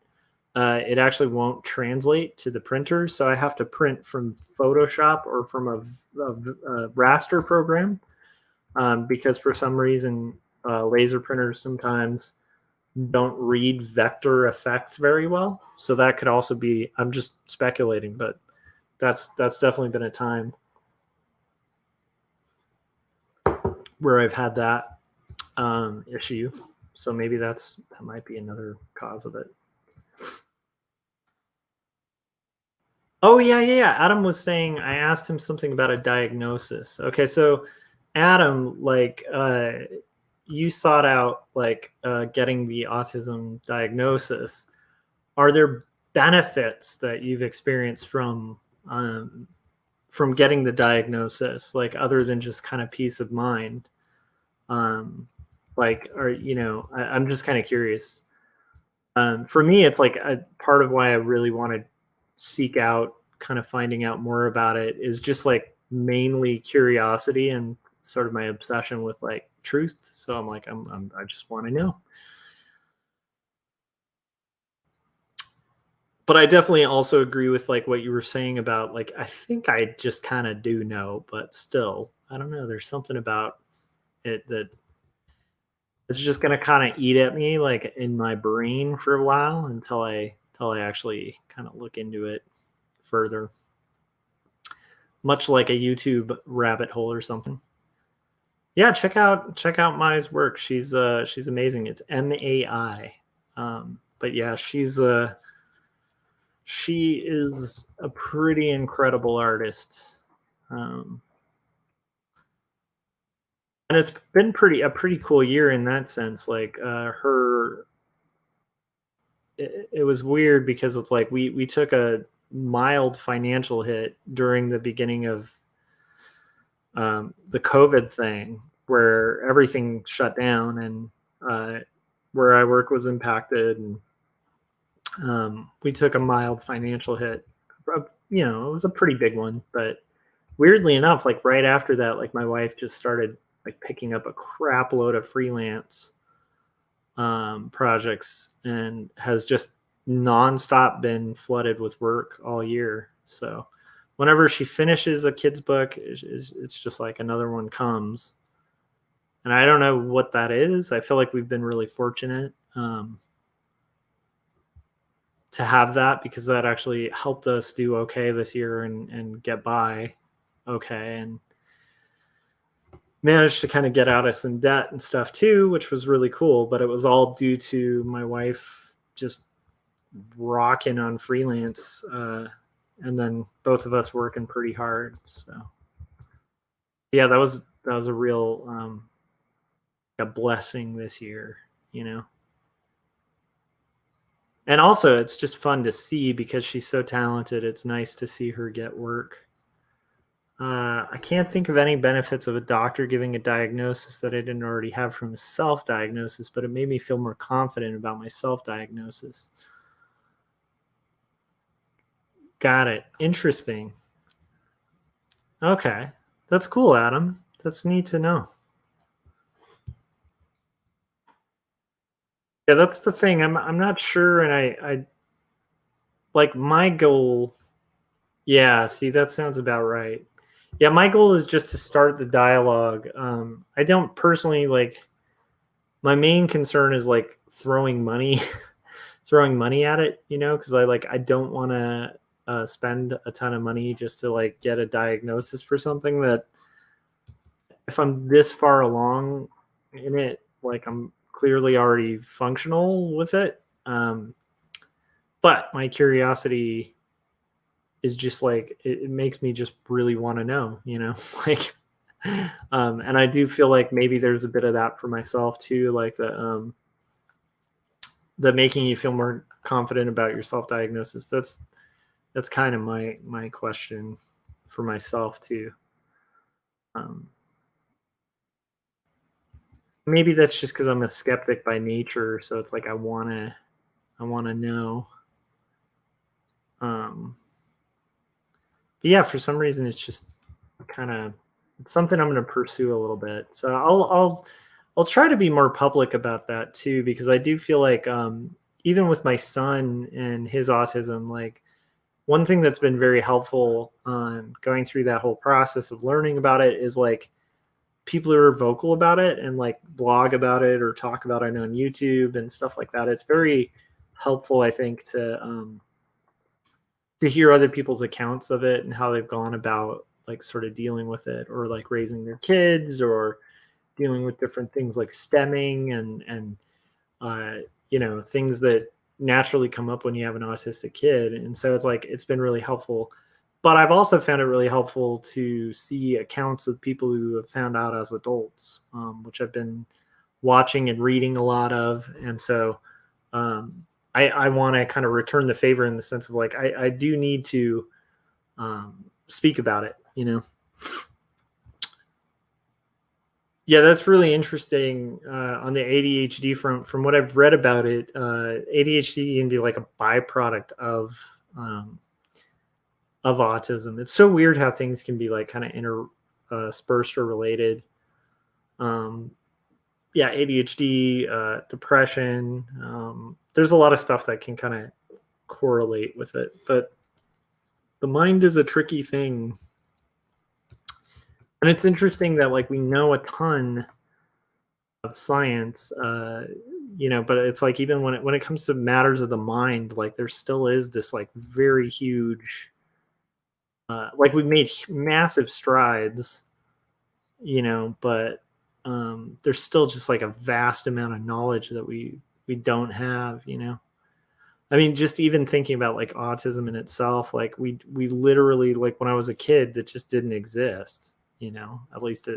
it actually won't translate to the printer. So I have to print from Photoshop or from a raster program, because for some reason laser printers sometimes don't read vector effects very well. So that could also be, I'm just speculating, but that's definitely been a time where I've had that issue. So maybe that might be another cause of it. Oh yeah. Adam was saying, I asked him something about a diagnosis. Okay, so Adam, like you sought out like getting the autism diagnosis. Are there benefits that you've experienced from getting the diagnosis, like other than just kind of peace of mind? Like, or I'm just kind of curious. For me, it's like a part of why I really want to seek out kind of finding out more about it is just like mainly curiosity and sort of my obsession with like truth. So I'm like, I just want to know. But I definitely also agree with like what you were saying about, like, I think I just kind of do know, but still, I don't know. There's something about it that it's just gonna kind of eat at me, like in my brain for a while until I actually kind of look into it further. Much like a YouTube rabbit hole or something. Yeah, check out Mai's work. She's amazing. It's MAI. But yeah, she is a pretty incredible artist. And it's been a pretty cool year in that sense. Like it was weird because it's like we took a mild financial hit during the beginning of the COVID thing, where everything shut down, and where I work was impacted, and we took a mild financial hit. It was a pretty big one, but weirdly enough, like right after that, like my wife just started like picking up a crap load of freelance projects and has just nonstop been flooded with work all year. So whenever she finishes a kid's book, it's just like another one comes. And I don't know what that is. I feel like we've been really fortunate to have that, because that actually helped us do okay this year and get by okay, and managed to kind of get out of some debt and stuff too, which was really cool. But it was all due to my wife just rocking on freelance and then both of us working pretty hard. So yeah, that was a real a blessing this year, you know. And also, it's just fun to see because she's so talented. It's nice to see her get work. I can't think of any benefits of a doctor giving a diagnosis that I didn't already have from a self-diagnosis, but it made me feel more confident about my self-diagnosis. Got it. Interesting. Okay. That's cool, Adam. That's neat to know. Yeah, that's the thing. I'm not sure, and I like my goal. Yeah, see, that sounds about right. Yeah, my goal is just to start the dialogue. I don't personally like. My main concern is like throwing money, throwing money at it, you know, because I don't want to spend a ton of money just to like get a diagnosis for something that if I'm this far along in it, like I'm clearly already functional with it. But my curiosity is just like it makes me just really want to know, you know, like and I do feel like maybe there's a bit of that for myself too, like the making you feel more confident about your self-diagnosis. That's kind of my question for myself too. Um, maybe that's just because I'm a skeptic by nature, so it's like I wanna know. Um, but yeah, for some reason, it's just kind of it's something I'm going to pursue a little bit. So I'll try to be more public about that too, because I do feel like even with my son and his autism, like one thing that's been very helpful going through that whole process of learning about it is like people who are vocal about it and like blog about it or talk about it on YouTube and stuff like that. It's very helpful, I think, to hear other people's accounts of it and how they've gone about like sort of dealing with it or like raising their kids or dealing with different things like stemming and you know, things that naturally come up when you have an autistic kid. And so it's like it's been really helpful. But I've also found it really helpful to see accounts of people who have found out as adults, which I've been watching and reading a lot of. And so I want to kind of return the favor in the sense of like I do need to speak about it, you know. Yeah, that's really interesting on the ADHD front. From what I've read about it, ADHD can be like a byproduct of autism. It's so weird how things can be like kind of interspersed or related. Um, yeah, ADHD, depression. There's a lot of stuff that can kind of correlate with it, but the mind is a tricky thing. And it's interesting that like we know a ton of science, you know, but it's like even when it comes to matters of the mind, like there still is this like very huge, like we've made massive strides, you know, but there's still just like a vast amount of knowledge that we don't have, you know. I mean, just even thinking about like autism in itself, like we literally like when I was a kid, that just didn't exist, you know, at least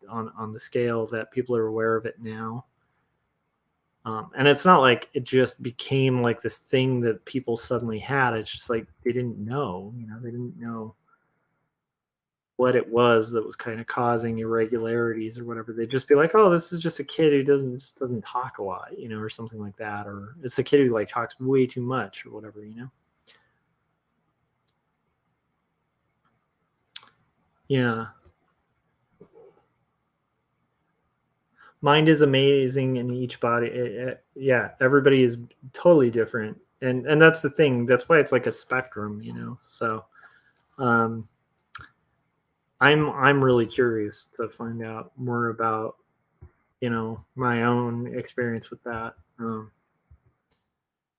on the scale that people are aware of it now. And it's not like it just became like this thing that people suddenly had. It's just like they didn't know, you know, they didn't know what it was that was kind of causing irregularities or whatever. They'd just be like, "Oh, this is just a kid who doesn't talk a lot," you know, or something like that, or it's a kid who like talks way too much or whatever, you know. Yeah, mind is amazing in each body. Yeah, everybody is totally different, and that's the thing. That's why it's like a spectrum, you know. So, um, I'm really curious to find out more about you know my own experience with that.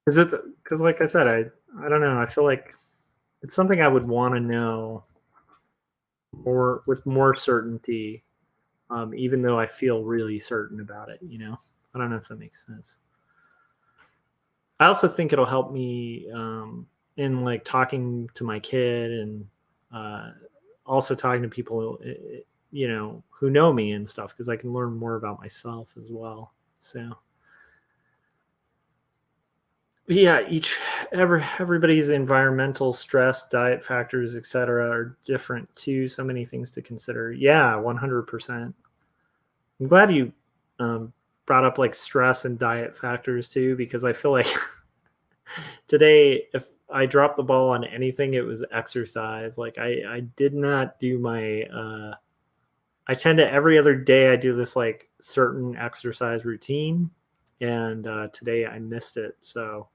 Because it's because like I said, I don't know. I feel like it's something I would want to know more with more certainty, even though I feel really certain about it. You know, I don't know if that makes sense. I also think it'll help me. in like talking to my kid and also talking to people, who know me and stuff, because I can learn more about myself as well. So yeah, everybody's environmental stress, diet factors, etc., are different too. So many things to consider. Yeah, 100%. I'm glad you brought up like stress and diet factors too, because I feel like today, if I dropped the ball on anything, it was exercise. Like I did not do my. I tend to every other day I do this like certain exercise routine, and today I missed it. So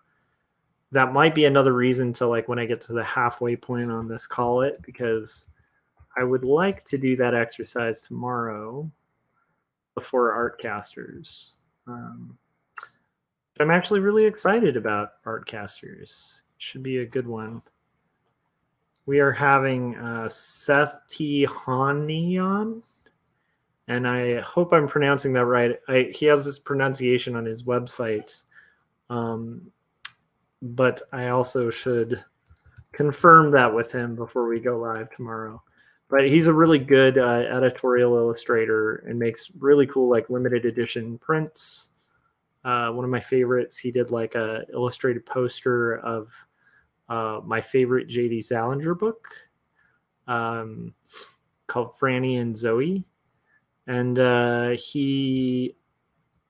that might be another reason to, like, when I get to the halfway point on this, call it, because I would like to do that exercise tomorrow before Artcasters. I'm actually really excited about Artcasters. It should be a good one. We are having Seth T. Hani on, and I hope I'm pronouncing that right. He has this pronunciation on his website. But I also should confirm that with him before we go live tomorrow. But he's a really good editorial illustrator and makes really cool like limited edition prints. One of my favorites, he did like a illustrated poster of my favorite J.D. Salinger book called Franny and Zoe. And he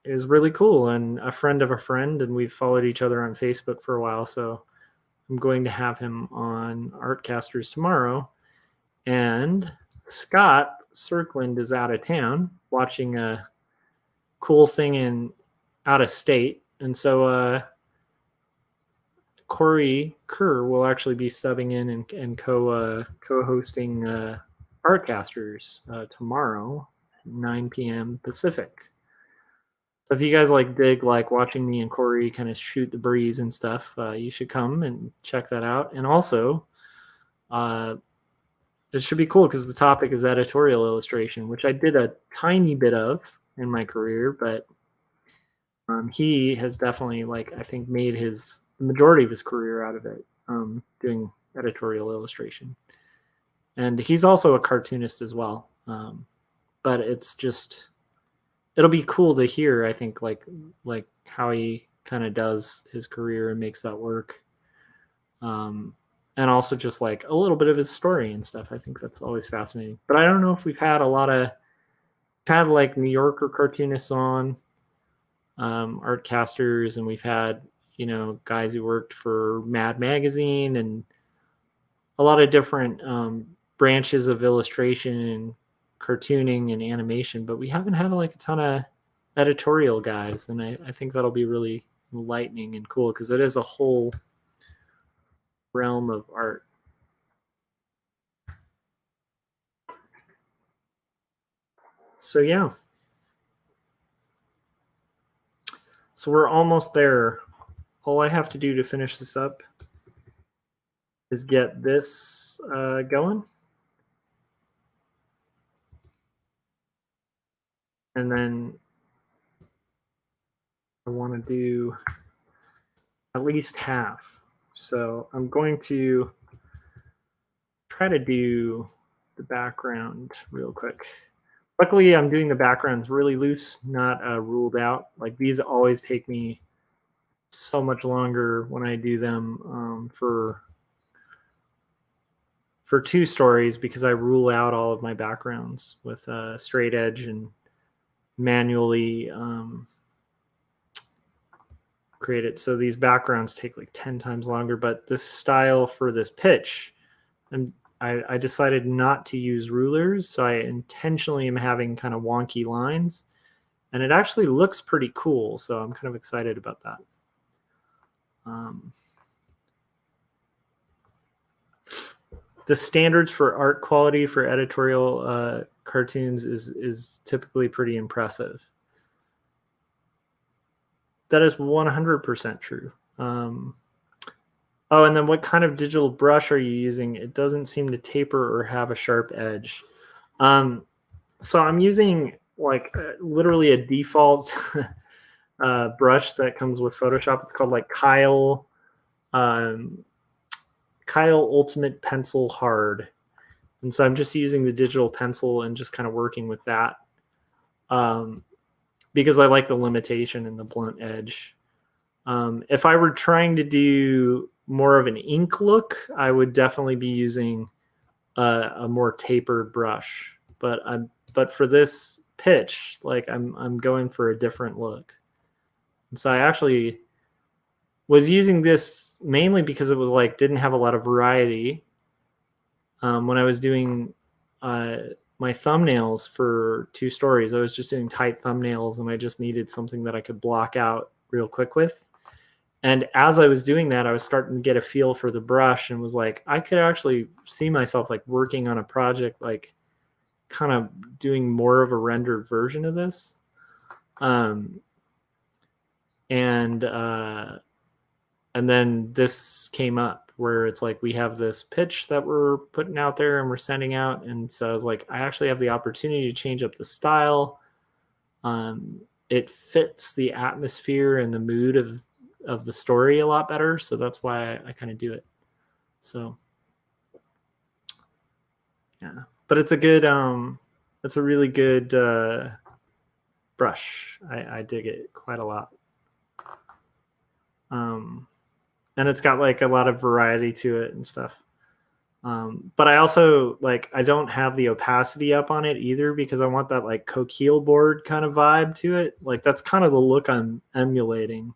is really cool and a friend of a friend, and we've followed each other on Facebook for a while. So I'm going to have him on Artcasters tomorrow. And Scott Cirkland is out of town watching a cool thing in out of state. And so Corey Kerr will actually be subbing in and co-hosting Artcasters tomorrow at 9 p.m. Pacific. So if you guys like dig like watching me and Corey kind of shoot the breeze and stuff, you should come and check that out. And also, it should be cool because the topic is editorial illustration, which I did a tiny bit of in my career, but he has definitely, like, I think made the majority of his career out of it, doing editorial illustration. And he's also a cartoonist as well. But it's just, it'll be cool to hear, I think, like how he kind of does his career and makes that work. And also just like a little bit of his story and stuff. I think that's always fascinating. But I don't know if we've had like New Yorker cartoonists on Artcasters, and we've had, guys who worked for Mad Magazine and a lot of different branches of illustration and cartooning and animation, but we haven't had like a ton of editorial guys, and I think that'll be really enlightening and cool because it is a whole realm of art. So yeah, so we're almost there. All I have to do to finish this up is get this going. And then I want to do at least half. So I'm going to try to do the background real quick. Luckily, I'm doing the backgrounds really loose, not ruled out. Like, these always take me so much longer when I do them for two stories, because I rule out all of my backgrounds with straight edge and manually create it. So these backgrounds take like 10 times longer, but this style for this pitch, and I decided not to use rulers, so I intentionally am having kind of wonky lines, and it actually looks pretty cool, so I'm kind of excited about that. The standards for art quality for editorial cartoons is typically pretty impressive. That is 100% true. Oh, and then what kind of digital brush are you using? It doesn't seem to taper or have a sharp edge. So I'm using like literally a default brush that comes with Photoshop. It's called like Kyle Kyle Ultimate Pencil Hard. And so I'm just using the digital pencil and just kind of working with that because I like the limitation and the blunt edge. If I were trying to do more of an ink look, I would definitely be using a more tapered brush. But for this pitch, like I'm going for a different look. And so I actually was using this mainly because it was like didn't have a lot of variety. When I was doing my thumbnails for 2 stories, I was just doing tight thumbnails, and I just needed something that I could block out real quick with. And as I was doing that, I was starting to get a feel for the brush and was like, I could actually see myself like working on a project, like kind of doing more of a rendered version of this. And then this came up where it's like we have this pitch that we're putting out there and we're sending out. And so I was like, I actually have the opportunity to change up the style. It fits the atmosphere and the mood of the story a lot better. So that's why I kind of do it. So yeah, but it's a good, it's a really good brush. I dig it quite a lot. And it's got like a lot of variety to it and stuff. But I also like, I don't have the opacity up on it either because I want that like coquille board kind of vibe to it. Like that's kind of the look I'm emulating.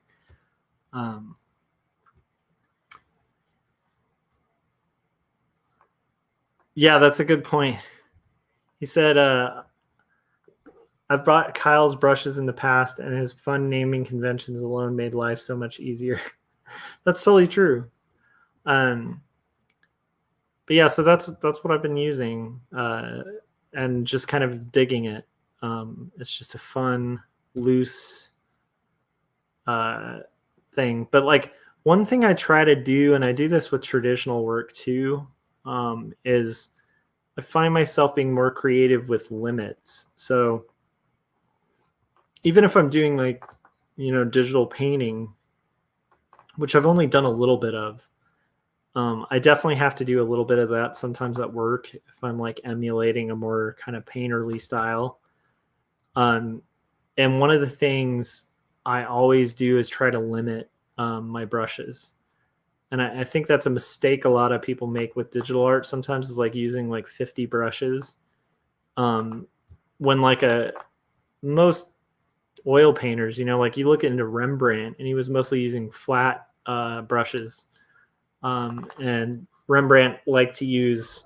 Yeah, that's a good point. He said, I've brought Kyle's brushes in the past and his fun naming conventions alone made life so much easier. That's totally true. But yeah, so that's what I've been using and just kind of digging it. It's just a fun, loose thing. But like one thing I try to do, and I do this with traditional work too, is I find myself being more creative with limits. So even if I'm doing like, digital painting, which I've only done a little bit of, I definitely have to do a little bit of that sometimes at work if I'm like emulating a more kind of painterly style. And one of the things I always do is try to limit my brushes. And I think that's a mistake a lot of people make with digital art. Sometimes is like using like 50 brushes. When like most oil painters, like you look into Rembrandt and he was mostly using flat brushes. And Rembrandt liked to use,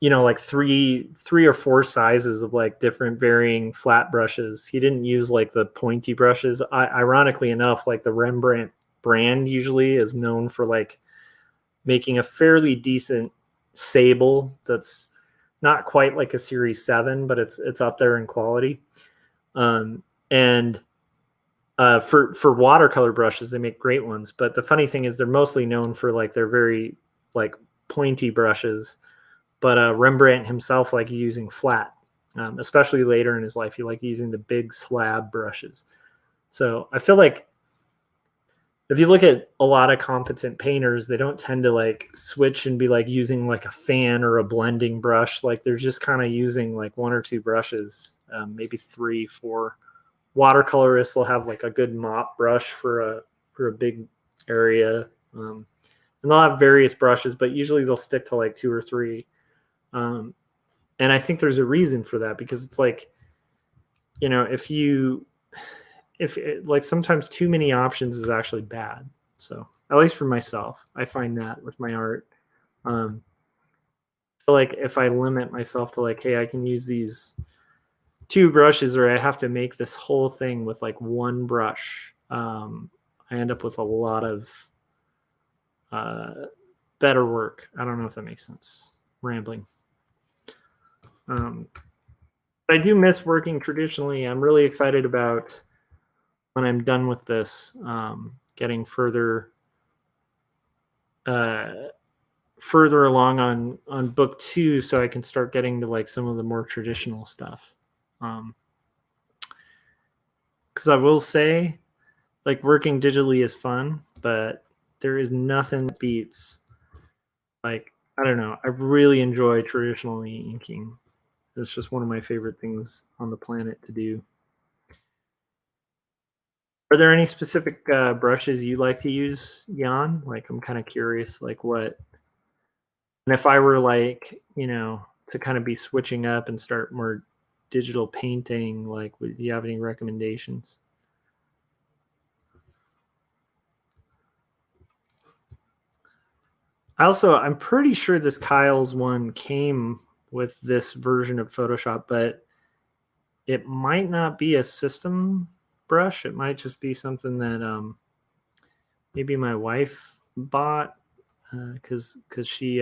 like three or four sizes of like different varying flat brushes. He didn't use like the pointy brushes. Ironically enough, like the Rembrandt brand usually is known for like making a fairly decent sable that's not quite like a Series 7, but it's up there in quality. And for watercolor brushes, they make great ones. But the funny thing is they're mostly known for like their very like pointy brushes. But Rembrandt himself liked using flat, especially later in his life. He liked using the big slab brushes. So I feel like if you look at a lot of competent painters, they don't tend to like switch and be like using like a fan or a blending brush. Like they're just kind of using like 1 or 2 brushes, maybe 3, 4. Watercolorists will have like a good mop brush for a big area, and they'll have various brushes, but usually they'll stick to like 2 or 3. And I think there's a reason for that because it's like, if like sometimes too many options is actually bad. So at least for myself, I find that with my art. I feel like if I limit myself to like, hey, I can use these 2 brushes, or I have to make this whole thing with like 1 brush, I end up with a lot of better work. I don't know if that makes sense. Rambling. But I do miss working traditionally. I'm really excited about when I'm done with this, getting further along on book 2, so I can start getting to like some of the more traditional stuff. Because I will say, like working digitally is fun, but there is nothing that beats Like, I don't know. I really enjoy traditional inking. It's just one of my favorite things on the planet to do. Are there any specific brushes you like to use, Jan? Like, I'm kind of curious, like what, and if I were like, to kind of be switching up and start more digital painting, like, do you have any recommendations? I'm pretty sure this Kyle's one came with this version of Photoshop, but it might not be a system brush. It might just be something that maybe my wife bought because she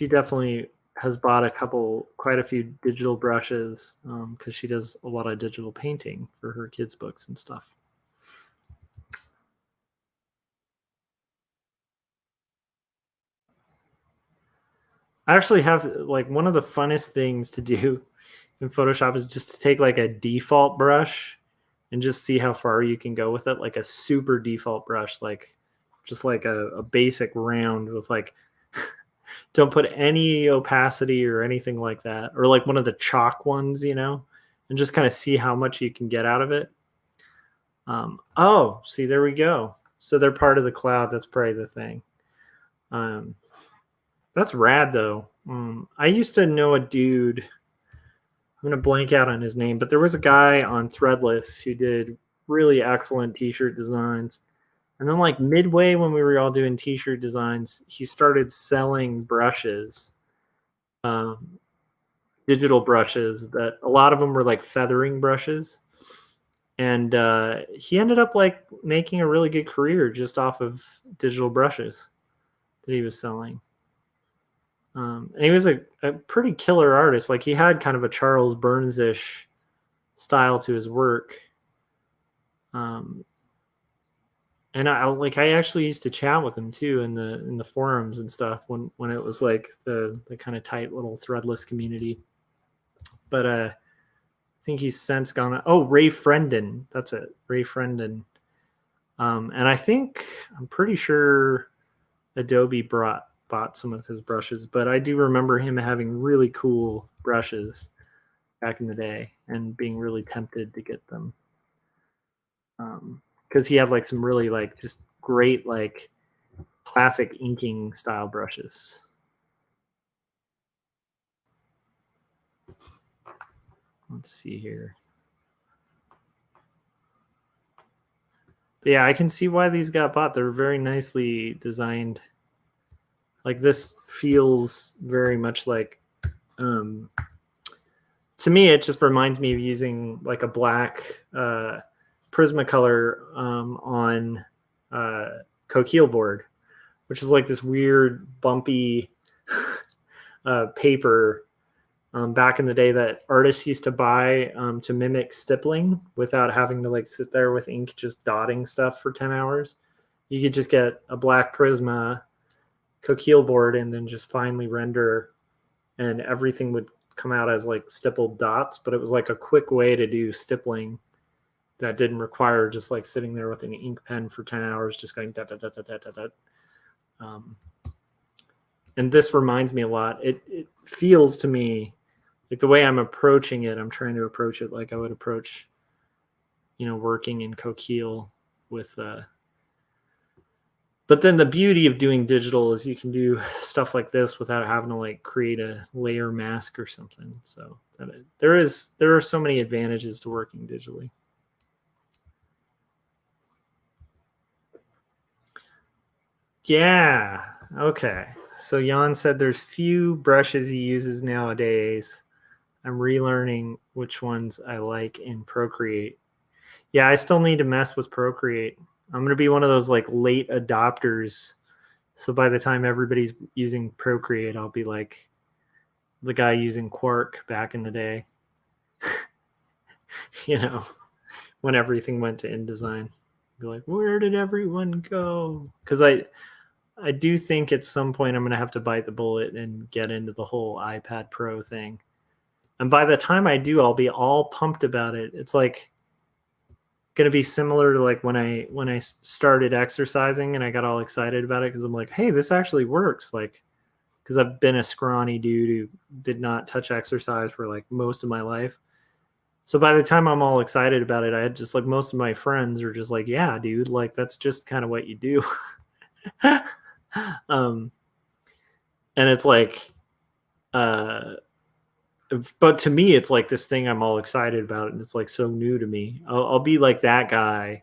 definitely has bought quite a few digital brushes because she does a lot of digital painting for her kids' books and stuff. I actually have like one of the funnest things to do in Photoshop is just to take like a default brush and just see how far you can go with it. Like a super default brush, like just like a basic round with like, don't put any opacity or anything like that. Or like one of the chalk ones, and just kind of see how much you can get out of it. Oh, see, there we go. So they're part of the cloud. That's probably the thing. That's rad though. I used to know a dude. I'm gonna blank out on his name, but there was a guy on Threadless who did really excellent t-shirt designs. And then like midway when we were all doing t-shirt designs, he started selling brushes, digital brushes that a lot of them were like feathering brushes. And he ended up like making a really good career just off of digital brushes that he was selling. And he was a pretty killer artist. Like he had kind of a Charles Burns-ish style to his work. And I actually used to chat with him too in the forums and stuff when it was like the kind of tight little Threadless community. But I think he's since gone. Oh, Ray Frienden, that's it, Ray Frienden. And I'm pretty sure Adobe bought some of his brushes, but I do remember him having really cool brushes back in the day and being really tempted to get them. Because he had like some really like just great like classic inking style brushes. Let's see here. But yeah, I can see why these got bought. They're very nicely designed. Like this feels very much like, to me, it just reminds me of using like a black Prismacolor on Coquille board, which is like this weird bumpy paper back in the day that artists used to buy to mimic stippling without having to like sit there with ink just dotting stuff for 10 hours. You could just get a black Prisma Coquille board and then just finely render, and everything would come out as like stippled dots, but it was like a quick way to do stippling that didn't require just like sitting there with an ink pen for 10 hours just going dot, dot, dot, dot, dot, dot. And this reminds me a lot. It feels to me like the way I'm approaching it, I'm trying to approach it like I would approach, working in Coquille with but then the beauty of doing digital is you can do stuff like this without having to like create a layer mask or something. So there are so many advantages to working digitally. Yeah. Okay. So Jan said there's few brushes he uses nowadays. I'm relearning which ones I like in Procreate. Yeah, I still need to mess with Procreate. I'm going to be one of those like late adopters. So by the time everybody's using Procreate, I'll be like the guy using Quark back in the day. When everything went to InDesign. Be like, where did everyone go? Because I do think at some point I'm going to have to bite the bullet and get into the whole iPad Pro thing. And by the time I do, I'll be all pumped about it. It's like, going to be similar to like when I started exercising and I got all excited about it because I'm like, hey, this actually works. Like, because I've been a scrawny dude who did not touch exercise for like most of my life. So by the time I'm all excited about it, I had just like most of my friends are just like, yeah, dude, like that's just kind of what you do. And it's like, but to me, it's like this thing I'm all excited about, and it's like so new to me. I'll be like that guy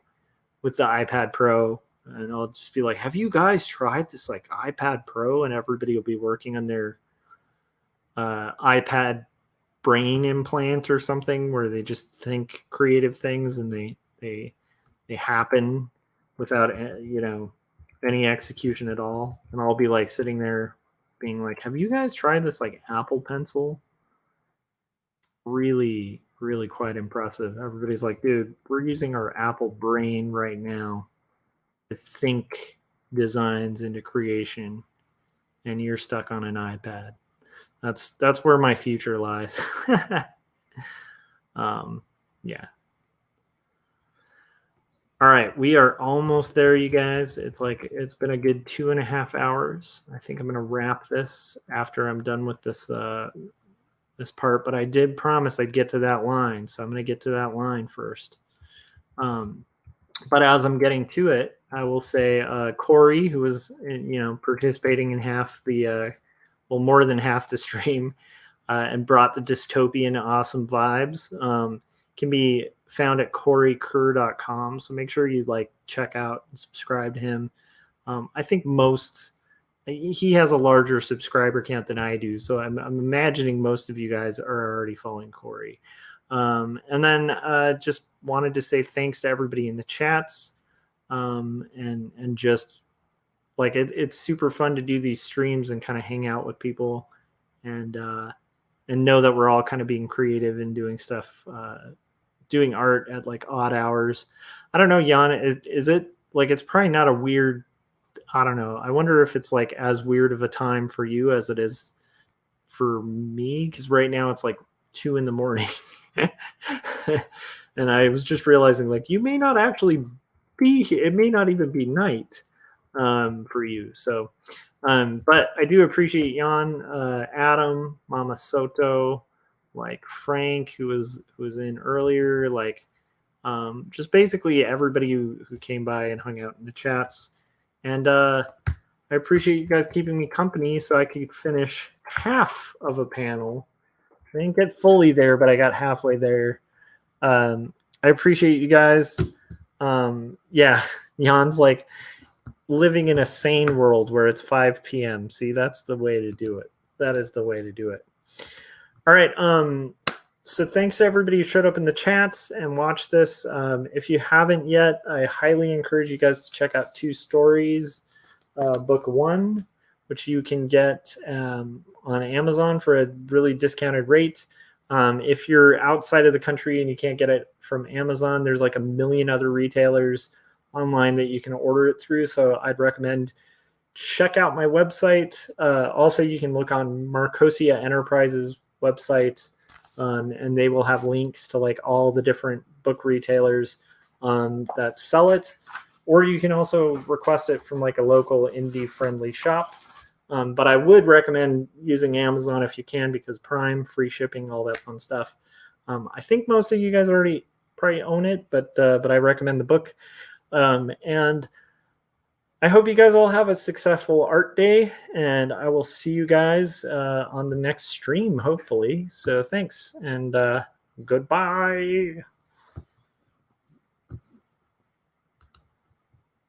with the iPad Pro, and I'll just be like, have you guys tried this like iPad Pro? And everybody will be working on their iPad brain implant or something where they just think creative things and they happen without any execution at all. And I'll be like sitting there being like, have you guys tried this like Apple Pencil? Really, really quite impressive. Everybody's like, dude, we're using our Apple brain right now to think designs into creation, and you're stuck on an iPad. That's where my future lies. Yeah. All right, we are almost there, you guys. It's been a good 2.5 hours. I think I'm gonna wrap this after I'm done with this this part, but I did promise I'd get to that line, so I'm gonna get to that line first. But as I'm getting to it, I will say Corey, who was participating in half the more than half the stream, and brought the dystopian awesome vibes, can be found at CoreyKerr.com. So make sure you like check out and subscribe to him. I think he has a larger subscriber count than I do, so I'm imagining most of you guys are already following Corey. And then just wanted to say thanks to everybody in the chats, and just like it's super fun to do these streams and kind of hang out with people, and know that we're all kind of being creative and doing stuff, doing art at like odd hours. I don't know, Jan, is it like, it's probably not a weird, I don't know. I wonder if it's like as weird of a time for you as it is for me, because right now it's like 2 a.m. And I was just realizing like you may not actually be here. It may not even be night for you. So, but I do appreciate Jan, Adam, Mama Soto, like Frank, who was in earlier, like just basically everybody who came by and hung out in the chats. And I appreciate you guys keeping me company so I could finish half of a panel. I didn't get fully there, but I got halfway there. I appreciate you guys. Yeah, Jan's like living in a sane world where it's 5 p.m. See, that's the way to do it. That is the way to do it. All right. So thanks to everybody who showed up in the chats and watched this. If you haven't yet, I highly encourage you guys to check out 2 Stories, book 1, which you can get on Amazon for a really discounted rate. If you're outside of the country and you can't get it from Amazon, there's like a million other retailers online that you can order it through. So I'd recommend check out my website. Also, you can look on Marcosia Enterprises website, and they will have links to like all the different book retailers that sell it. Or you can also request it from like a local indie-friendly shop. But I would recommend using Amazon if you can, because Prime, free shipping, all that fun stuff. I think most of you guys already probably own it, but I recommend the book. And I hope you guys all have a successful art day, and I will see you guys on the next stream, hopefully. So thanks, and goodbye.